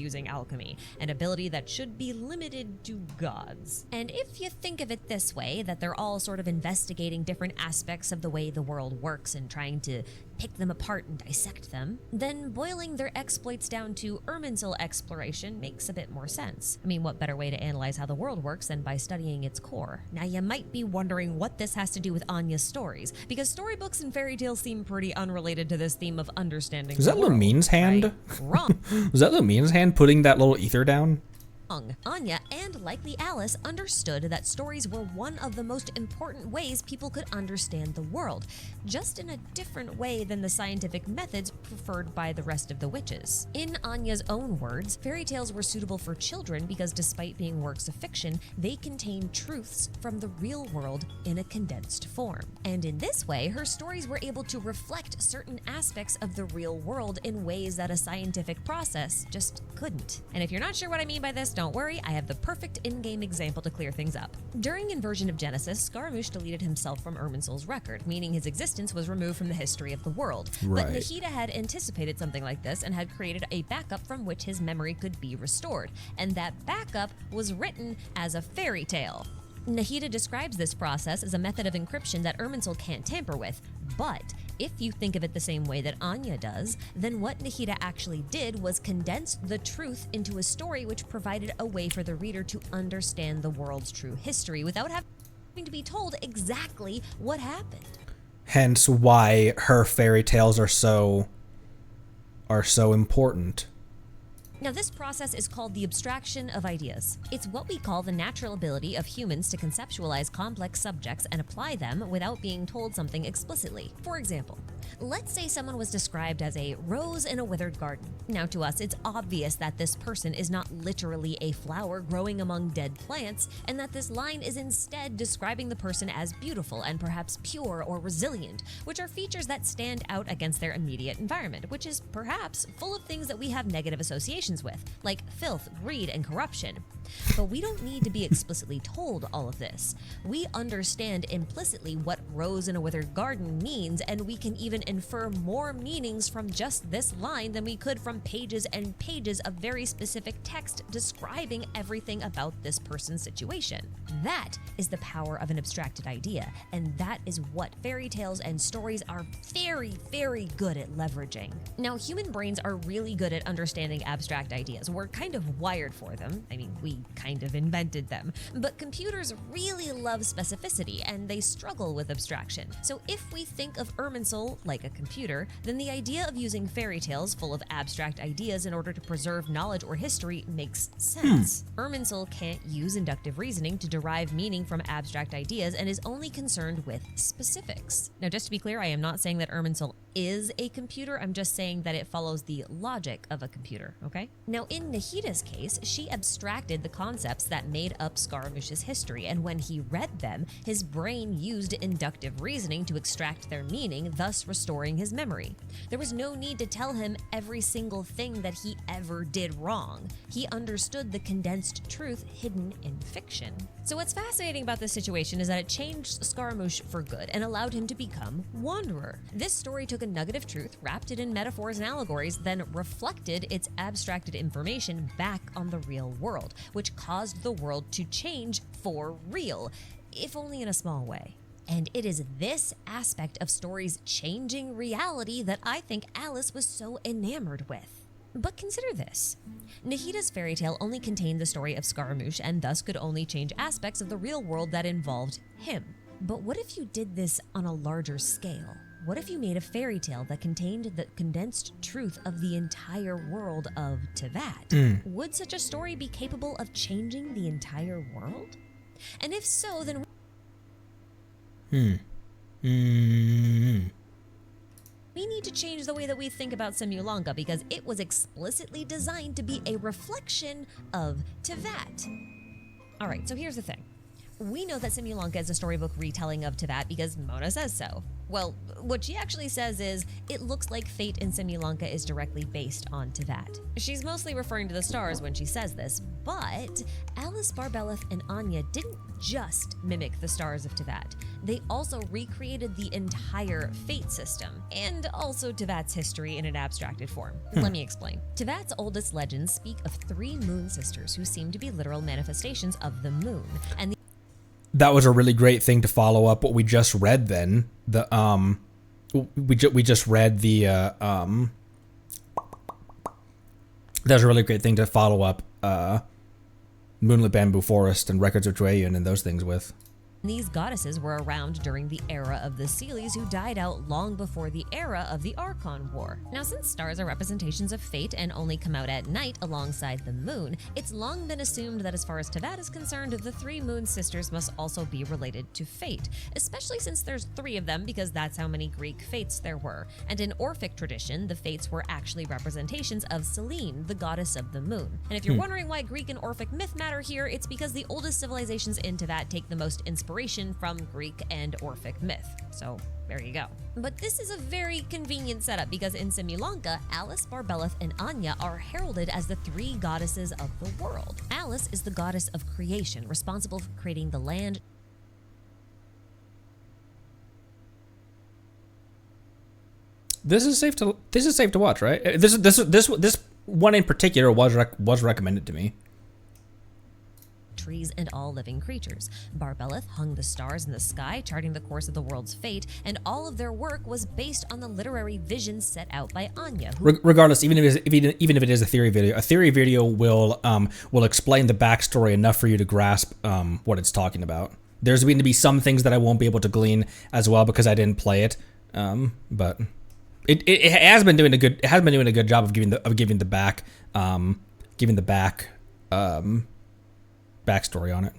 using alchemy, an ability that should be limited to gods. And if you think of it this way, that they're all sort of investigating different aspects of the way the world works and trying to pick them apart and dissect them, then boiling their exploits down to Irminsul exploration makes a bit more sense. I mean, what better way to analyze how the world works than by studying its core? Now, you might be wondering what this has to do with Anya's stories, because storybooks and fairy tales seem pretty unrelated to this theme of understanding Was that the world, Lumine's hand? right? Wrong. Was that Lumine's hand putting that little ether down? Anya, and likely Alice, understood that stories were one of the most important ways people could understand the world, just in a different way than the scientific methods preferred by the rest of the witches. In Anya's own words, fairy tales were suitable for children because despite being works of fiction, they contain truths from the real world in a condensed form. And in this way, her stories were able to reflect certain aspects of the real world in ways that a scientific process just couldn't. And if you're not sure what I mean by this, don't worry, I have the perfect in-game example to clear things up. During Inversion of Genesis, Scaramouche deleted himself from Irminsul's record, meaning his existence was removed from the history of the world. Right. But Nahida had anticipated something like this and had created a backup from which his memory could be restored, and that backup was written as a fairy tale. Nahida describes this process as a method of encryption that Irminsul can't tamper with, but if you think of it the same way that Anya does, then what Nahida actually did was condense the truth into a story which provided a way for the reader to understand the world's true history without having to be told exactly what happened. Hence why her fairy tales are so important. Now, this process is called the abstraction of ideas. It's what we call the natural ability of humans to conceptualize complex subjects and apply them without being told something explicitly. For example, let's say someone was described as a rose in a withered garden. Now, to us, it's obvious that this person is not literally a flower growing among dead plants, and that this line is instead describing the person as beautiful and perhaps pure or resilient, which are features that stand out against their immediate environment, which is perhaps full of things that we have negative associations with, like filth, greed, and corruption. But we don't need to be explicitly told all of this. We understand implicitly what rose in a withered garden means, and we can even infer more meanings from just this line than we could from pages and pages of very specific text describing everything about this person's situation. That is the power of an abstracted idea, and that is what fairy tales and stories are very, very good at leveraging. Now, human brains are really good at understanding abstract ideas. We're kind of wired for them. I mean, we kind of invented them. But computers really love specificity, and they struggle with abstraction. So if we think of Irminsul like a computer, then the idea of using fairy tales full of abstract ideas in order to preserve knowledge or history makes sense. Irminsul can't use inductive reasoning to derive meaning from abstract ideas and is only concerned with specifics. Now, just to be clear, I am not saying that Irminsul is a computer. I'm just saying that it follows the logic of a computer, okay? Now, in Nahida's case, she abstracted the concepts that made up Scaramouche's history, and when he read them, his brain used inductive reasoning to extract their meaning, thus restoring his memory. There was no need to tell him every single thing that he ever did wrong. He understood the condensed truth hidden in fiction. So what's fascinating about this situation is that it changed Scaramouche for good and allowed him to become Wanderer. This story took a nugget of truth, wrapped it in metaphors and allegories, then reflected its abstracted information back on the real world, which caused the world to change for real, if only in a small way. And it is this aspect of stories changing reality that I think Alice was so enamored with. But consider this. Nahida's fairy tale only contained the story of Scaramouche and thus could only change aspects of the real world that involved him. But what if you did this on a larger scale? What if you made a fairy tale that contained the condensed truth of the entire world of Teyvat? Would such a story be capable of changing the entire world? And if so, then... We need to change the way that we think about Simulanka because it was explicitly designed to be a reflection of Teyvat. Alright, so here's the thing. We know that Simulanka is a storybook retelling of Teyvat because Mona says so. Well, what she actually says is, it looks like fate in Simulanka is directly based on Teyvat. She's mostly referring to the stars when she says this, but Alice, Barbeleth, and Anya didn't just mimic the stars of Teyvat. They also recreated the entire fate system, and also Teyvat's history in an abstracted form. Let me explain. Teyvat's oldest legends speak of 3 moon sisters who seem to be literal manifestations of the moon, and That was a really great thing to follow up what we just read then. We just read the that was a really great thing to follow up Moonlit Bamboo Forest and Records of Jueyun and those things with. these goddesses were around during the era of the Seelies who died out long before the era of the Archon War. Now, since stars are representations of fate and only come out at night alongside the moon, it's long been assumed that as far as Teyvat is concerned, the 3 moon sisters must also be related to fate, especially since there's 3 of them because that's how many Greek fates there were. And in Orphic tradition, the fates were actually representations of Selene, the goddess of the moon. And if you're wondering why Greek and Orphic myth matter here, it's because the oldest civilizations in Teyvat take the most inspiration from Greek and Orphic myth. So there you go. But this is a very convenient setup because in Simulanka, Alice, Barbeleth, and Anya are heralded as the 3 goddesses of the world. Alice is the goddess of creation, responsible for creating the land. This is safe to watch, right? This one in particular was recommended to me. Trees and all living creatures. Barbeleth hung the stars in the sky, charting the course of the world's fate, and all of their work was based on the literary vision set out by Anya. Regardless, even if it is a theory video will explain the backstory enough for you to grasp what it's talking about. There's going to be some things that I won't be able to glean as well because I didn't play it, but it has been doing a good job of giving the backstory on it.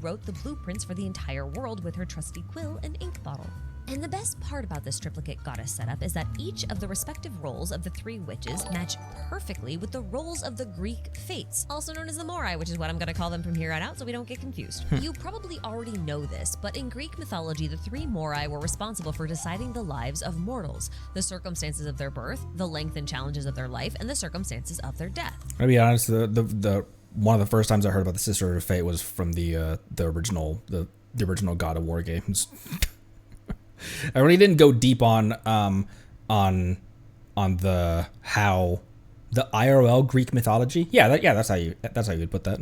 Wrote the blueprints for the entire world with her trusty quill and ink bottle. And the best part about this triplicate goddess setup is that each of the respective roles of the 3 witches match perfectly with the roles of the Greek fates, also known as the Moirai, which is what I'm going to call them from here on out so we don't get confused. You probably already know this, but in Greek mythology, the 3 Moirai were responsible for deciding the lives of mortals, the circumstances of their birth, the length and challenges of their life, and the circumstances of their death. I'll be honest, the one of the first times I heard about the Sister of Fate was from the original God of War games. I really didn't go deep on the how the IRL Greek mythology. That's how you would put that.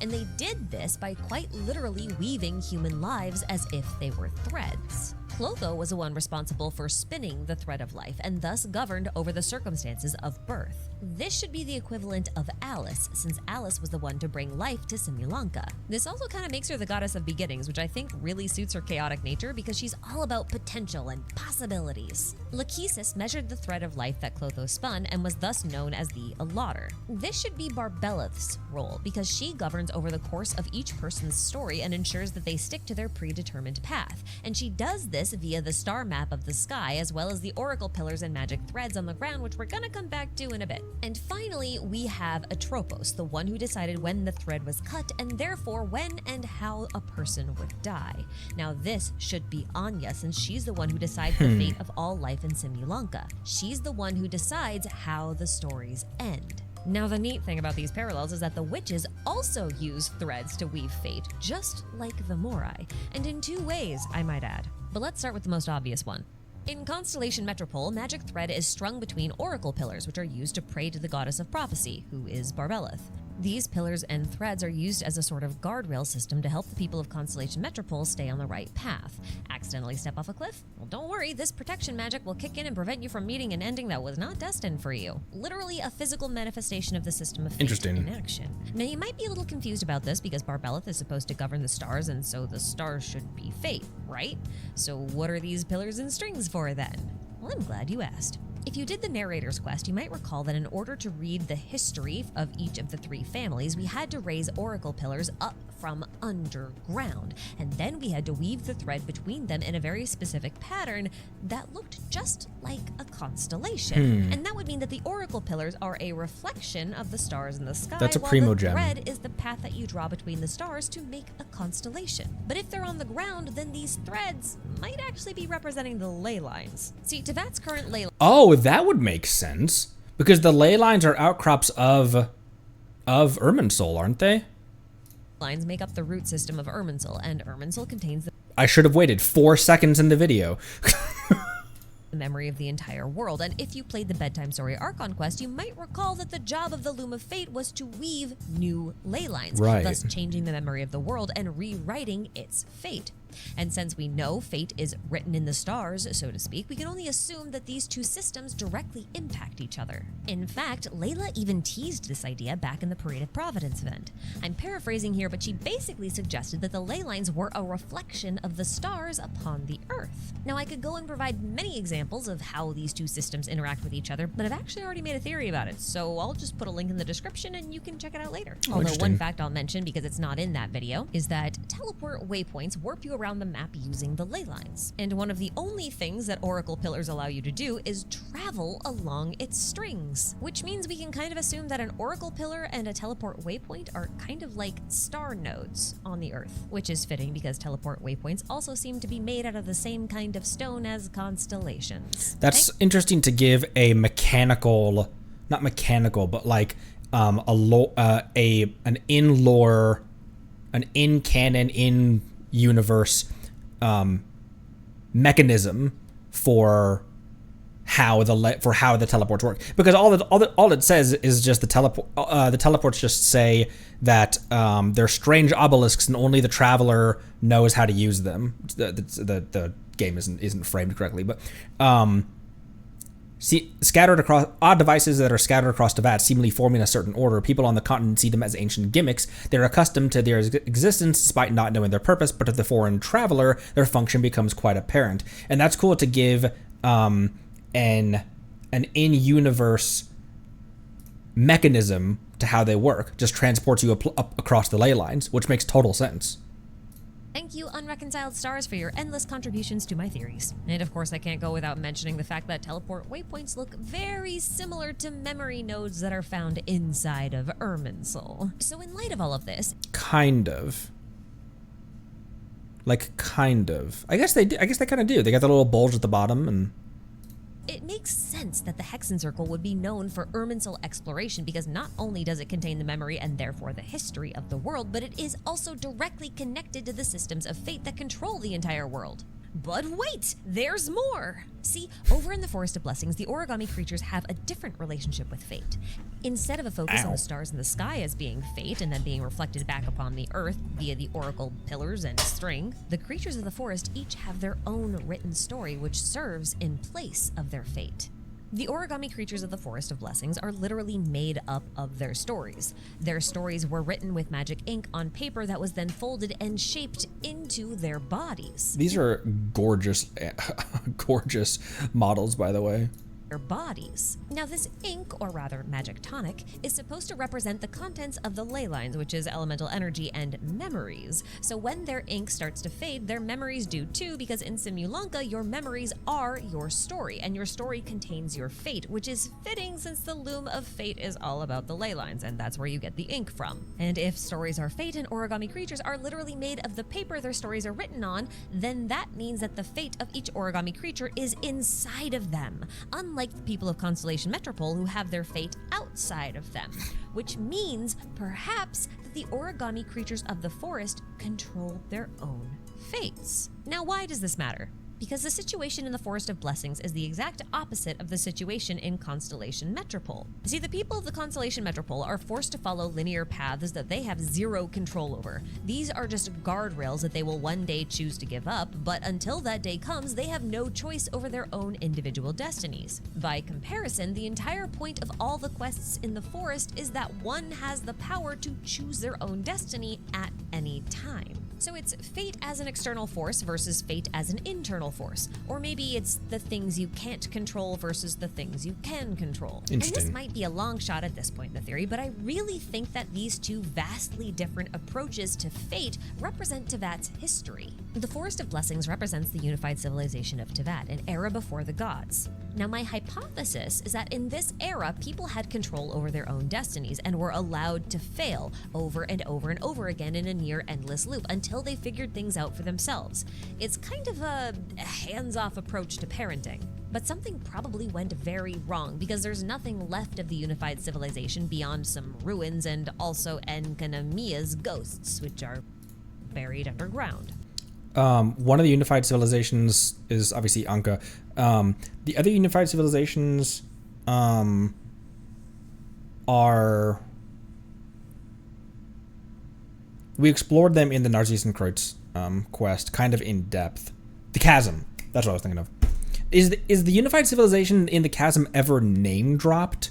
And they did this by quite literally weaving human lives as if they were threads. Clotho was the one responsible for spinning the thread of life and thus governed over the circumstances of birth. This should be the equivalent of Alice, since Alice was the one to bring life to Simulanka. This also kind of makes her the goddess of beginnings, which I think really suits her chaotic nature because she's all about potential and possibilities. Lachesis measured the thread of life that Clotho spun and was thus known as the allotter. This should be Barbeleth's role because she governs over the course of each person's story and ensures that they stick to their predetermined path. And she does this via the star map of the sky as well as the oracle pillars and magic threads on the ground, which we're gonna come back to in a bit. And finally, we have Atropos, the one who decided when the thread was cut and therefore when and how a person would die. Now this should be Anya, since she's the one who decides the fate of all life in Simulanka. She's the one who decides how the stories end. Now the neat thing about these parallels is that the witches also use threads to weave fate, just like the Moirai, and in 2 ways, I might add. But let's start with the most obvious one. In Constellation Metropole, magic thread is strung between oracle pillars, which are used to pray to the goddess of prophecy, who is Barbeleth. These pillars and threads are used as a sort of guardrail system to help the people of Constellation Metropole stay on the right path. Accidentally step off a cliff? Well, don't worry, this protection magic will kick in and prevent you from meeting an ending that was not destined for you. Literally a physical manifestation of the system of fate in action. Now, you might be a little confused about this because Barbelith is supposed to govern the stars, and so the stars should be fate, right? So what are these pillars and strings for then? Well, I'm glad you asked. If you did the narrator's quest, you might recall that in order to read the history of each of the 3 families, we had to raise oracle pillars up from underground, and then we had to weave the thread between them in a very specific pattern that looked just like a constellation. And that would mean that the oracle pillars are a reflection of the stars in the sky, That's a while primo the gem. thread is the path that you draw between the stars to make a constellation. But if they're on the ground, then these threads might actually be representing the ley lines. See, Tevat's current ley Oh, that would make sense. Because the ley lines are outcrops of Irminsul, aren't they? lines make up the root system of Irminsul, and Irminsul contains the I should have waited 4 seconds in the video. memory of the entire world. And if you played the Bedtime Story Archon quest, you might recall that the job of the Loom of Fate was to weave new ley lines, Right. thus changing the memory of the world and rewriting its fate. And since we know fate is written in the stars, so to speak, we can only assume that these two systems directly impact each other. In fact, Layla even teased this idea back in the Parade of Providence event. I'm paraphrasing here, but she basically suggested that the ley lines were a reflection of the stars upon the Earth. Now, I could go and provide many examples of how these two systems interact with each other, but I've actually already made a theory about it, so I'll just put a link in the description and you can check it out later. Although interesting. one fact I'll mention, because it's not in that video, is that teleport waypoints warp you around the map using the ley lines. And one of the only things that Oracle Pillars allow you to do is travel along its strings, which means we can kind of assume that an Oracle Pillar and a teleport waypoint are kind of like star nodes on the Earth, which is fitting because teleport waypoints also seem to be made out of the same kind of stone as constellations. That's interesting to give a mechanical, not mechanical, but like an in-lore, an in-canon, in-universe mechanism for how the teleports work, because all it says is just the teleports just say that they're strange obelisks and only the traveler knows how to use them. The game isn't framed correctly, but scattered across odd devices that are scattered across Tevat, seemingly forming a certain order. People on the continent see them as ancient gimmicks. They're accustomed to their existence despite not knowing their purpose, but to the foreign traveler, their function becomes quite apparent. And that's cool to give an in-universe mechanism to how they work. Just transports you up across the ley lines, which makes total sense. Thank you, Unreconciled Stars, for your endless contributions to my theories. And of course, I can't go without mentioning the fact that teleport waypoints look very similar to memory nodes that are found inside of Irminsul. So in light of all of this... Kind of. Like, kind of. I guess they kind of do. They got the little bulge at the bottom, and... It makes sense that the Hexen Circle would be known for Irminsul exploration, because not only does it contain the memory and therefore the history of the world, but it is also directly connected to the systems of fate that control the entire world. But wait, there's more! See, over in the Forest of Blessings, the origami creatures have a different relationship with fate. Instead of a focus on the stars in the sky as being fate and then being reflected back upon the earth via the oracle pillars and string, the creatures of the forest each have their own written story which serves in place of their fate. The origami creatures of the Forest of Blessings are literally made up of their stories. Their stories were written with magic ink on paper that was then folded and shaped into their bodies. These are gorgeous, gorgeous models, by the way. Their bodies. Now, this ink, or rather magic tonic, is supposed to represent the contents of the ley lines, which is elemental energy and memories. So when their ink starts to fade, their memories do too, because in Simulanka, your memories are your story, and your story contains your fate, which is fitting since the Loom of Fate is all about the ley lines, and that's where you get the ink from. And if stories are fate and origami creatures are literally made of the paper their stories are written on, then that means that the fate of each origami creature is inside of them, unlike the people of Constellation Metropole who have their fate outside of them, which means perhaps that the origami creatures of the forest control their own fates. Now, why does this matter? because the situation in the Forest of Blessings is the exact opposite of the situation in Constellation Metropole. See, the people of the Constellation Metropole are forced to follow linear paths that they have zero control over. These are just guardrails that they will one day choose to give up, but until that day comes, they have no choice over their own individual destinies. By comparison, the entire point of all the quests in the forest is that one has the power to choose their own destiny at any time. So it's fate as an external force versus fate as an internal force. Or maybe it's the things you can't control versus the things you can control. And this might be a long shot at this point in the theory, but I really think that these two vastly different approaches to fate represent Tevat's history. The Forest of Blessings represents the unified civilization of Tevat, an era before the gods. Now, my hypothesis is that in this era, people had control over their own destinies and were allowed to fail over and over and over again in a near endless loop until they figured things out for themselves. It's kind of a hands-off approach to parenting. But something probably went very wrong because there's nothing left of the unified civilization beyond some ruins and also Enkanamia's ghosts, which are buried underground. One of the unified civilizations is obviously Anka. The other unified civilizations are... We explored them in the Narzisenkreuz quest, kind of in depth. The Chasm. That's what I was thinking of. Is the unified civilization in the Chasm ever name dropped?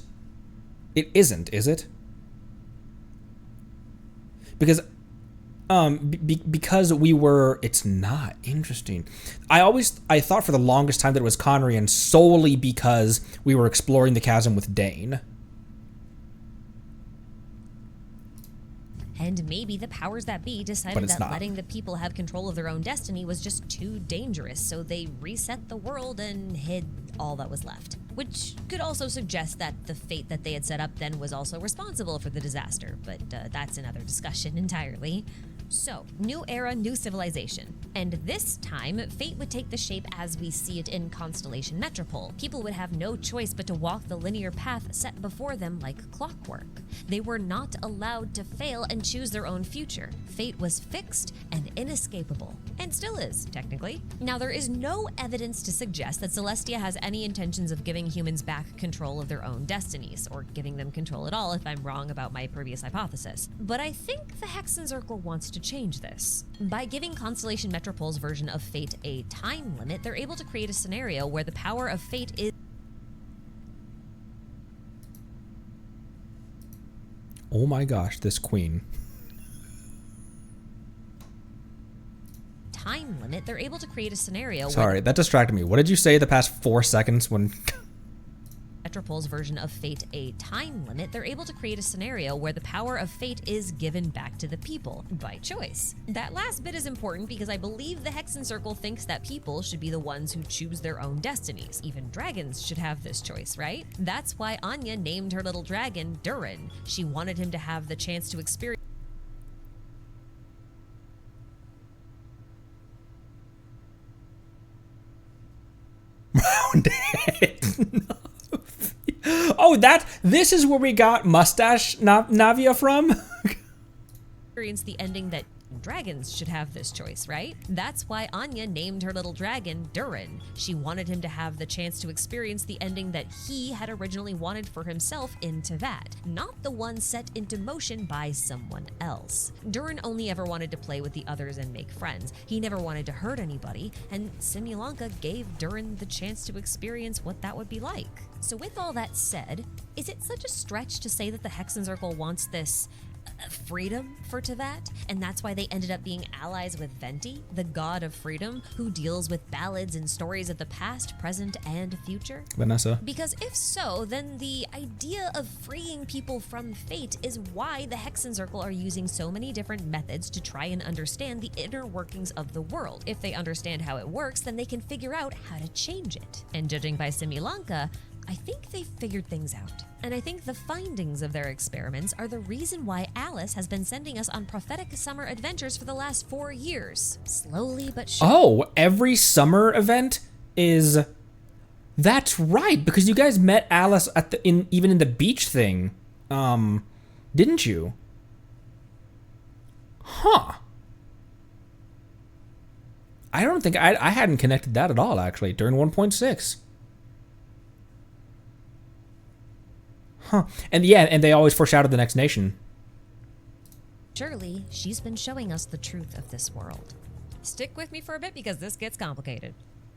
It isn't, is it? Because because we were... It's not. Interesting. I thought for the longest time that it was Conrian solely because we were exploring the Chasm with Dane. And maybe the powers that be decided that letting the people have control of their own destiny was just too dangerous, so they reset the world and hid all that was left. Which could also suggest that the fate that they had set up then was also responsible for the disaster, but that's another discussion entirely. So, new era, new civilization. And this time, fate would take the shape as we see it in Constellation Metropole. People would have no choice but to walk the linear path set before them like clockwork. They were not allowed to fail and choose their own future. Fate was fixed and inescapable. And still is, technically. Now, there is no evidence to suggest that Celestia has any intentions of giving humans back control of their own destinies, or giving them control at all if I'm wrong about my previous hypothesis. But I think the Hexenzirkel wants to change this. By giving Constellation Metropole's version of fate a time limit, they're able to create a scenario where the power of fate is... Oh my gosh, this queen. Time limit, they're able to create a scenario Sorry, that distracted me. What did you say the past 4 seconds when... Metropole's version of fate a time limit, they're able to create a scenario where the power of fate is given back to the people by choice. That last bit is important because I believe the Hexenzirkel thinks that people should be the ones who choose their own destinies. Even dragons should have this choice, right? That's why Anya named her little dragon Durin. She wanted him to have the chance to experience round head. Oh, this is where we got Mustache Navia from? experience the ending that dragons should have this choice, right? That's why Anya named her little dragon Durin. She wanted him to have the chance to experience the ending that he had originally wanted for himself in Tevat, not the one set into motion by someone else. Durin only ever wanted to play with the others and make friends. He never wanted to hurt anybody, and Simulanka gave Durin the chance to experience what that would be like. So with all that said, is it such a stretch to say that the Hexenzirkel wants this freedom for Tevat, and that's why they ended up being allies with Venti, the god of freedom, who deals with ballads and stories of the past, present, and future? Vanessa? Because if so, then the idea of freeing people from fate is why the Hexenzirkel are using so many different methods to try and understand the inner workings of the world. If they understand how it works, then they can figure out how to change it. And judging by Simulanka, I think they've figured things out. And I think the findings of their experiments are the reason why Alice has been sending us on prophetic summer adventures for the last 4 years. Slowly but surely. Oh, every summer event is... That's right, because you guys met Alice at even in the beach thing. Didn't you? Huh. I don't think I hadn't connected that at all, actually, during 1.6. Huh. And yeah, and they always foreshadowed the next nation. Surely, she's been showing us the truth of this world. Stick with me for a bit because this gets complicated.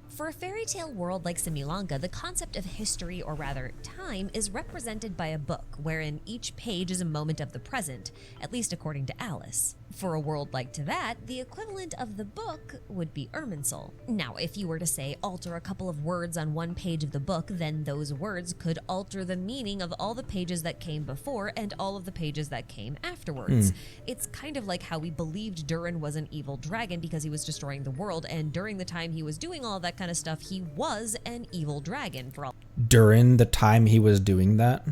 For a fairy tale world like Simulanka, the concept of history, or rather time, is represented by a book, wherein each page is a moment of the present, at least according to Alice. For a world like Tevat, the equivalent of the book would be Irminsul. Now, if you were to say alter a couple of words on one page of the book, then those words could alter the meaning of all the pages that came before and all of the pages that came afterwards. It's kind of like how we believed Durin was an evil dragon because he was destroying the world, and during the time he was doing all that kind of stuff, he was an evil dragon for all During the time he was doing that?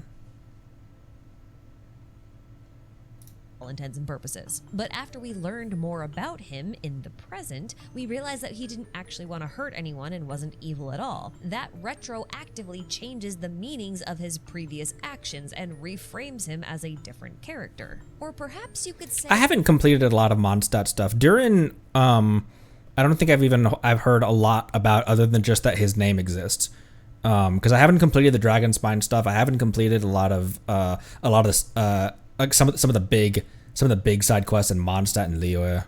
intents and purposes. But after we learned more about him in the present, we realized that he didn't actually want to hurt anyone and wasn't evil at all. That retroactively changes the meanings of his previous actions and reframes him as a different character. Or perhaps you could say— I haven't completed a lot of Mondstadt stuff. Durin, I don't think I've heard a lot about other than just that his name exists. Because I haven't completed the Dragon Spine stuff. I haven't completed a lot of this, like some of the big side quests in Mondstadt and Liyue.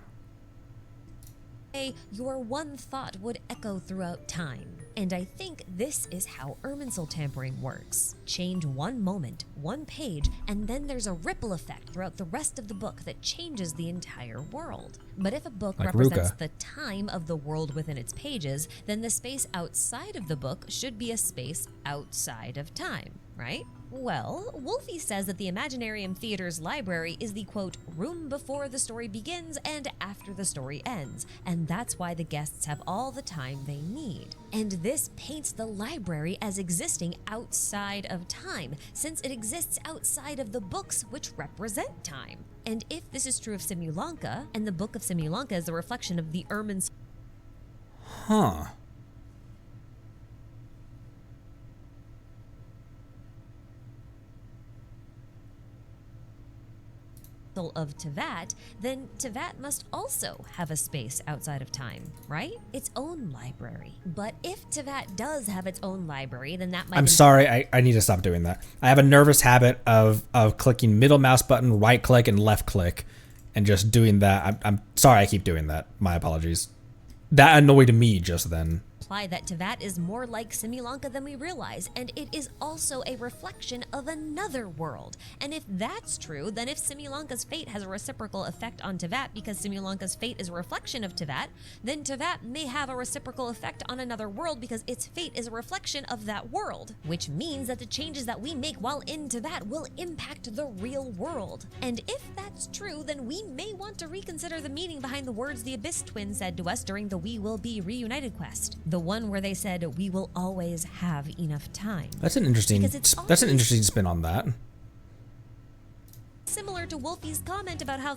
Your one thought would echo throughout time. And I think this is how Irminsul tampering works. Change one moment, one page, and then there's a ripple effect throughout the rest of the book that changes the entire world. But if a book Like represents Ruka. the time of the world within its pages, then the space outside of the book should be a space outside of time, right? Well, Wolfie says that the Imaginarium Theater's library is the, quote, room before the story begins and after the story ends, and that's why the guests have all the time they need. And this paints the library as existing outside of time, since it exists outside of the books which represent time. And if this is true of Simulanka, and the Book of Simulanka is a reflection of the Irminsul Huh. of Tevat, then Tevat must also have a space outside of time, right? Its own library. But if Tevat does have its own library, then that might— I'm sorry, I need to stop doing that. I have a nervous habit of clicking middle mouse button, right click, and left click, and just doing that. I'm sorry I keep doing that. My apologies. That annoyed me just then. imply that Tevat is more like Simulanka than we realize, and it is also a reflection of another world. And if that's true, then if Simulanka's fate has a reciprocal effect on Tevat because Simulanka's fate is a reflection of Tevat, then Tevat may have a reciprocal effect on another world because its fate is a reflection of that world, which means that the changes that we make while in Tevat will impact the real world. And if that's true, then we may want to reconsider the meaning behind the words the Abyss Twin said to us during the We Will Be Reunited quest. The one where they said, "We will always have enough time." That's an interesting spin on that. Similar to Wolfie's comment about how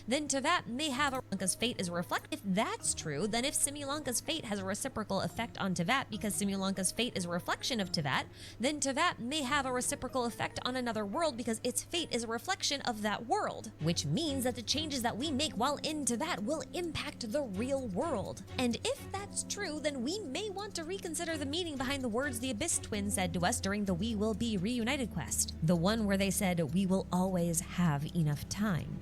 then Tevat may have Simulanka's fate is reflected. If that's true, then if Simulanka's fate has a reciprocal effect on Tevat because Simulanka's fate is a reflection of Tevat, then Tevat may have a reciprocal effect on another world because its fate is a reflection of that world, which means that the changes that we make while in Tevat will impact the real world. And if that's true, then we may want to reconsider the meaning behind the words the Abyss Twin said to us during the We Will Be Reunited quest. The one where they said, "We will always have enough time."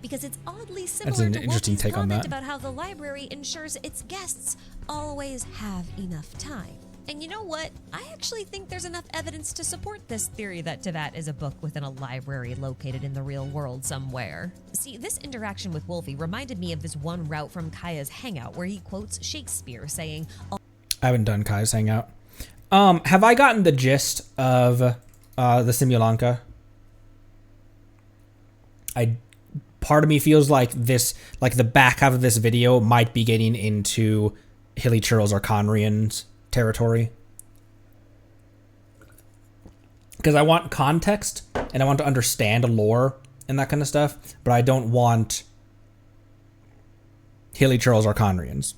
Because it's oddly similar That's an to interesting Wolfie's take on comment that. about how the library ensures its guests always have enough time. And you know what? I actually think there's enough evidence to support this theory that Tevat is a book within a library located in the real world somewhere. See, this interaction with Wolfie reminded me of this one route from Kaya's Hangout where he quotes Shakespeare saying, I haven't done Kai's Hangout. Have I gotten the gist of the Simulanka? Part of me feels like this, like the back half of this video might be getting into Hilly Churl's Arconrian's territory. Because I want context and I want to understand lore and that kind of stuff, but I don't want Hilly Churl's Arconrians.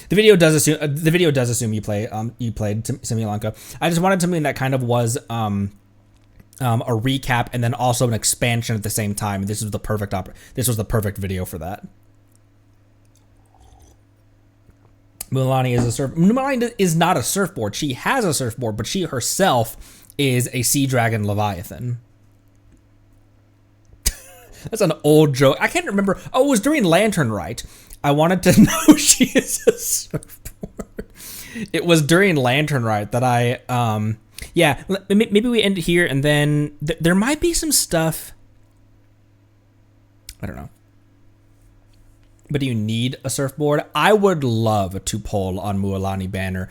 The video does assume you played Simulanka. I just wanted something that kind of was a recap and then also an expansion at the same time. This was the perfect video for that. Mualani is a surf. Mualani is not a surfboard. She has a surfboard, but she herself is a sea dragon leviathan. That's an old joke. I can't remember. Oh, it was during Lantern Rite. I wanted to know she is a surfboard. It was during Lantern Rite that I, yeah, maybe we end it here, and then there might be some stuff. I don't know. But do you need a surfboard? I would love to pull on Mualani Banner.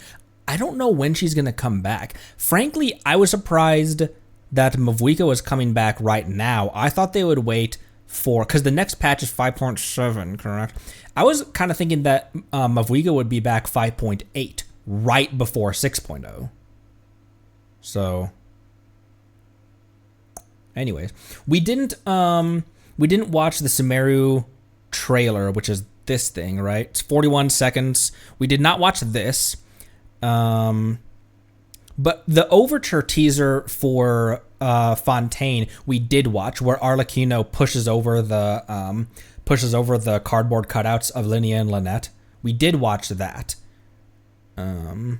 I don't know when she's going to come back. Frankly, I was surprised that Mavuika was coming back right now. I thought they would wait for, because the next patch is 5.7, correct? I was kind of thinking that Mavuika would be back 5.8, right before 6.0. So, anyways, we didn't watch the Sumeru trailer, which is this thing, right? It's 41 seconds. We did not watch this. But the Overture teaser for Fontaine we did watch, where Arlecchino pushes over the cardboard cutouts of Linnea and Lynette. We did watch that. It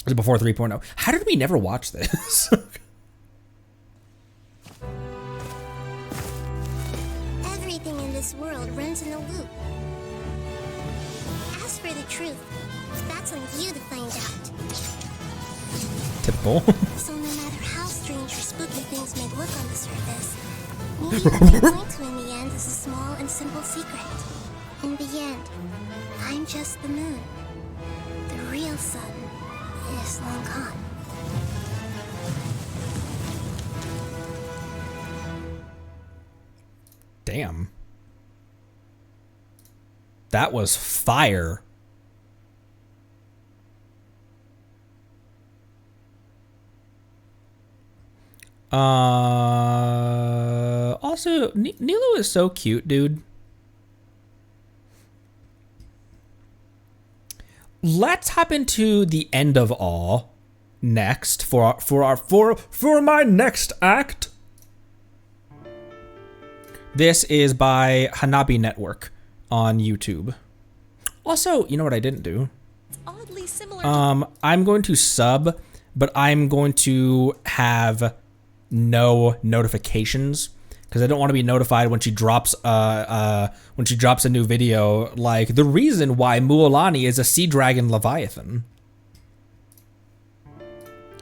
was before 3.0. How did we never watch this? Everything in this world runs in a loop. As for the truth, that's on you to find out. Typical. So no matter how strange or spooky things may look on the surface, maybe what they point to in the end is a small and simple secret. In the end, I'm just the moon. The real sun is long gone. Damn. That was fire. Also, Nilo is so cute, dude. Let's hop into the end of all next for my next act. This is by Hanabi Network on YouTube. Also, you know what I didn't do? It's oddly similar. I'm going to sub, but I'm going to have no notifications because I don't want to be notified when she drops a new video, like the reason why Mualani is a sea dragon leviathan.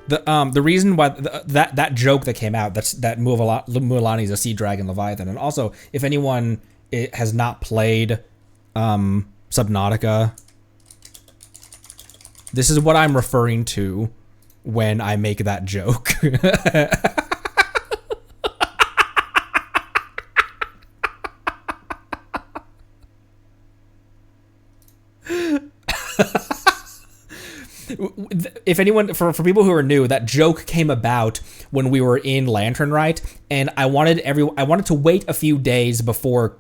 The reason why that joke that came out, that Mualani is a sea dragon leviathan. And also, if anyone has not played Subnautica, this is what I'm referring to when I make that joke. If anyone, for people who are new, that joke came about when we were in Lantern Rite, and I wanted to wait a few days before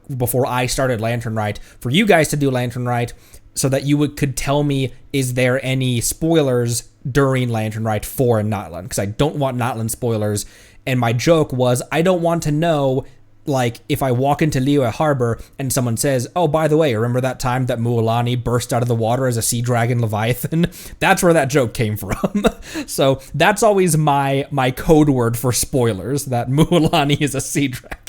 I started Lantern Rite for you guys to do Lantern Rite, so that you could tell me, is there any spoilers during Lantern Rite for Notland? Because I don't want Notland spoilers, and my joke was I don't want to know, like, if I walk into Liyue Harbor and someone says, oh, by the way, remember that time that Mualani burst out of the water as a sea dragon leviathan? That's where that joke came from. So that's always my code word for spoilers, that Mualani is a sea dragon.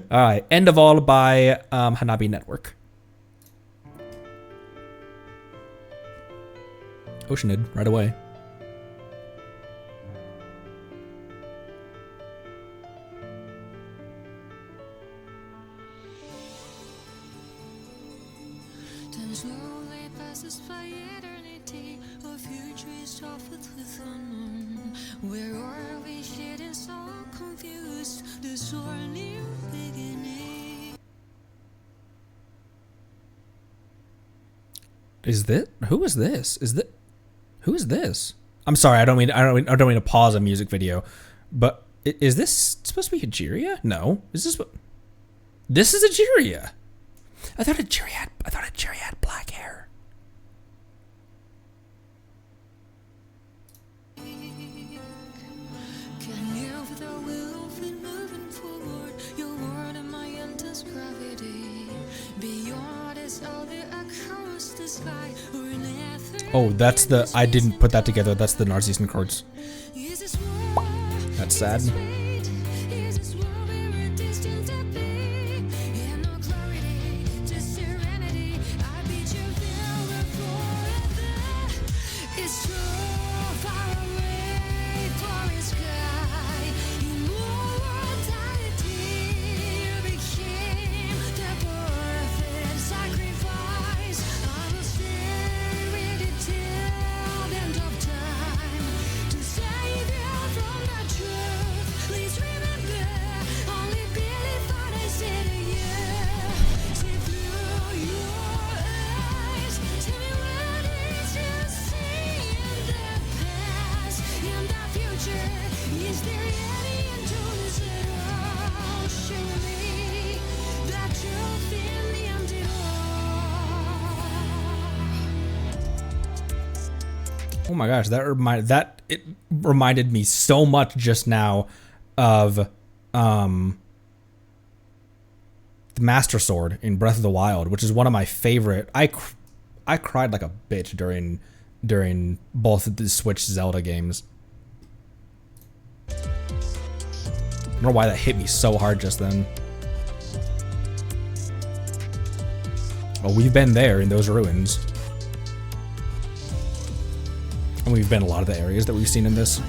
All right, End of All by Hanabi Network. Oceanid, right away. Where are we getting so confused? This our new beginning. Is this? Who is this? Who is this? I'm sorry, I don't mean to pause a music video, but is this supposed to be Egeria? No. Is this what? This is Egeria. I thought Egeria had black hair. Beyond Oh, that's the... I didn't put that together. That's the Narcissan chords. That's sad. Oh my gosh, it reminded me so much just now of the Master Sword in Breath of the Wild, which is one of my favorite. I cried like a bitch during both of the Switch Zelda games. I don't know why that hit me so hard just then. Well, we've been there in those ruins. And we've been a lot of the areas that we've seen in this.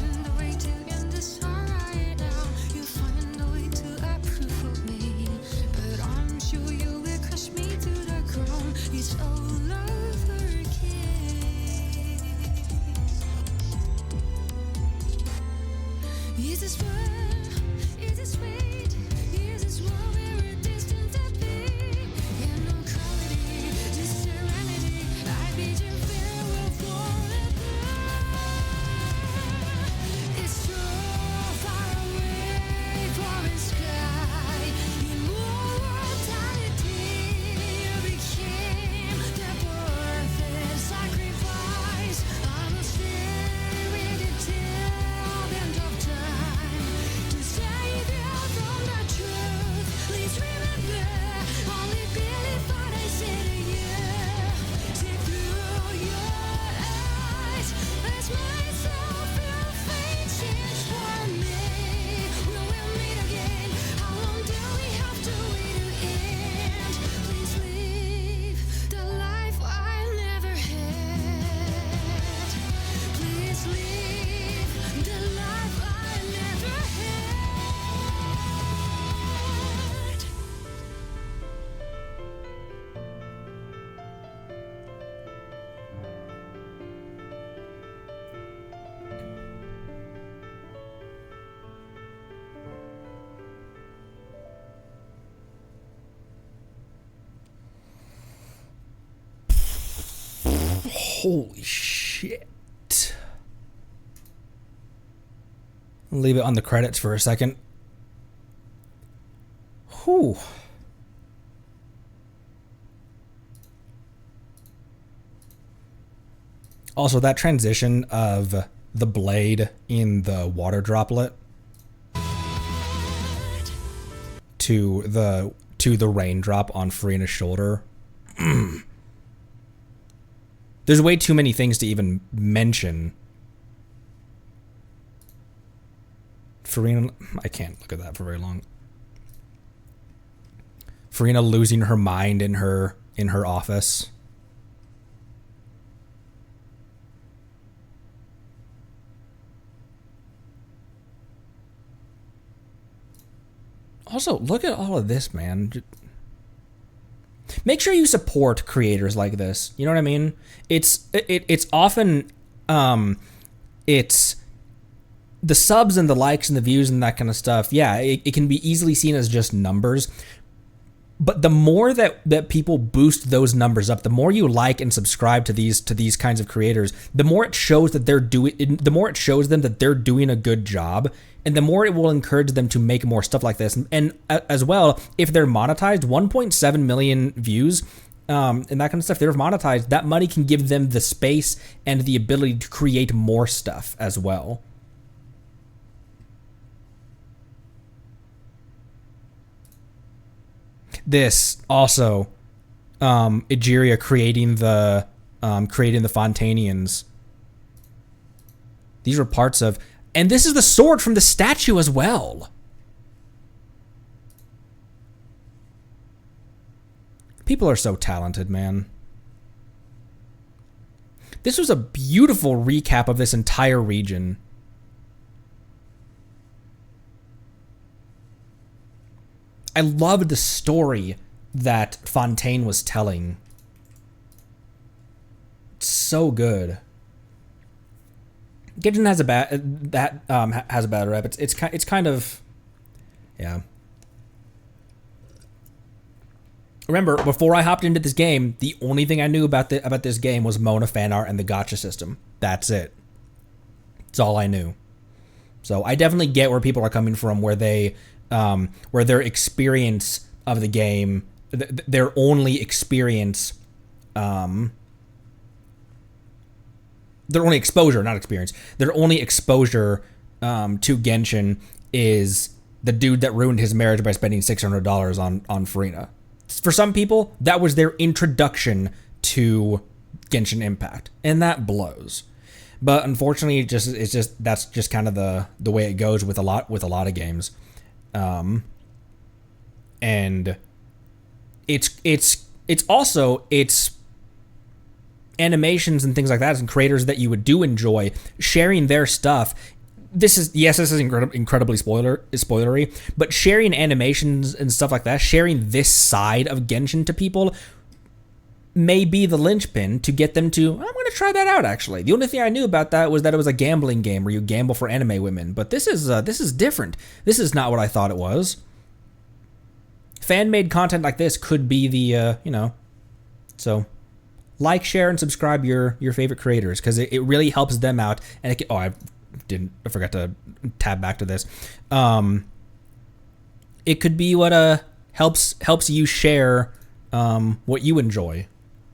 Holy shit. I'll leave it on the credits for a second. Whew. Also, that transition of the blade in the water droplet to the raindrop on Farina's shoulder. There's way too many things to even mention. Farina, I can't look at that for very long. Farina losing her mind in her office. Also, look at all of this, man. Make sure you support creators like this. You know what I mean? It's often it's the subs and the likes and the views and that kind of stuff. Yeah, it can be easily seen as just numbers. But the more that people boost those numbers up, the more you like and subscribe to these kinds of creators, the more it shows that they're doing a good job, and the more it will encourage them to make more stuff like this. And as well, if they're monetized, 1.7 million views, and that kind of stuff, they're monetized, that money can give them the space and the ability to create more stuff as well. This also, Egeria creating the creating the Fontanians. These were parts of... And this is the sword from the statue as well. People are so talented, man. This was a beautiful recap of this entire region. I loved the story that Fontaine was telling. It's so good. Genshin has a bad has a bad rep. It's kind of, yeah. Remember, before I hopped into this game, the only thing I knew about this game was Mona fan art and the gacha system. That's it. That's all I knew. So I definitely get where people are coming from, where they, where their experience of the game, their only experience, their only exposure, not experience, their only exposure to Genshin is the dude that ruined his marriage by spending $600 on Farina. For some people, that was their introduction to Genshin Impact, and that blows. But unfortunately, that's just kind of the way it goes with a lot of games, and it's also animations and things like that, and creators that you would do enjoy sharing their stuff. This is incredibly spoilery, but sharing animations and stuff like that, sharing this side of Genshin to people may be the linchpin to get them to, I'm going to try that out, actually. The only thing I knew about that was that it was a gambling game where you gamble for anime women, but this is different. This is not what I thought it was. Fan-made content like this could be the, so like, share, and subscribe your favorite creators, because it really helps them out, and it can, I forgot to tab back to this. It could be what helps you share what you enjoy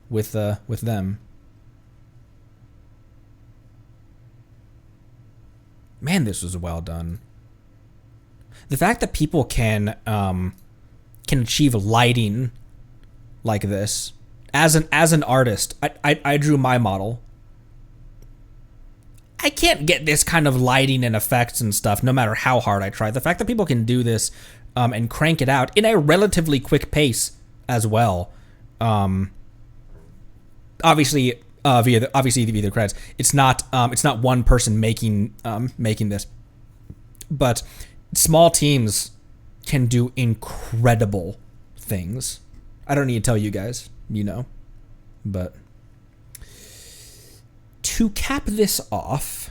with them. Man, this was well done. The fact that people can achieve lighting like this as an artist. I drew my model. I can't get this kind of lighting and effects and stuff no matter how hard I try. The fact that people can do this and crank it out in a relatively quick pace as well. Obviously via the credits. It's not one person making this, but small teams can do incredible things. I don't need to tell you guys, but to cap this off,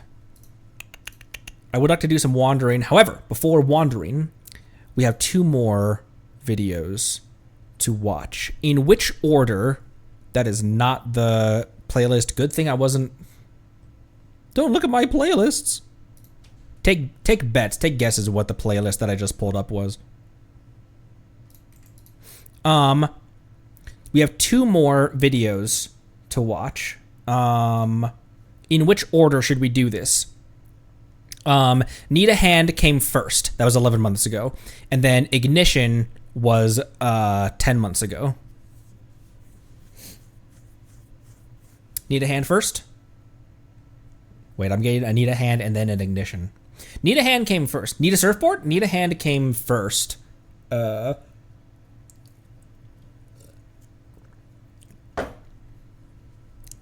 I would like to do some wandering. However, before wandering, we have 2 more videos to watch. In which order? That is not the playlist. Good thing I wasn't... Don't look at my playlists. Take bets. Take guesses of what the playlist that I just pulled up was. We have 2 more videos to watch. In which order should we do this? Need a Hand came first. That was 11 months ago. And then Ignition was 10 months ago. Need a Hand first? Wait, I'm getting a Need a Hand and then an Ignition. Need a Hand came first. Need a Surfboard? Need a Hand came first.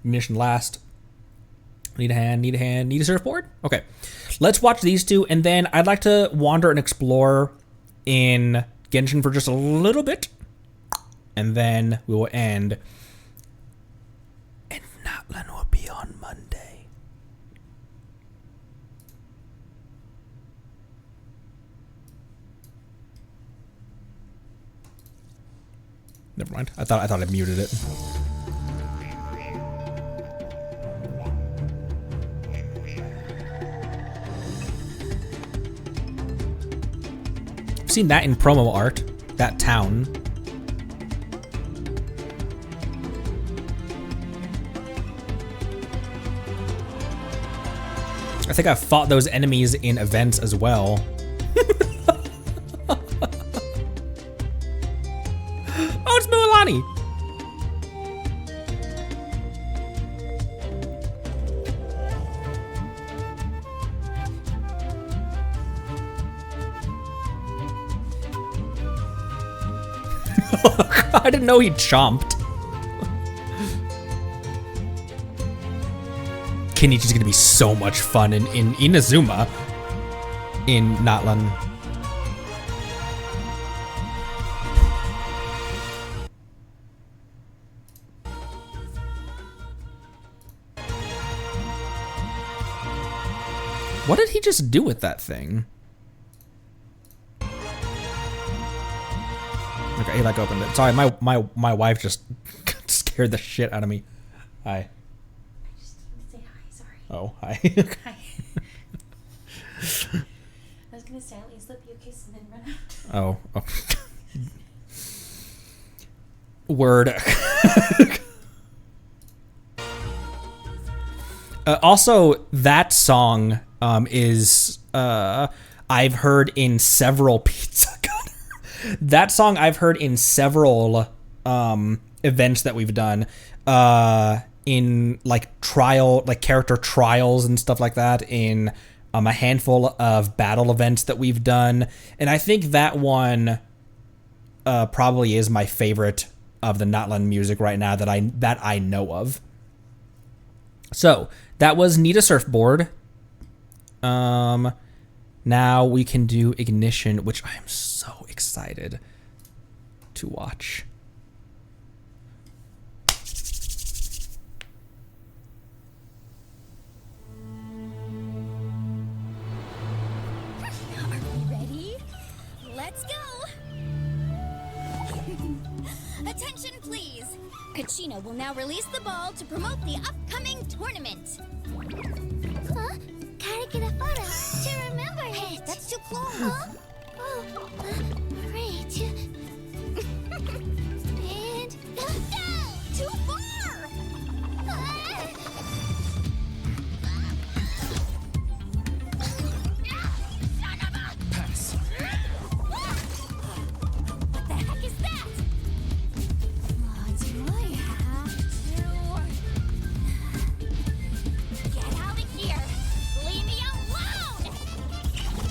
Ignition last. Need a hand, need a surfboard? Okay. Let's watch these 2, and then I'd like to wander and explore in Genshin for just a little bit, and then we will end. And Natlan will be on Monday. Never mind. I thought I muted it. I've seen that in promo art, that town. I think I've fought those enemies in events as well. Oh, it's Milani! I didn't know he chomped. Kenichi's gonna be so much fun in Inazuma. In Natlan. What did he just do with that thing? Okay, he like opened it. Sorry, my wife just scared the shit out of me. Hi. I just need to say hi, sorry. Oh, hi. Hi. I was gonna silently slip you a kiss and then run out. Oh. Word. Also, that song is I've heard in several pizza cutter. That song I've heard in several events that we've done in like character trials and stuff like that, in a handful of battle events that we've done, and I think that one probably is my favorite of the Natlan music right now that I know of. So that was Need a Surfboard. Now we can do Ignition, which I am so excited to watch. Ready? Let's go! Attention, please! Kachina will now release the ball to promote the upcoming tournament. Huh? Gotta get a photo to remember it. Hey, that's too close. Huh? Oh, great. And No! Too far! Son of a... Pass. What the heck is that? Do I have to... Get out of here! Leave me alone!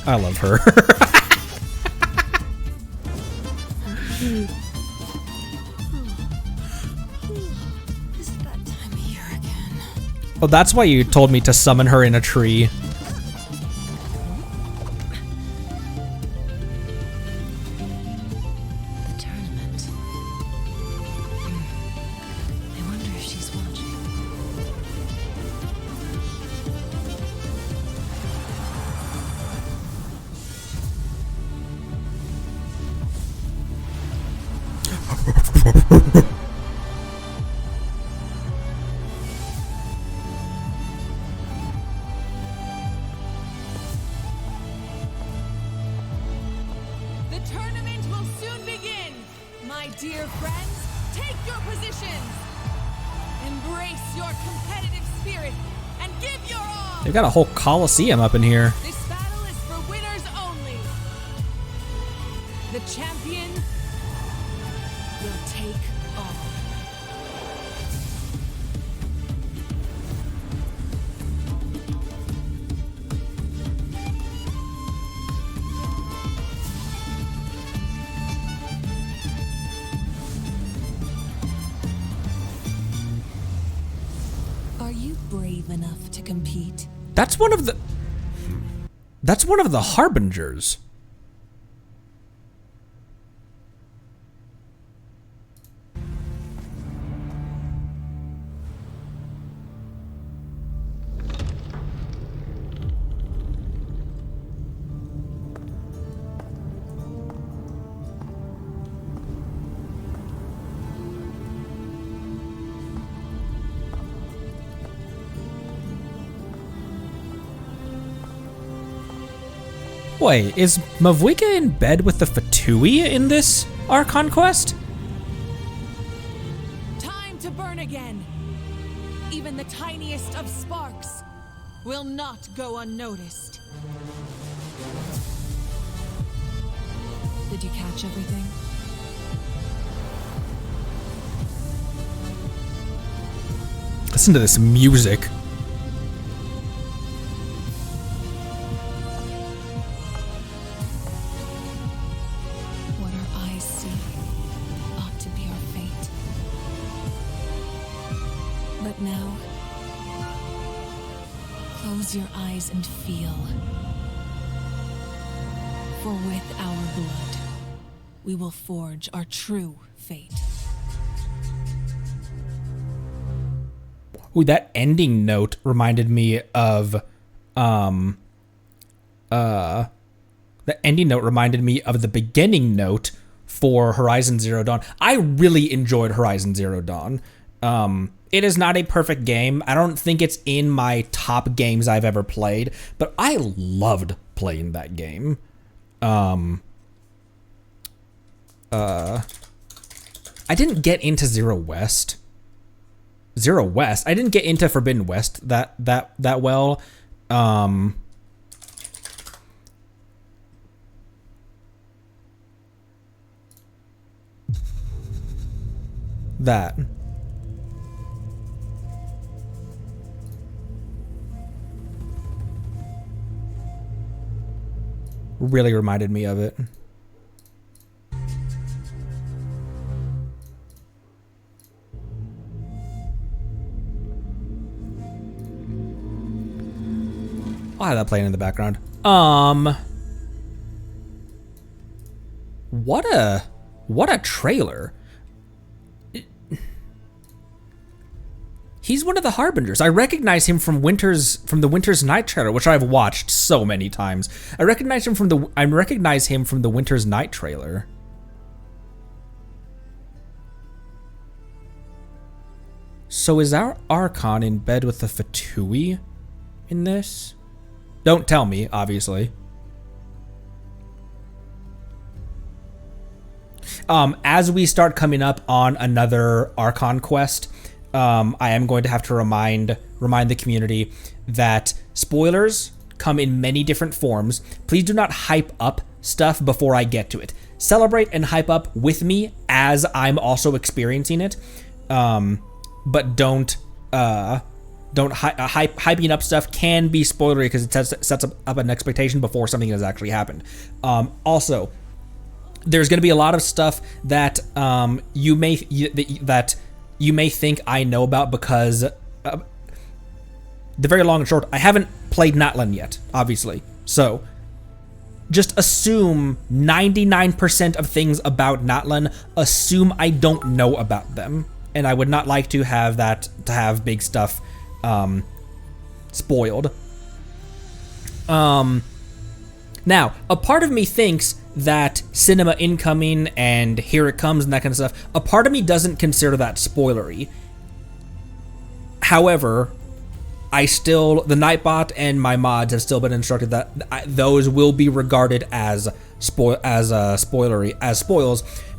I love her. It's that time of year again. Oh, that's why you told me to summon her in a tree. The tournament. I wonder if she's watching. The tournament will soon begin. My dear friends, take your positions. Embrace your competitive spirit and give your all. They've got a whole coliseum up in here. This battle is for winners only. The champion will take all. Are you brave enough to compete? That's one of the harbingers. Wait, is Mavuika in bed with the Fatui in this Archon quest? Time to burn again. Even the tiniest of sparks will not go unnoticed. Did you catch everything? Listen to this music. What our eyes see But now, close your eyes and feel. For with our blood, we will forge our true fate. Ooh, that ending note reminded me of, the ending note reminded me of the beginning note for Horizon Zero Dawn. I really enjoyed Horizon Zero Dawn. It is not a perfect game. I don't think it's in my top games I've ever played, but I loved playing that game. I didn't get into Zero West. I didn't get into Forbidden West that well. That. Really reminded me of it. I'll have that playing in the background. What a trailer. He's one of the Harbingers. I recognize him from the Winter's Night trailer, which I've watched so many times. I recognize him from the Winter's Night trailer. So is our Archon in bed with the Fatui in this? Don't tell me, obviously. As we start coming up on another Archon quest, I am going to have to remind the community that spoilers come in many different forms. Please do not hype up stuff before I get to it. Celebrate and hype up with me as I'm also experiencing it, but don't hyping up stuff can be spoilery because it sets up an expectation before something has actually happened. Also, there's going to be a lot of stuff that you may think I know about because the very long and short, I haven't played Natlan yet, obviously. So just assume 99% of things about Natlan, assume I don't know about them. And I would not like to have big stuff spoiled. Now, a part of me thinks that cinema incoming and here it comes and that kind of stuff, a part of me doesn't consider that spoilery. However, the Nightbot and my mods have still been instructed that those will be regarded as spoils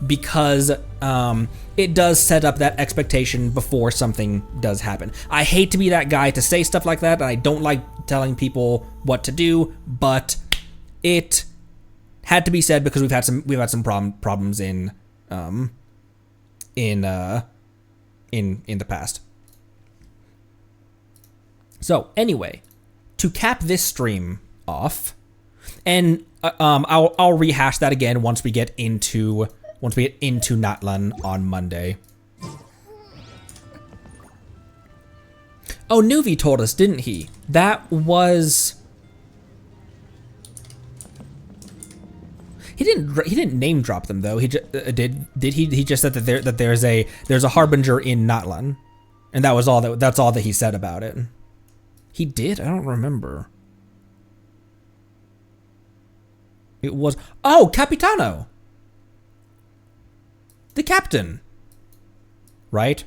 because it does set up that expectation before something does happen. I hate to be that guy to say stuff like that, and I don't like telling people what to do, but it had to be said because we've had some problems in the past. So anyway, to cap this stream off, and I'll rehash that again once we get into Natlan on Monday. Oh, Nuvi told us, didn't he? That was. He didn't name drop them though. He did he? He just said that there's a Harbinger in Natlan, and that's all that he said about it. He did? I don't remember. It was Capitano, the captain, right?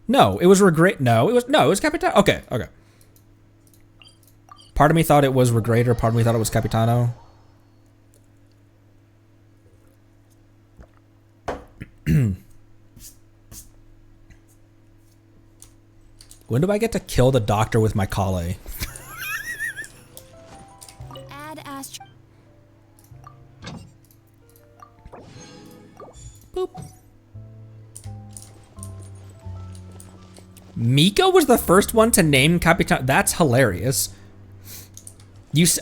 No, it was Regret. No, it was Capitano. Okay. Part of me thought it was Regrator. Part of me thought it was Capitano. When do I get to kill the doctor with my Kale? Add Astro. Boop. Miko was the first one to name Capitan. That's hilarious.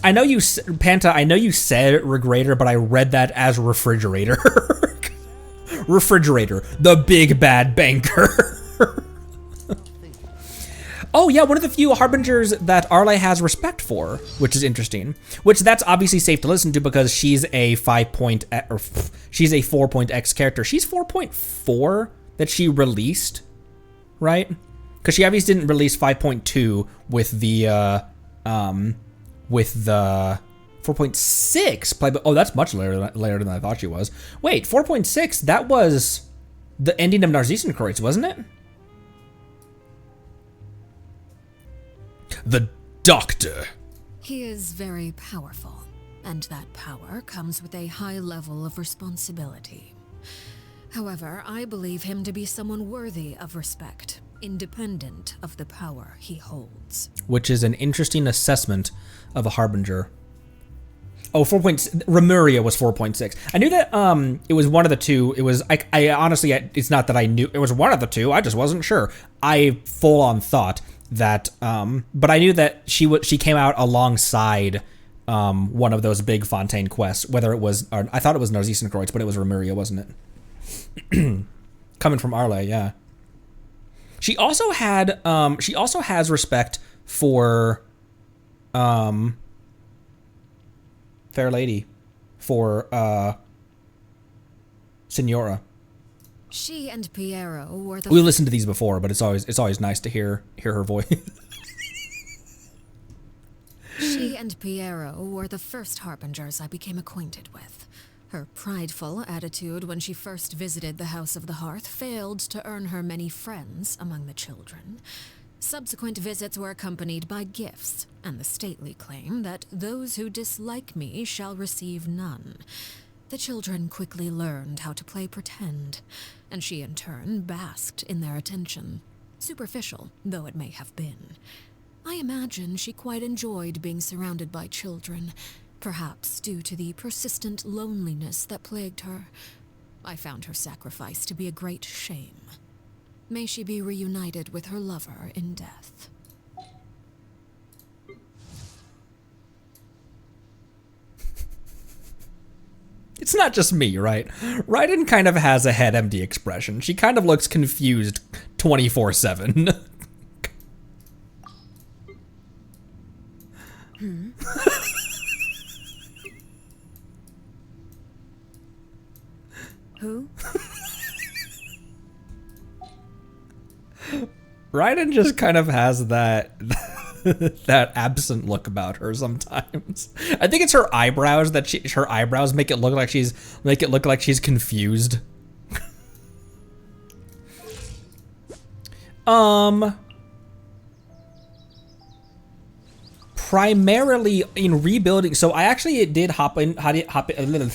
I know you said Regrator, but I read that as Refrigerator. Refrigerator, the big bad banker. Oh yeah, one of the few harbingers that Arle has respect for, which is interesting. Which that's obviously safe to listen to because she's a 4.x character. She's 4.4 that she released, right? Because she obviously didn't release 5.2 with the 4.6 play. Oh, that's much later than I thought she was. Wait, 4.6. That was the ending of Narcissus Kreuz, wasn't it? The Doctor. He is very powerful, and that power comes with a high level of responsibility. However, I believe him to be someone worthy of respect, independent of the power he holds. Which is an interesting assessment of a harbinger. Oh, 4.6. Remuria was 4.6. I knew that it was one of the two. It was I honestly, it's not that I knew it was one of the two. I just wasn't sure. I full on thought that but I knew that she came out alongside one of those big Fontaine quests, whether it was, or I thought it was Narcissus Kreuz, but it was Remuria, wasn't it? Coming from Arle, yeah. She also has respect for Fair Lady, for Signora. She and Piero were the... We listened to these before, but it's always nice to hear her voice. She and Piero were the first harbingers I became acquainted with. Her prideful attitude when she first visited the House of the Hearth failed to earn her many friends among the children. Subsequent visits were accompanied by gifts, and the stately claim that those who dislike me shall receive none. The children quickly learned how to play pretend, and she in turn basked in their attention, superficial though it may have been. I imagine she quite enjoyed being surrounded by children, perhaps due to the persistent loneliness that plagued her. I found her sacrifice to be a great shame. May she be reunited with her lover in death. It's not just me, right? Raiden kind of has a head empty expression. She kind of looks confused 24/7. Who? Raiden just kind of has that that absent look about her sometimes. I think it's her eyebrows that her eyebrows make it look like she's confused. Primarily in rebuilding. So I actually did hop in a little,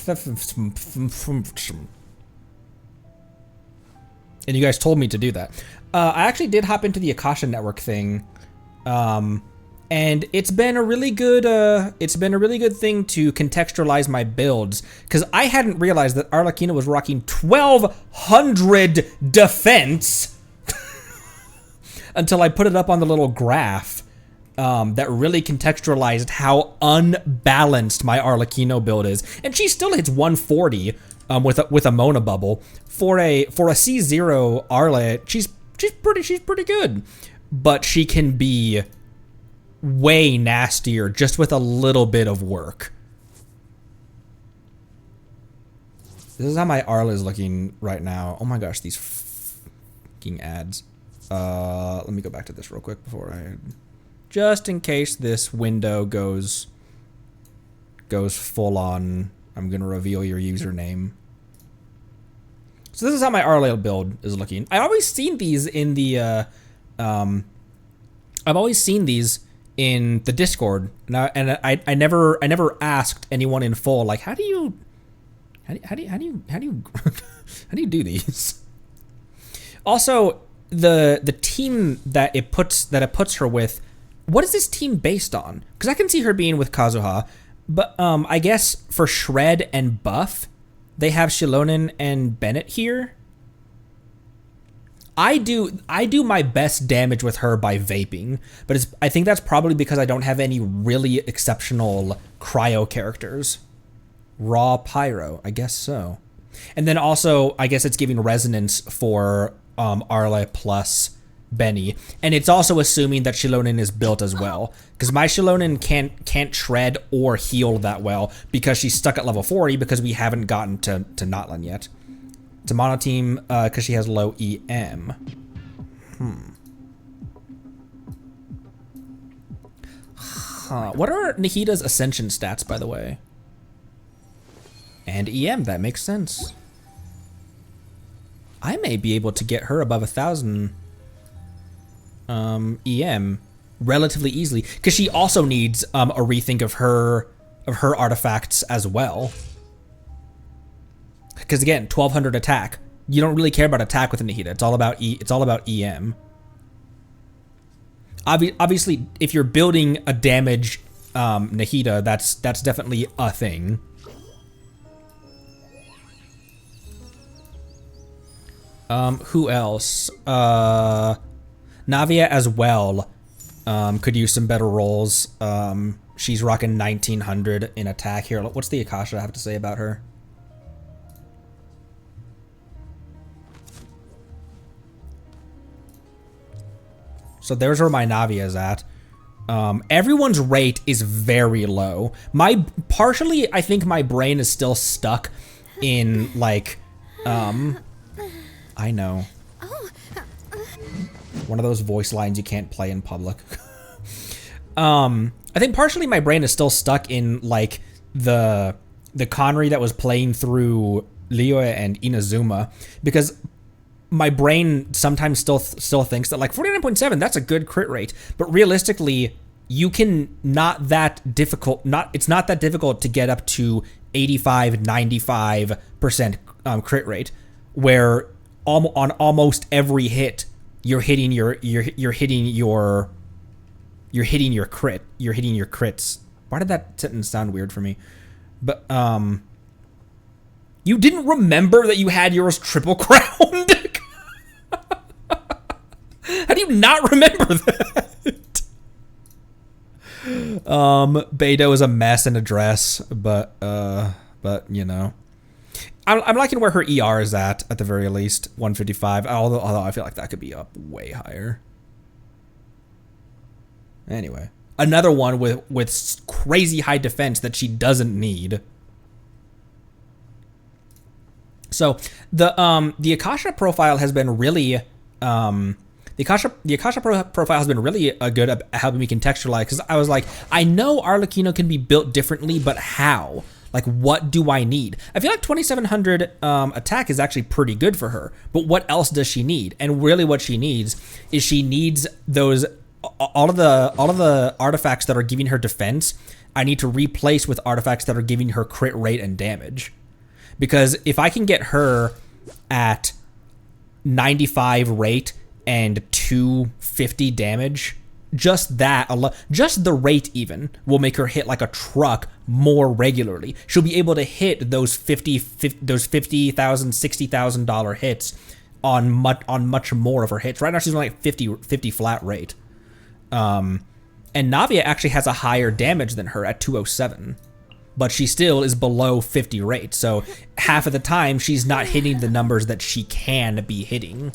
and you guys told me to do that. I actually did hop into the Akasha Network thing, and it's been a really good thing to contextualize my builds, because I hadn't realized that Arlecchino was rocking 1200 defense until I put it up on the little graph that really contextualized how unbalanced my Arlecchino build is, and she still hits 140 with a Mona bubble for a C0 Arle. She's pretty good, but she can be way nastier just with a little bit of work. This is how my Arle is looking right now. Oh my gosh, these fucking ads. Let me go back to this real quick before just in case this window goes full on. I'm gonna reveal your username. So this is how my Arle build is looking. I've always seen these in the Discord, and I never asked anyone in full, like, how do you do these? Also, the team that it puts her with, what is this team based on? Because I can see her being with Kazuha, but I guess for Shred and Buff, they have Shilonen and Bennett here. I do my best damage with her by vaping, but I think that's probably because I don't have any really exceptional cryo characters. Raw Pyro, I guess so. And then also, I guess it's giving resonance for Arle plus Benny, and it's also assuming that Xilonen is built as well, because my Xilonen can't tread or heal that well because she's stuck at level 40 because we haven't gotten to Notland yet. It's a mono team because she has low EM. What are Nahida's Ascension stats, by the way? And EM, that makes sense. I may be able to get her above 1,000 EM relatively easily, because she also needs a rethink of her artifacts as well. Because again, 1,200 attack. You don't really care about attack with Nahida. It's all about EM. Obviously, if you're building a damage Nahida, that's definitely a thing. Who else? Navia as well could use some better rolls. She's rocking 1,900 in attack here. What's the Akasha have to say about her? So there's where my Navia is at. Everyone's rate is very low. Partially, I think my brain is still stuck in like, I know. One of those voice lines you can't play in public. I think partially my brain is still stuck in like the Connery that was playing through Liyue and Inazuma, because my brain sometimes still thinks that like 49.7, that's a good crit rate, but realistically, it's not that difficult to get up to 85-95% crit rate, where on almost every hit you're hitting your crits. Why did that sentence sound weird for me? But you didn't remember that you had yours triple crowned? How do you not remember that? Beidou is a mess in a dress, but you know, I'm liking where her ER is at the very least, 155. Although I feel like that could be up way higher. Anyway, another one with crazy high defense that she doesn't need. So the Akasha profile has been really the Akasha profile has been really good at helping me contextualize, because I was like, I know Arlecchino can be built differently, but how? Like, what do I need? I feel like 2,700 attack is actually pretty good for her, but what else does she need? And really what she needs is those all of the artifacts that are giving her defense, I need to replace with artifacts that are giving her crit rate and damage. Because if I can get her at 95 rate and 250 damage, just the rate even will make her hit like a truck more regularly. She'll be able to hit those $50,000, $60,000 hits on much more of her hits. Right now she's on like 50 flat rate. And Navia actually has a higher damage than her at 207, but she still is below 50 rate. So half of the time she's not hitting the numbers that she can be hitting.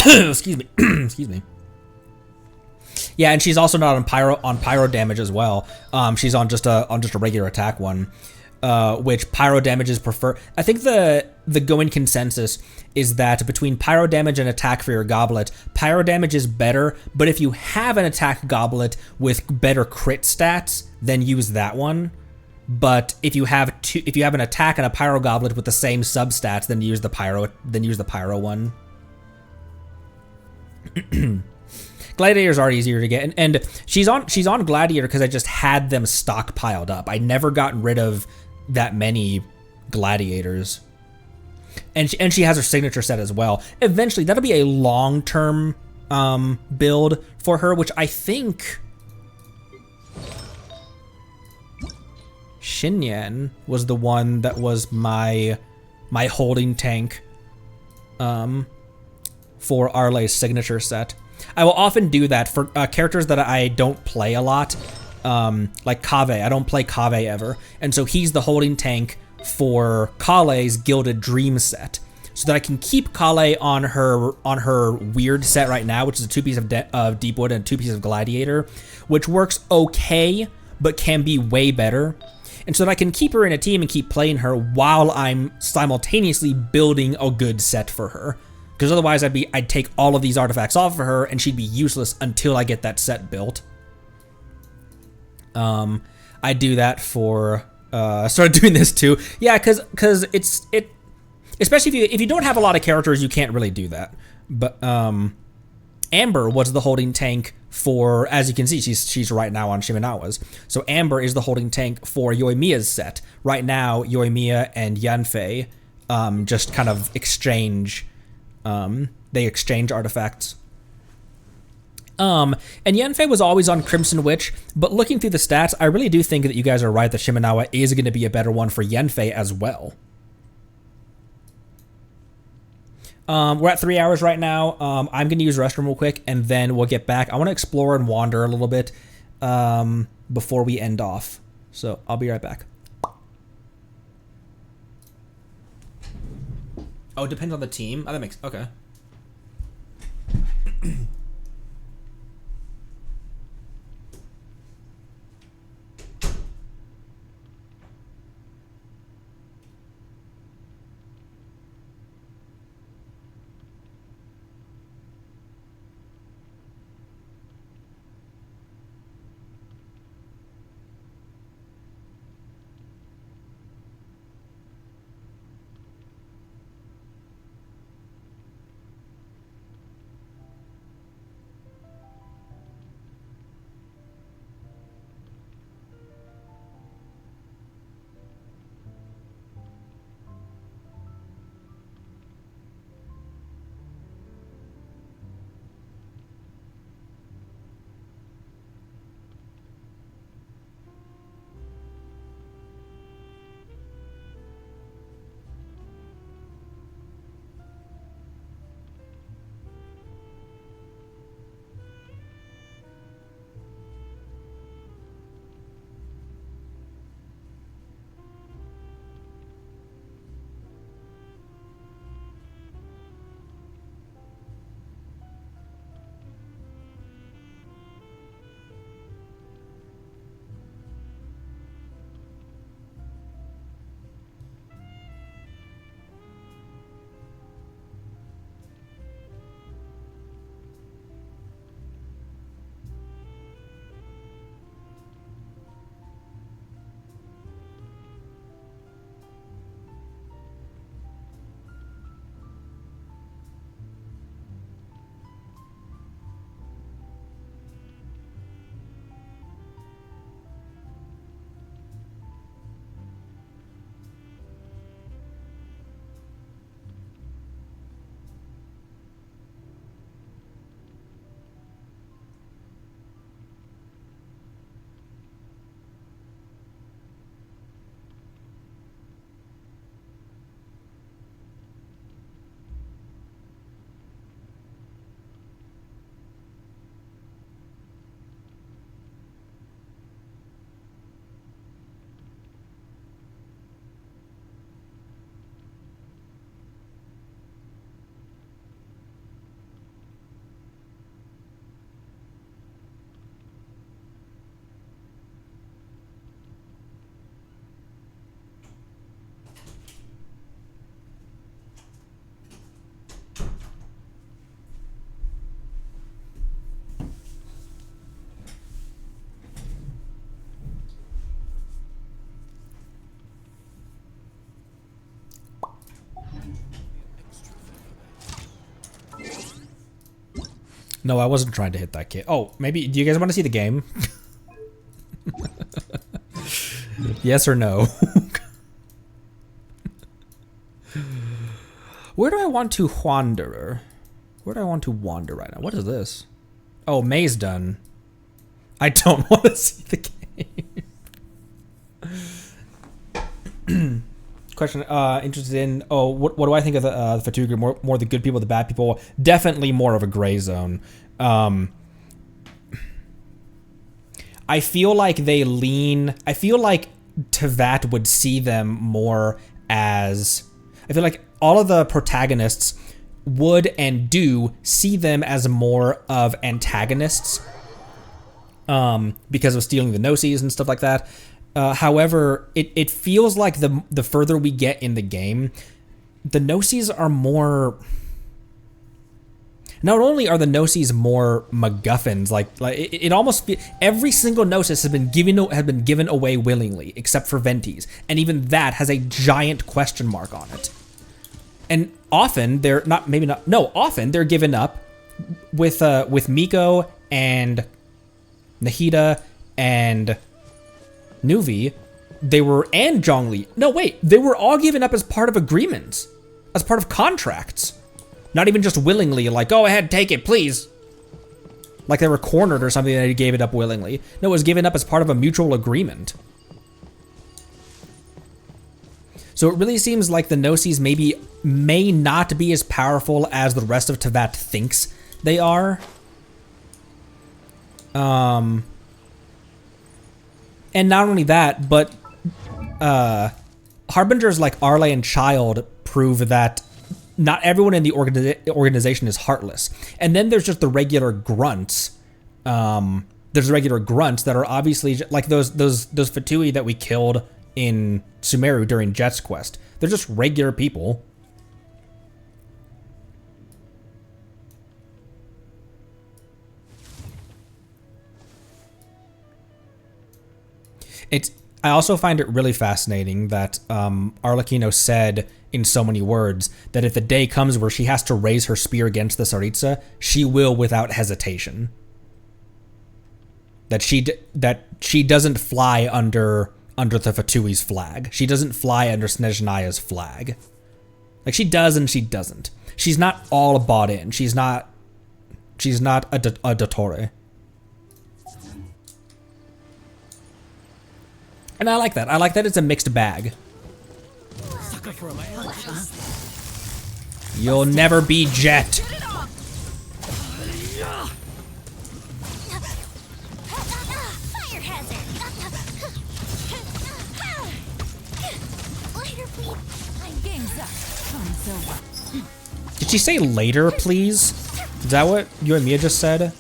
Excuse me. Excuse me. Yeah, and she's also not on pyro damage as well. She's on just a regular attack one, which pyro damage is preferred. I think the going consensus is that between pyro damage and attack for your goblet, pyro damage is better. But if you have an attack goblet with better crit stats, then use that one. But if you have an attack and a pyro goblet with the same substats, then use the pyro one. Gladiators are easier to get, and she's on Gladiator because I just had them stockpiled up. I never gotten rid of that many Gladiators, and she has her signature set as well. Eventually, that'll be a long-term build for her, which I think Xinyan was the one that was my holding tank for Arle's signature set. I will often do that for characters that I don't play a lot. like Kave. I don't play Kave ever, and so he's the holding tank for Kale's Gilded Dream set, so that I can keep Kale on her weird set right now, which is a 2 piece of Deepwood and 2 pieces of Gladiator, which works okay, but can be way better. And so that I can keep her in a team and keep playing her while I'm simultaneously building a good set for her. Because otherwise I'd take all of these artifacts off of her and she'd be useless until I get that set built. I do that for I started doing this too. Yeah, because it especially if you don't have a lot of characters, you can't really do that. But Amber was the holding tank for, as you can see, she's right now on Shimenawa's. So Amber is the holding tank for Yoimiya's set. Right now, Yoimiya and Yanfei just kind of exchange, they exchange artifacts. And Yanfei was always on Crimson Witch, but looking through the stats, I really do think that you guys are right that Shimenawa is going to be a better one for Yanfei as well. We're at 3 hours right now. I'm going to use the restroom real quick, and then we'll get back. I want to explore and wander a little bit before we end off. So I'll be right back. Oh, it depends on the team? Oh, that makes... Okay. No, I wasn't trying to hit that kid. Oh, maybe, do you guys want to see the game? Yes or no? Where do I want to wander? Where do I want to wander right now? What is this? Oh, May's done. I don't want to see the game. Question, interested in, what do I think of the Fatigue group? More the good people, the bad people? Definitely more of a gray zone. I feel like I feel like Tevat would see them more as, I feel like all of the protagonists would and do see them as more of antagonists because of stealing the Gnosis and stuff like that. However, it feels like the further we get in the game, the Gnosis are more... Not only are the Gnosis more MacGuffins, like it almost every single Gnosis has been given away willingly, except for Ventis, and even that has a giant question mark on it. And often they're often they're given up with Miko and Nahida and Nuvi. And Zhongli. No, wait, they were all given up as part of agreements, as part of contracts. Not even just willingly, like, go ahead, take it, please. Like they were cornered or something and they gave it up willingly. No, it was given up as part of a mutual agreement. So it really seems like the Gnosis may not be as powerful as the rest of Tevat thinks they are. And not only that, but Harbingers like Arle and Child prove that not everyone in the organization is heartless. And then there's just the regular grunts. There's regular grunts that are obviously like those Fatui that we killed in Sumeru during Jet's quest. They're just regular people. I also find it really fascinating that Arlecchino said in so many words that if the day comes where she has to raise her spear against the Tsaritsa, she will without hesitation. That she doesn't fly under the Fatui's flag. She doesn't fly under Snezhnaya's flag. Like she does and she doesn't. She's not all bought in. She's not a Dottore. And I like that. I like that it's a mixed bag. You'll never be Jet. Did she say later, please? Is that what you and Mia just said?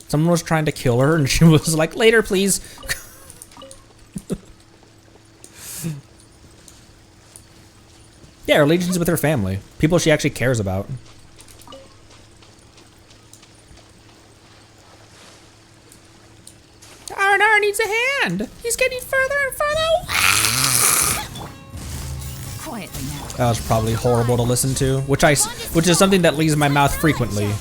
Someone was trying to kill her and she was like, later, please. Yeah, her allegiance with her family. People she actually cares about. R&R needs a hand. He's getting further and further. Quietly now. That was probably horrible to listen to, which is something that leaves my mouth frequently.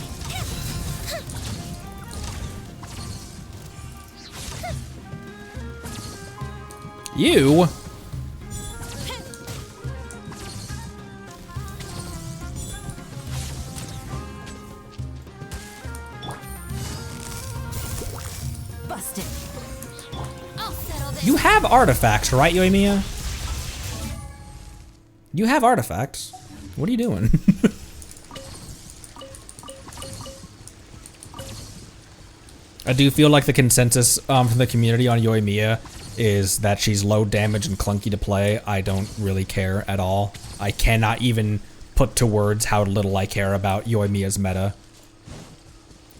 You? Busted. You have artifacts, right, Yoimiya? You have artifacts. What are you doing? I do feel like the consensus from the community on Yoimiya is that she's low damage and clunky to play. I don't really care at all. I cannot even put to words how little I care about Yoimiya's meta.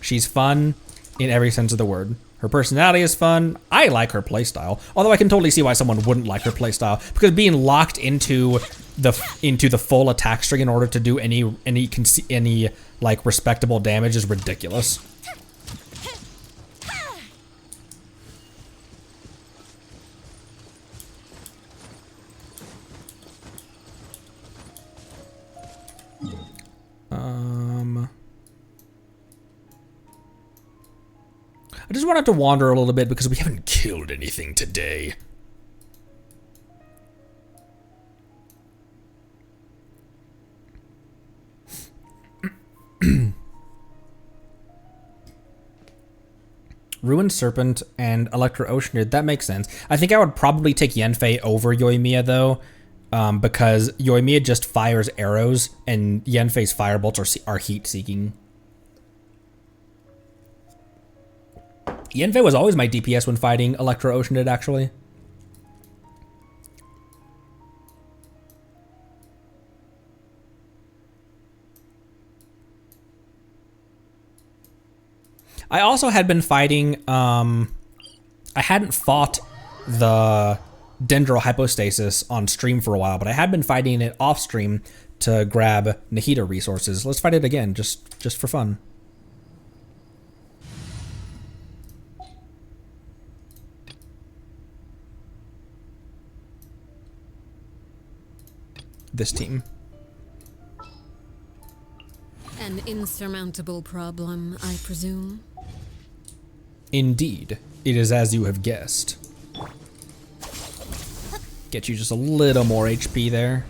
She's fun in every sense of the word. Her personality is fun. I like her playstyle. Although I can totally see why someone wouldn't like her playstyle, because being locked into the full attack string in order to do any like respectable damage is ridiculous. I just wanted to wander a little bit because we haven't killed anything today. Ruined Serpent and Electro Oceanid, that makes sense. I think I would probably take Yanfei over Yoimiya though, because Yoimiya just fires arrows and Yanfei's firebolts are heat-seeking. Yenfei was always my DPS when fighting Electro Oceanid, actually. I also had been fighting, I hadn't fought the Dendro Hypostasis on stream for a while, but I had been fighting it off stream to grab Nahida resources. Let's fight it again, just for fun. This team. An insurmountable problem, I presume? Indeed, it is as you have guessed. Get you just a little more HP there.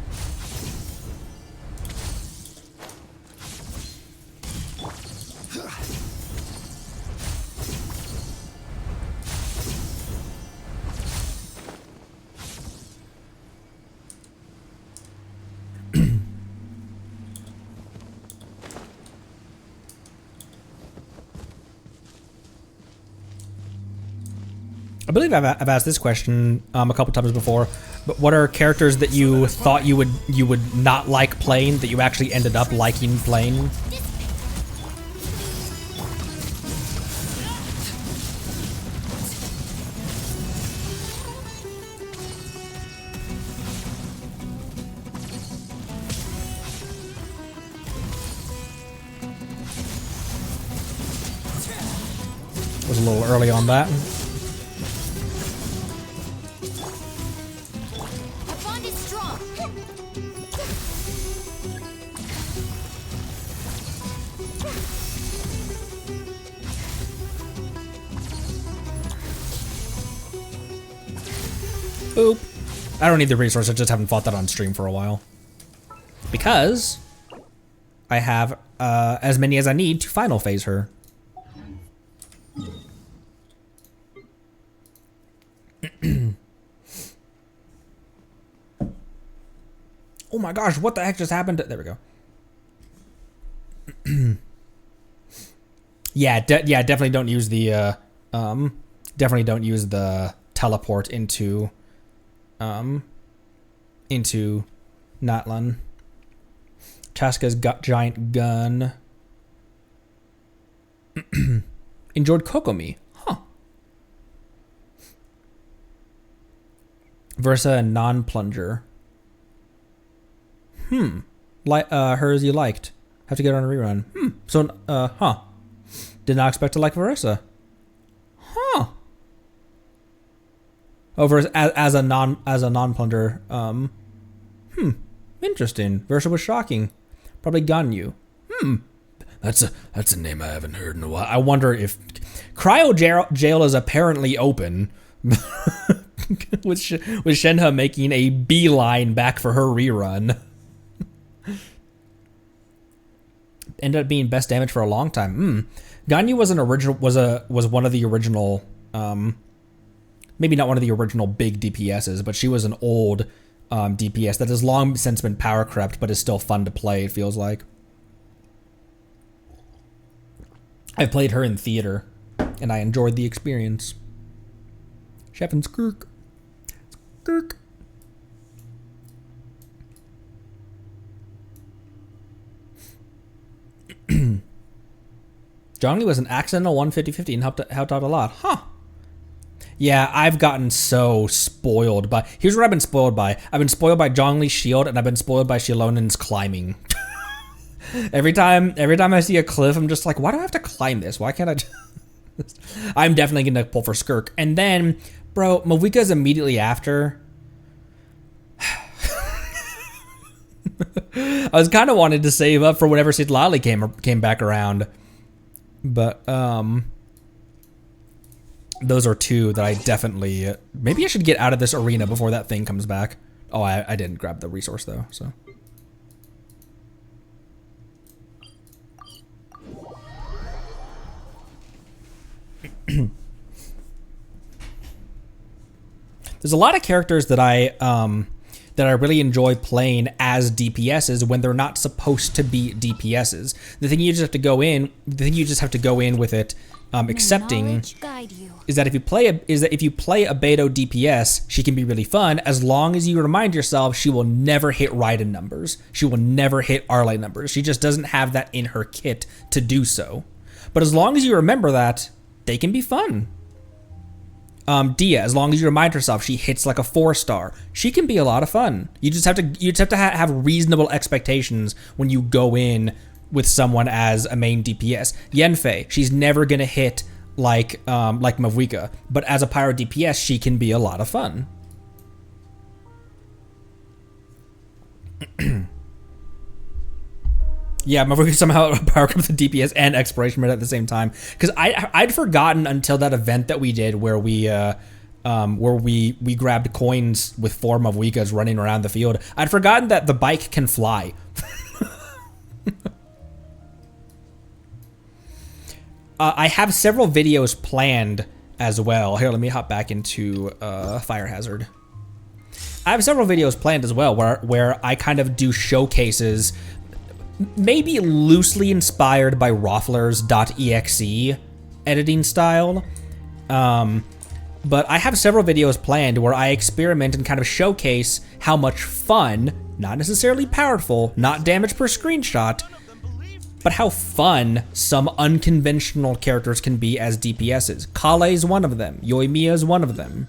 I believe I've asked this question a couple times before, but what are characters that you thought you would not like playing that you actually ended up liking playing? Was a little early on that. Boop. I don't need the resource, I just haven't fought that on stream for a while. Because I have as many as I need to final phase her. Oh my gosh, what the heck just happened? There we go. Yeah, definitely don't use the definitely don't use the teleport into Natlan. Chaska's got giant gun. Enjoyed Kokomi. Huh. Versa and non-plunger. Hers you liked. Have to get on a rerun. So, huh. Did not expect to like Versa. Huh. Over as a non-plunger. Interesting. Versa was shocking. Probably Ganyu. That's a name I haven't heard in a while. I wonder if Cryo Jail is apparently open. with Shenhe making a beeline back for her rerun. Ended up being best damage for a long time. Ganyu was one of the original, maybe not one of the original big DPSs, but she was an old DPS that has long since been power crept, but is still fun to play, it feels like. I've played her in theater, and I enjoyed the experience. Chef and Skirk. Skirk. Zhongli was an accidental 150-50 and helped out a lot. Huh. Yeah, I've gotten so spoiled by... Here's what I've been spoiled by. I've been spoiled by Zhongli's shield, and I've been spoiled by Xilonin's climbing. Every time I see a cliff, I'm just like, why do I have to climb this? Why can't I just... I'm definitely going to pull for Skirk. And then, bro, Mavika's immediately after... I was kind of wanted to save up for whenever Sitlali came back around. But, those are two that I definitely... maybe I should get out of this arena before that thing comes back. Oh, I didn't grab the resource, though, so... There's a lot of characters that I really enjoy playing as DPSs when they're not supposed to be DPSs. The thing you just have to go in with it accepting Knowledge guide you. is that if you play a Beto DPS, she can be really fun as long as you remind yourself she will never hit Raiden numbers. She will never hit Arle numbers. She just doesn't have that in her kit to do so. But as long as you remember that, they can be fun. Dia, as long as you remind herself she hits like a 4-star, she can be a lot of fun. You just have to have reasonable expectations when you go in with someone as a main DPS. Yenfei, she's never gonna hit like Mavuika, but as a pyro DPS, she can be a lot of fun. Yeah, Mavuika somehow power up the DPS and exploration rate at the same time. Because I'd forgotten until that event that we did where we grabbed coins with 4 Mavuikas running around the field. I'd forgotten that the bike can fly. I have several videos planned as well. Here, let me hop back into Fire Hazard. I have several videos planned as well where I kind of do showcases, maybe loosely inspired by Roffler's.exe editing style. But I have several videos planned where I experiment and kind of showcase how much fun, not necessarily powerful, not damage per screenshot, but how fun some unconventional characters can be as DPSs. Kale is one of them. Yoimiya is one of them.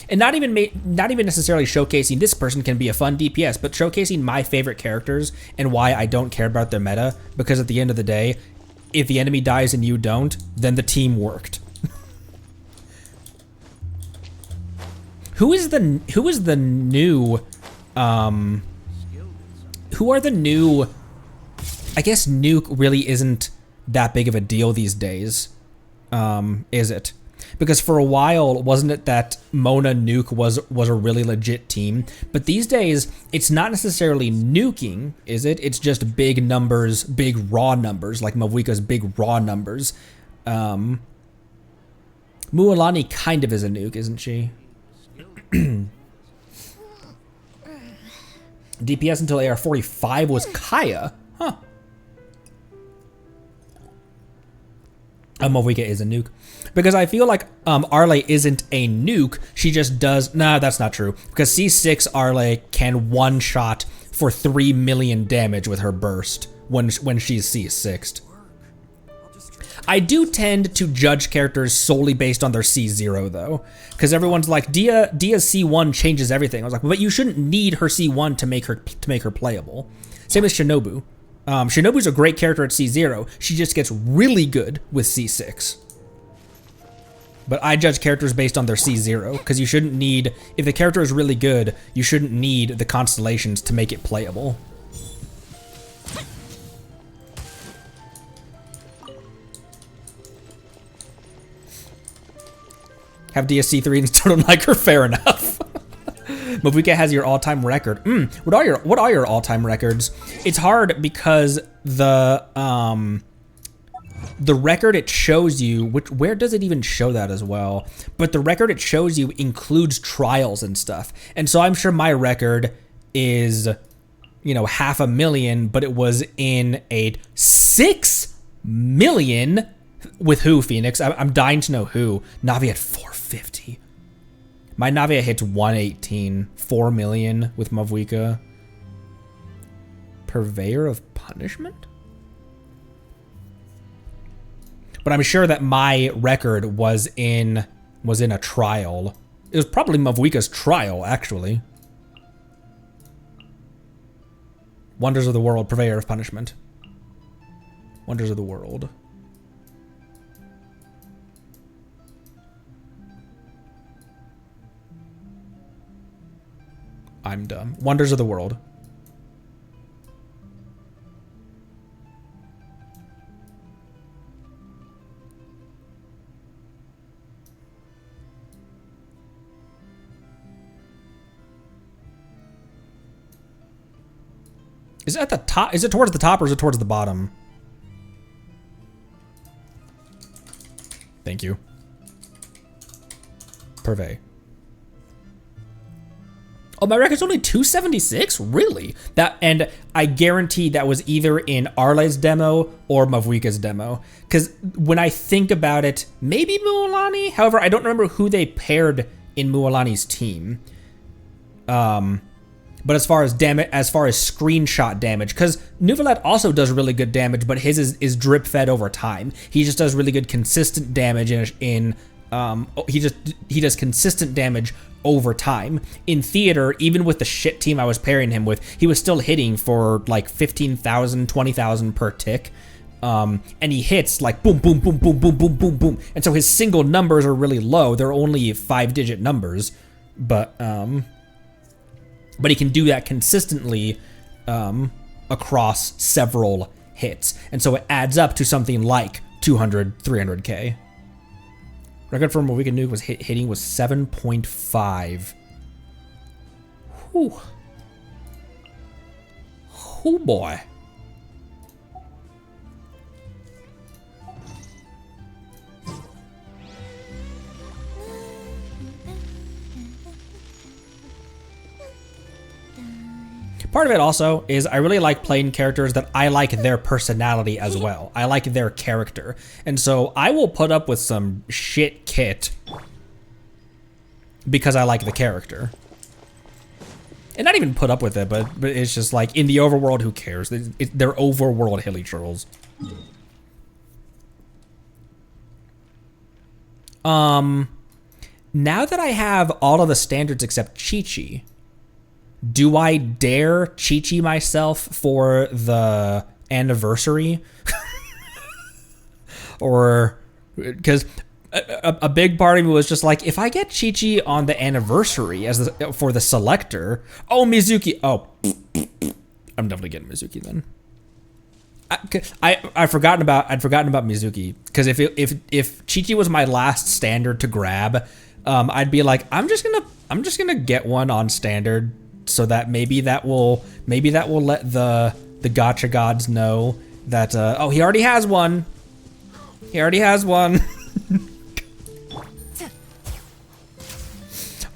And not even necessarily showcasing this person can be a fun DPS, but showcasing my favorite characters and why I don't care about their meta. Because at the end of the day, if the enemy dies and you don't, then the team worked. Who are the new? I guess nuke really isn't that big of a deal these days, is it? Because for a while, wasn't it that Mona Nuke was a really legit team? But these days, it's not necessarily nuking, is it? It's just big numbers, big raw numbers, like Mavuika's big raw numbers. Mualani kind of is a nuke, isn't she? DPS until AR-45 was Kaya. Huh. Mavuika is a nuke. Because I feel like Arle isn't a nuke, she just does... Nah, that's not true. Because C6 Arle can one-shot for 3 million damage with her burst when she's C6'd. I do tend to judge characters solely based on their C0 though. Because everyone's like, Dia's C1 changes everything. I was like, but you shouldn't need her C1 to make her playable. Same as Shinobu. Shinobu's a great character at C0. She just gets really good with C6. But I judge characters based on their C0, because you shouldn't need, if the character is really good, you shouldn't need the constellations to make it playable. Have Dia C3 and still don't like her, fair enough. Mavuika has your all-time record. What are your all-time records? It's hard because the record it shows you, where does it even show that as well? But the record it shows you includes trials and stuff. And so I'm sure my record is, 500,000, but it was in a 6 million with who, Phoenix? I'm dying to know who. Navi at 450. My Navia hits 118, 4 million with Mavuika. Purveyor of Punishment? But I'm sure that my record was in a trial. It was probably Mavuika's trial, actually. Wonders of the World, Purveyor of Punishment. Wonders of the World. I'm dumb. Wonders of the World. Is it at the top? Is it towards the top or is it towards the bottom? Thank you. Purvey. Oh, my record's only 276? Really? That, and I guarantee that was either in Arle's demo or Mavuika's demo. Because when I think about it, maybe Mualani? However, I don't remember who they paired in Mualani's team. But as far as damage, as far as screenshot damage, because Neuvillette also does really good damage, but his is drip fed over time. He just does really good consistent damage he does consistent damage over time. In theater, even with the shit team I was pairing him with, he was still hitting for like 15,000, 20,000 per tick. And he hits like boom, boom, boom, boom, boom, boom, boom, boom. And so his single numbers are really low. They're only 5-digit numbers, but he can do that consistently across several hits. And so it adds up to something like 200, 300k. Record for Mavuika Nuke was hitting was 7.5. Whew. Oh boy. Part of it also is I really like playing characters that I like their personality as well. I like their character. And so I will put up with some shit kit because I like the character. And not even put up with it, but it's just like in the overworld, who cares? They're overworld hilly trolls. Now that I have all of the standards except Chi-Chi, do I dare Chi-Chi myself for the anniversary? Or, because a big part of me was just like, if I get Chi-Chi on the anniversary as for the selector, oh, Mizuki, oh, I'm definitely getting Mizuki then. I'd forgotten about Mizuki, because if Chi-Chi was my last standard to grab, I'd be like, I'm just gonna get one on standard, so that maybe that will let the gacha gods know that oh, he already has one. He already has one.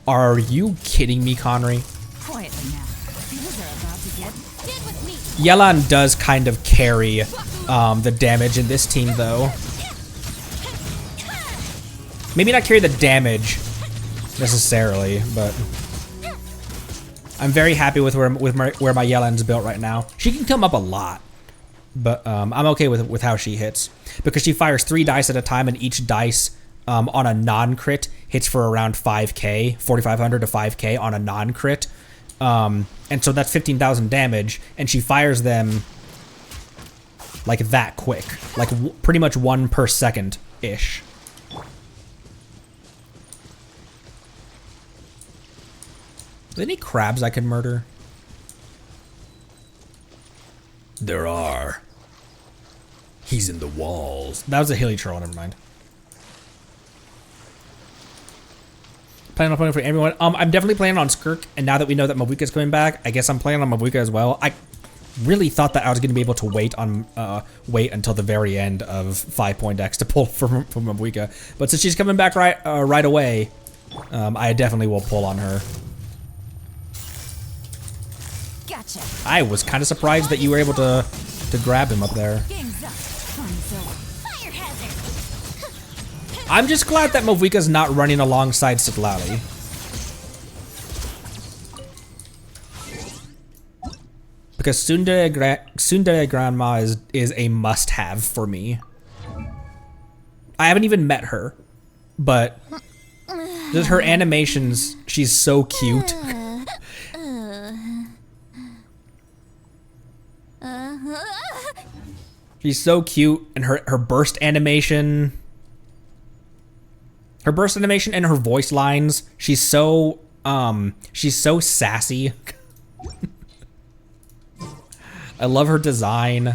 Are you kidding me, Connery? Quietly now. Things are about to get with me. Yelan does kind of carry the damage in this team, though. Maybe not carry the damage necessarily, but I'm very happy with where my Yelan's built right now. She can come up a lot, but I'm okay with how she hits, because she fires 3 dice at a time, and each dice on a non-crit hits for around 5k, 4,500 to 5k on a non-crit, and so that's 15,000 damage, and she fires them like that quick, like pretty much 1 per second ish. Are there any crabs I could murder? There are. He's in the walls. That was a hilly troll, never mind. Planning on playing for everyone. I'm definitely playing on Skirk, and now that we know that Mavuika's coming back, I guess I'm playing on Mavuika as well. I really thought that I was going to be able to wait until the very end of 5 X to pull from Mavuika, but since she's coming back right away, I definitely will pull on her. Gotcha. I was kind of surprised that you were able to grab him up there. Game's up. Fire hazard. I'm just glad that Mavuika's not running alongside Sitlali. Because Tsundere Grandma is a must-have for me. I haven't even met her, but just her animations, she's so cute. She's so cute, and her burst animation and her voice lines, she's so sassy. I love her design.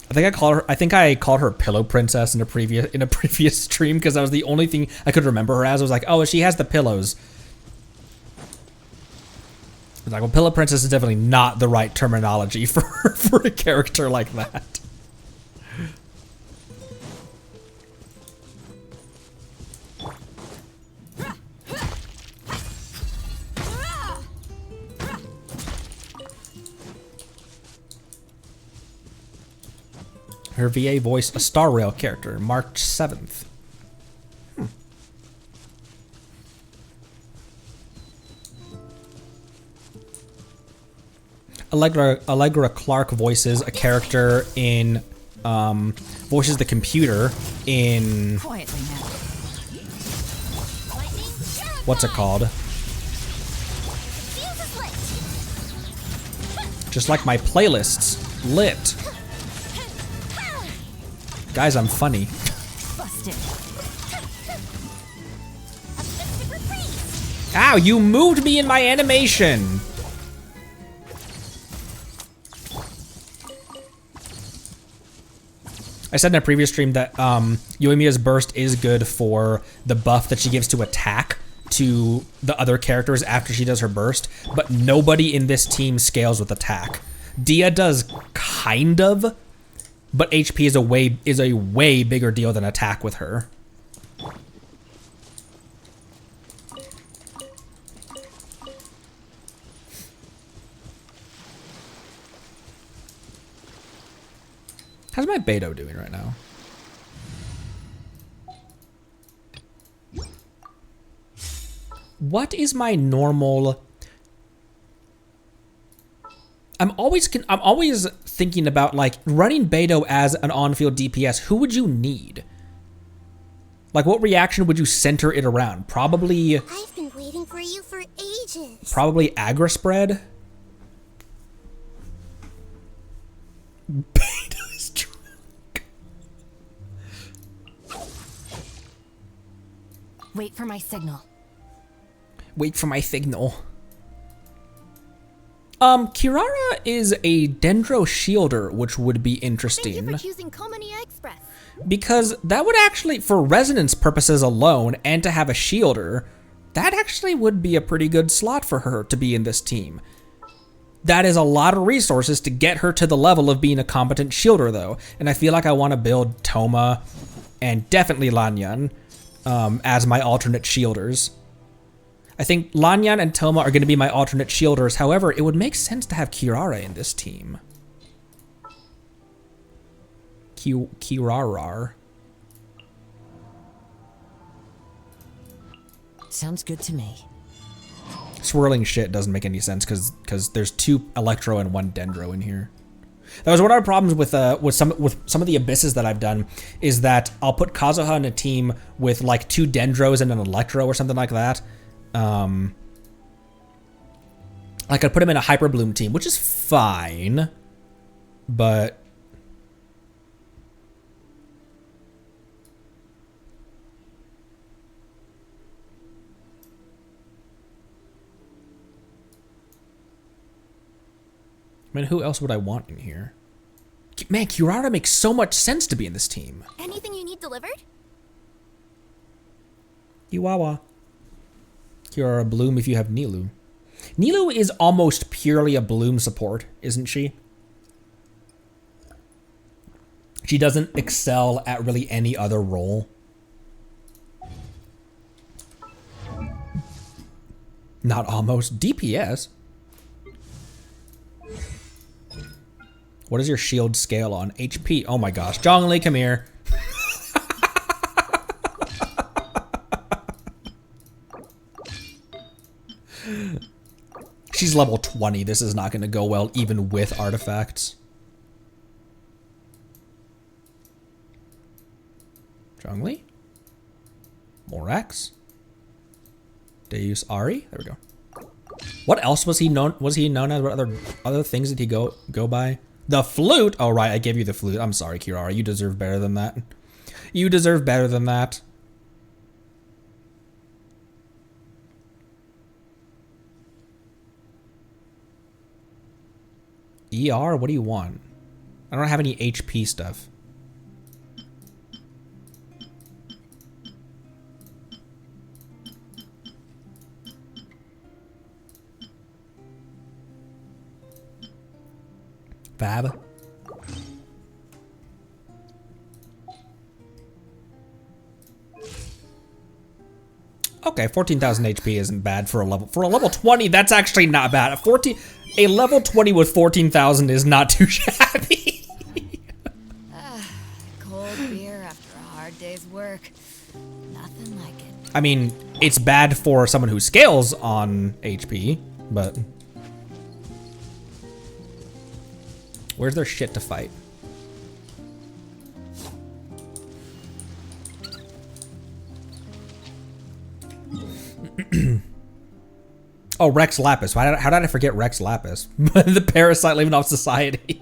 I think I called her Pillow Princess in a previous stream, because that was the only thing I could remember her as. I was like, oh, she has the pillows. I was like, well, Pillow Princess is definitely not the right terminology for a character like that. Her VA voiced a Star Rail character, March 7th. Allegra Clark voices a character in, voices the computer in, what's it called? Just like my playlists, lit. Guys, I'm funny. Ow, you moved me in my animation! I said in a previous stream that Yoimiya's burst is good for the buff that she gives to attack to the other characters after she does her burst, but nobody in this team scales with attack. Dia does kind of, but HP is a way bigger deal than attack with her. How's my Beto doing right now? What is my normal? I'm always thinking about like running Beto as an on-field DPS. Who would you need? Like, what reaction would you center it around? Probably. I've been waiting for you for ages. Probably aggro spread. Beto is drunk. Wait for my signal. Wait for my signal. Kirara is a Dendro Shielder, which would be interesting. Thank you for choosing Komani Express. Because that would actually, for resonance purposes alone, and to have a Shielder, that actually would be a pretty good slot for her to be in this team. That is a lot of resources to get her to the level of being a competent Shielder, though. And I feel like I want to build Thoma and definitely Lanyan as my alternate Shielders. I think Lanyan and Thoma are going to be my alternate Shielders. However, it would make sense to have Kirara in this team. Kirarar. Sounds good to me. Swirling shit doesn't make any sense because there's 2 Electro and 1 Dendro in here. That was one of our problems with some of the abysses that I've done, is that I'll put Kazuha in a team with like 2 Dendros and an Electro or something like that. Like I'd put him in a Hyper Bloom team, which is fine, but I mean, who else would I want in here? Man, Kirara makes so much sense to be in this team. Anything you need delivered? Iwawa. Kirara Bloom if you have Nilou. Nilou is almost purely a Bloom support, isn't she? She doesn't excel at really any other role. Not almost. DPS. What is your shield scale on? HP. Oh my gosh. Zhongli, come here. She's level 20. This is not going to go well even with artifacts. Zhongli. Morax. Deus Ari. There we go. What else was he known? Was he known as? What other things did he go by? The flute. Oh right, I gave you the flute. I'm sorry, Kirara. You deserve better than that. You deserve better than that. ER. What do you want? I don't have any HP stuff. Fab. Okay, 14,000 HP isn't bad for a level 20. That's actually not bad. A level 20 with 14,000 is not too shabby. cold beer after a hard day's work. Nothing like it. I mean, it's bad for someone who scales on HP, but where's their shit to fight? Oh, Rex Lapis. How did I forget Rex Lapis? The parasite living off society.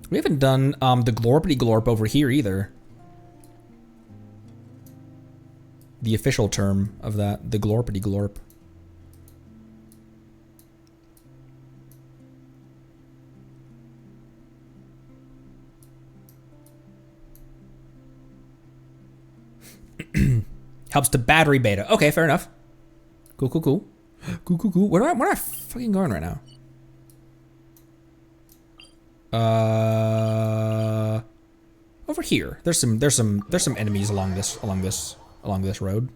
We haven't done the Glorpity Glorp over here either. The official term of that, the Glorpity Glorp. Helps to battery beta. Okay, fair enough. Cool, cool, cool. Cool, cool, cool. Where am I fucking going right now? Over here. There's some enemies along this road.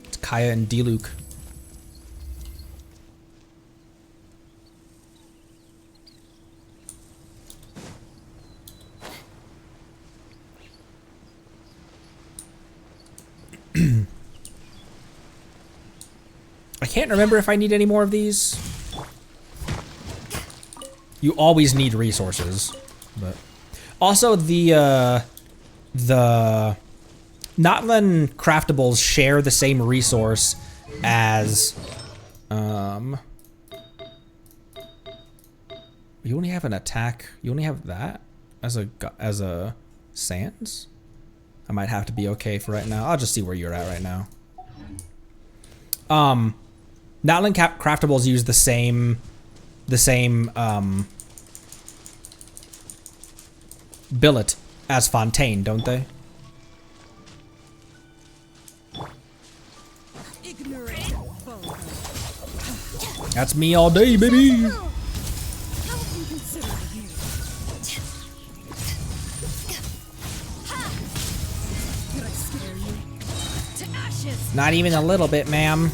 It's Kaya and Diluc. I can't remember if I need any more of these. You always need resources, but also the Notland craftables share the same resource as you only have an attack. You only have that as a sands. I might have to be okay for right now. I'll just see where you're at right now. Notland craftables use the same billet as Fontaine, don't they? That's me all day, baby. Not even a little bit, ma'am.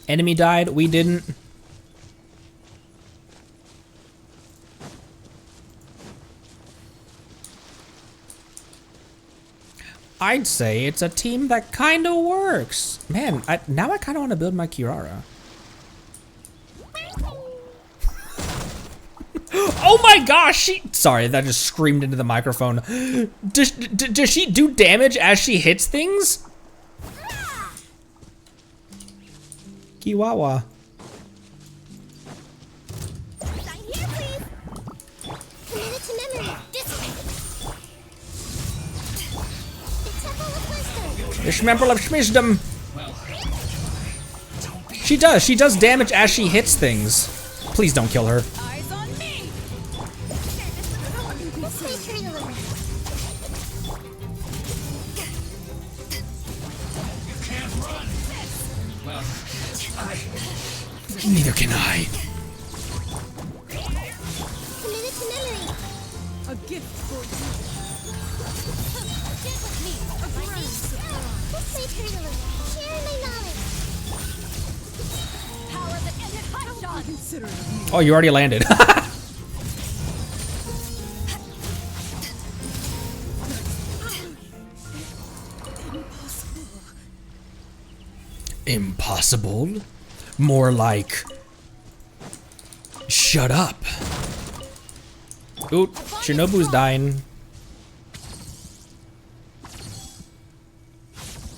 Enemy died, we didn't. I'd say it's a team that kind of works. Man, now I kind of want to build my Kirara. Oh my gosh, sorry, that just screamed into the microphone. Does she do damage as she hits things? Kiwawa. The Schmemple of Schmishdom. She does damage as she hits things. Please don't kill her. Neither can I. A gift for you. Oh, you already landed. Impossible? More like shut up. Ooh, Shinobu's dying.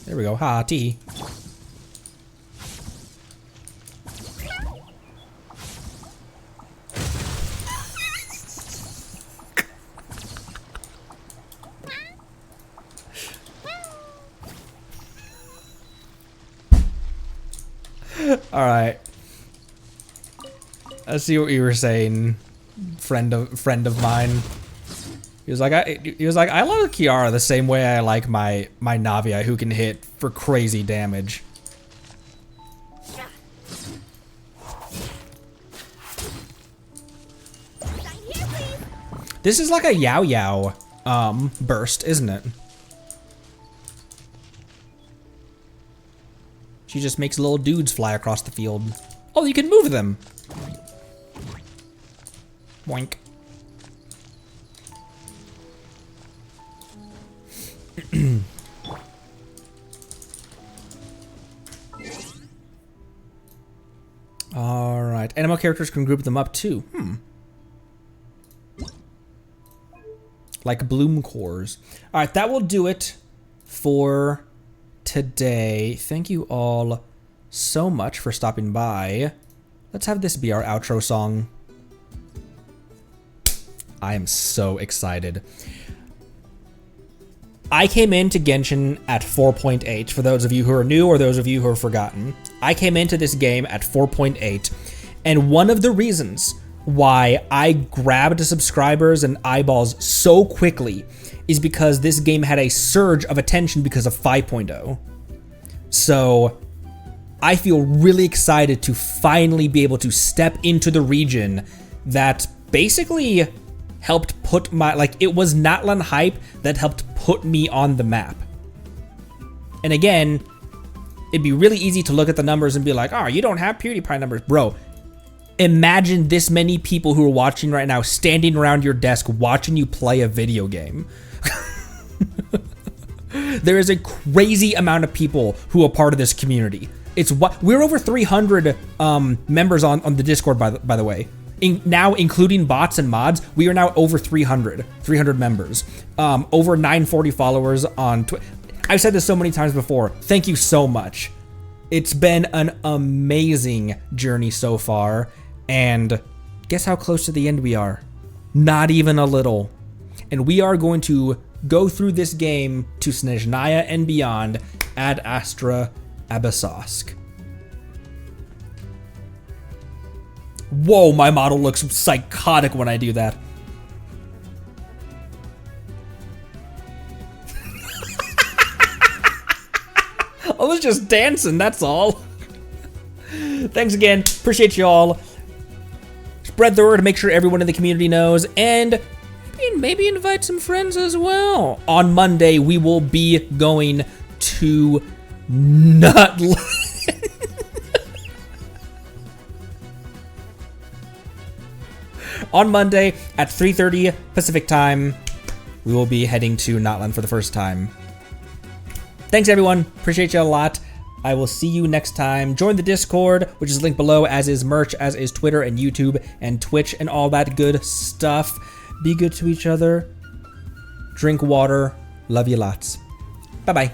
There we go. Ha, T. All right. I see what you were saying, friend of mine. He was like, I love Kiara the same way I like my Navia who can hit for crazy damage. This is like a Yao Yao burst, isn't it? She just makes little dudes fly across the field. Oh, you can move them. Boink. All right, animal characters can group them up too. Like bloom cores. All right, that will do it for today. Thank you all so much for stopping by. Let's have this be our outro song. I am so excited. I came into Genshin at 4.8, for those of you who are new or those of you who have forgotten. I came into this game at 4.8, and one of the reasons why I grabbed subscribers and eyeballs so quickly is because this game had a surge of attention because of 5.0. So I feel really excited to finally be able to step into the region that basically helped put my, like, it was Natlan hype that helped put me on the map. And again, it'd be really easy to look at the numbers and be like, oh, you don't have PewDiePie numbers. Bro, imagine this many people who are watching right now standing around your desk watching you play a video game. There is a crazy amount of people who are part of this community. It's what we're over 300 members on the Discord, by the way. Now, including bots and mods, we are now over 300 members. Over 940 followers on Twitter. I've said this so many times before. Thank you so much. It's been an amazing journey so far. And guess how close to the end we are? Not even a little. And we are going to go through this game to Snezhnaya and beyond Ad Astra Abyssosque. Whoa, my model looks psychotic when I do that. I was just dancing, that's all. Thanks again, appreciate you all. Spread the word, make sure everyone in the community knows, and maybe invite some friends as well. On Monday, we will be going to Nutland. On Monday at 3:30 Pacific time, we will be heading to Notland for the first time. Thanks everyone, appreciate you a lot. I will see you next time. Join the Discord, which is linked below, as is merch, as is Twitter and YouTube and Twitch and all that good stuff. Be good to each other. Drink water. Love you lots. Bye-bye.